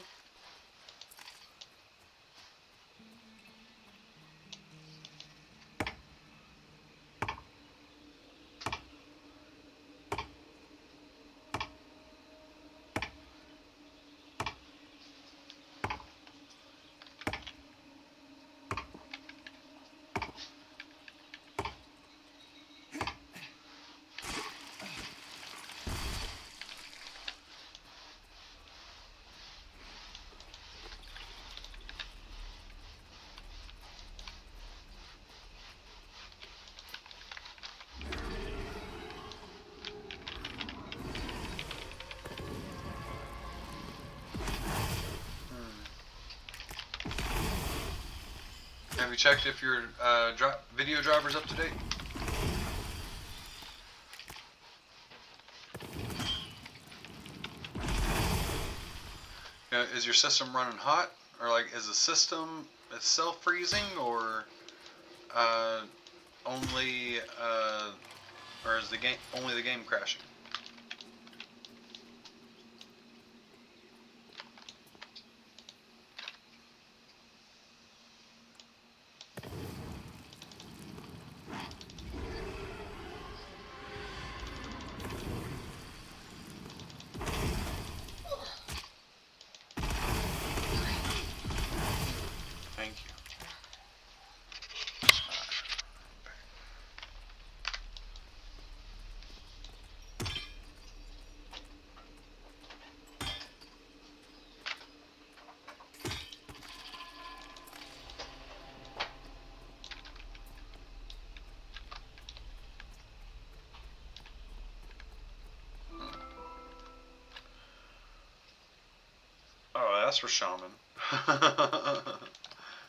Have you checked if your video driver's up to date? Is your system running hot, or like is the system itself freezing, or only or is the game only the game crashing? Thank you. Oh, that's for Shaman.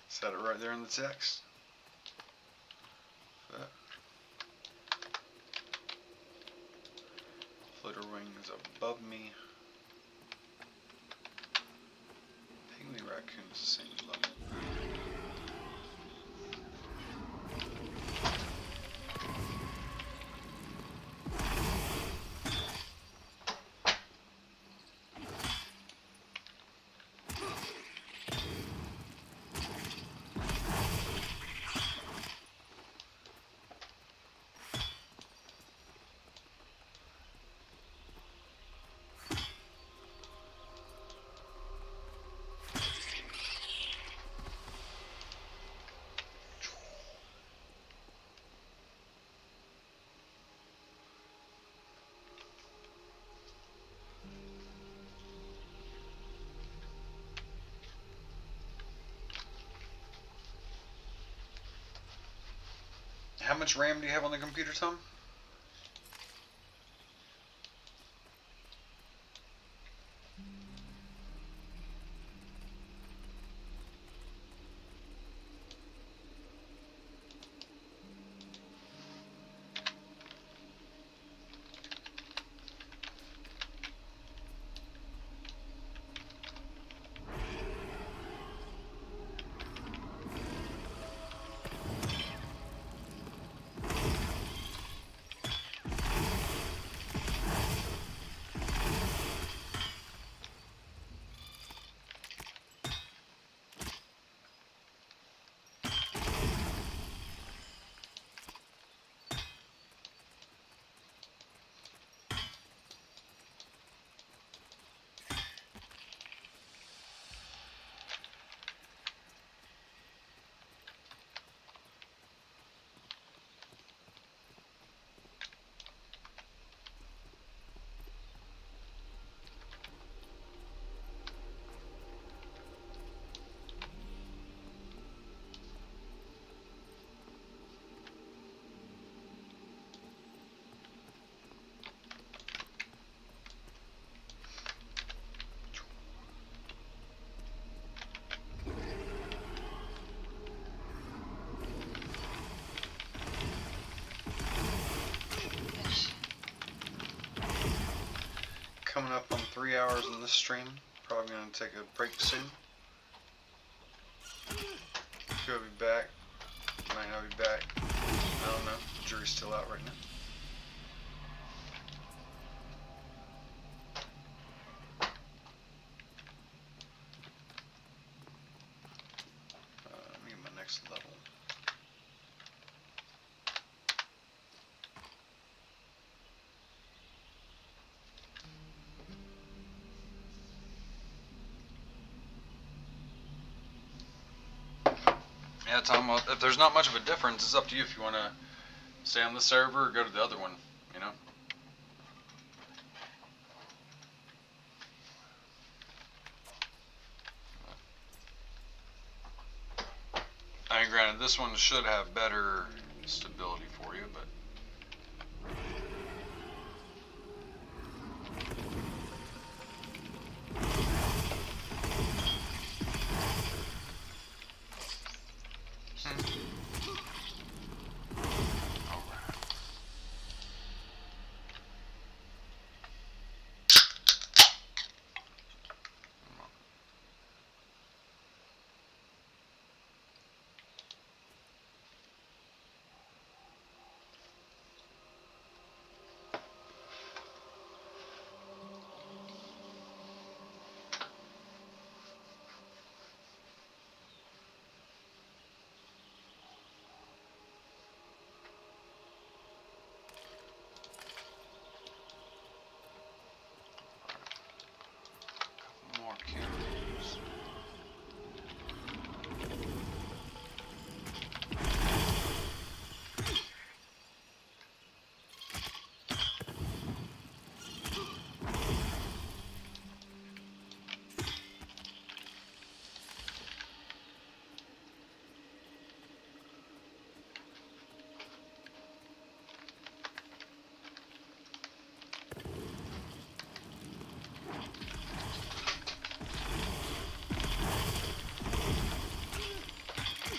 Set it right there in the text. Flitter wing is above me. Pygmy raccoon is the same level. How much RAM do you have on the computer, Tom? Coming up on 3 hours in this stream. Probably going to take a break soon. Could be back. Might not be back. I don't know. The jury's still out right now. Yeah, Tom, if there's not much of a difference, it's up to you if you want to stay on this server or go to the other one, you know? I mean, granted, this one should have better stability for you, but... More kills.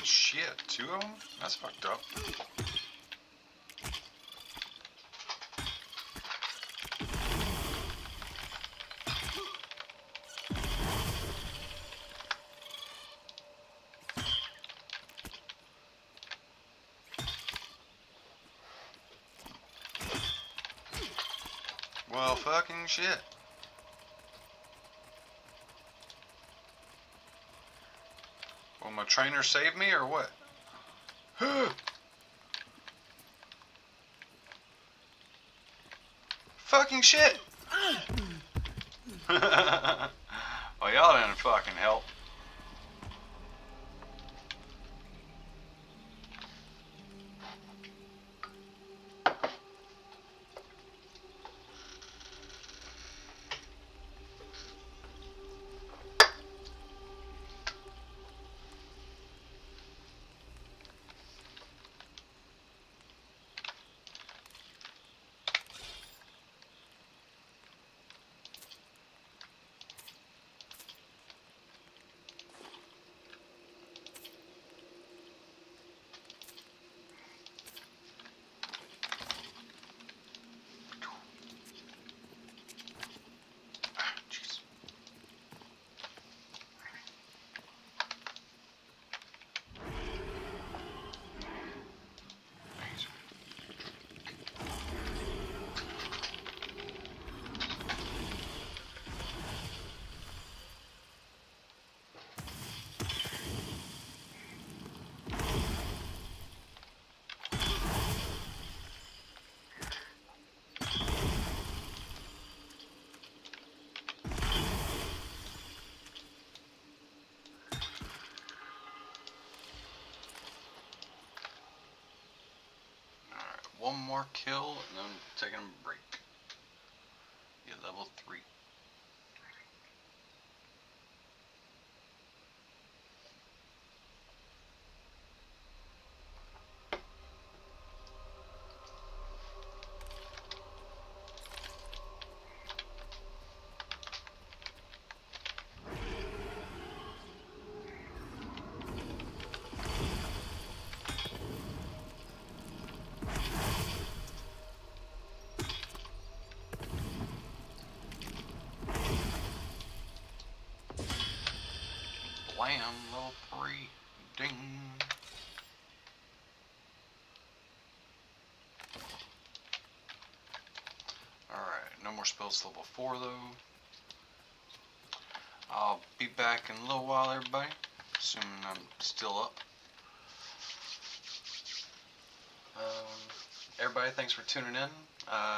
Shit, 2 of them? That's fucked up. Well, fucking shit. Will my trainer save me or what? Fucking shit! Well, y'all didn't fucking help. One more kill and then taking a break. Yeah, level 3. Blam, level 3. Ding. Alright, no more spells level 4 though. I'll be back in a little while, everybody. Assuming I'm still up. Everybody, thanks for tuning in.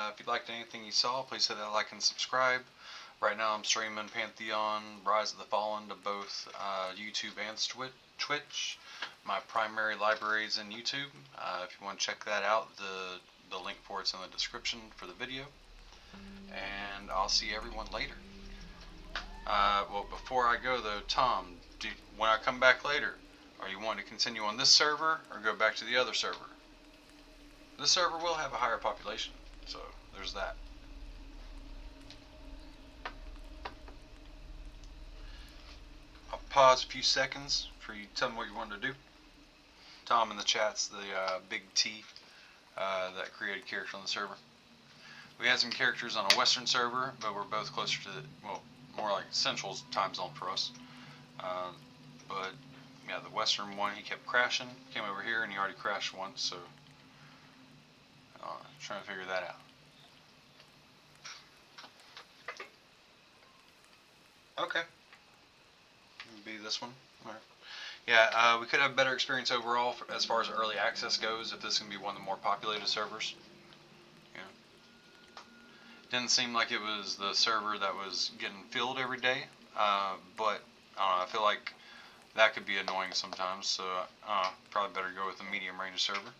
If you liked anything you saw, please hit that like and subscribe. Right now I'm streaming Pantheon, Rise of the Fallen to both YouTube and Twitch. My primary library is in YouTube. If you want to check that out, the link for it's in the description for the video. And I'll see everyone later. Well, before I go though, Tom, when I come back later, are you wanting to continue on this server or go back to the other server? This server will have a higher population, so there's that. I'll pause a few seconds for you to tell me what you want to do. Tom in the chat's the big T that created character on the server. We had some characters on a Western server, but we're both closer to the, well, more like Central's time zone for us. But yeah, the Western one, he kept crashing. Came over here and he already crashed once, so trying to figure that out. Okay. Be this one. All right. Yeah, we could have a better experience overall as far as early access goes if this can be one of the more populated servers. Yeah. Didn't seem like it was the server that was getting filled every day, but I don't know, I feel like that could be annoying sometimes, so probably better go with a medium range server.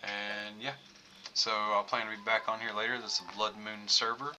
And yeah, so I'll plan to be back on here later. This is a Blood Moon server.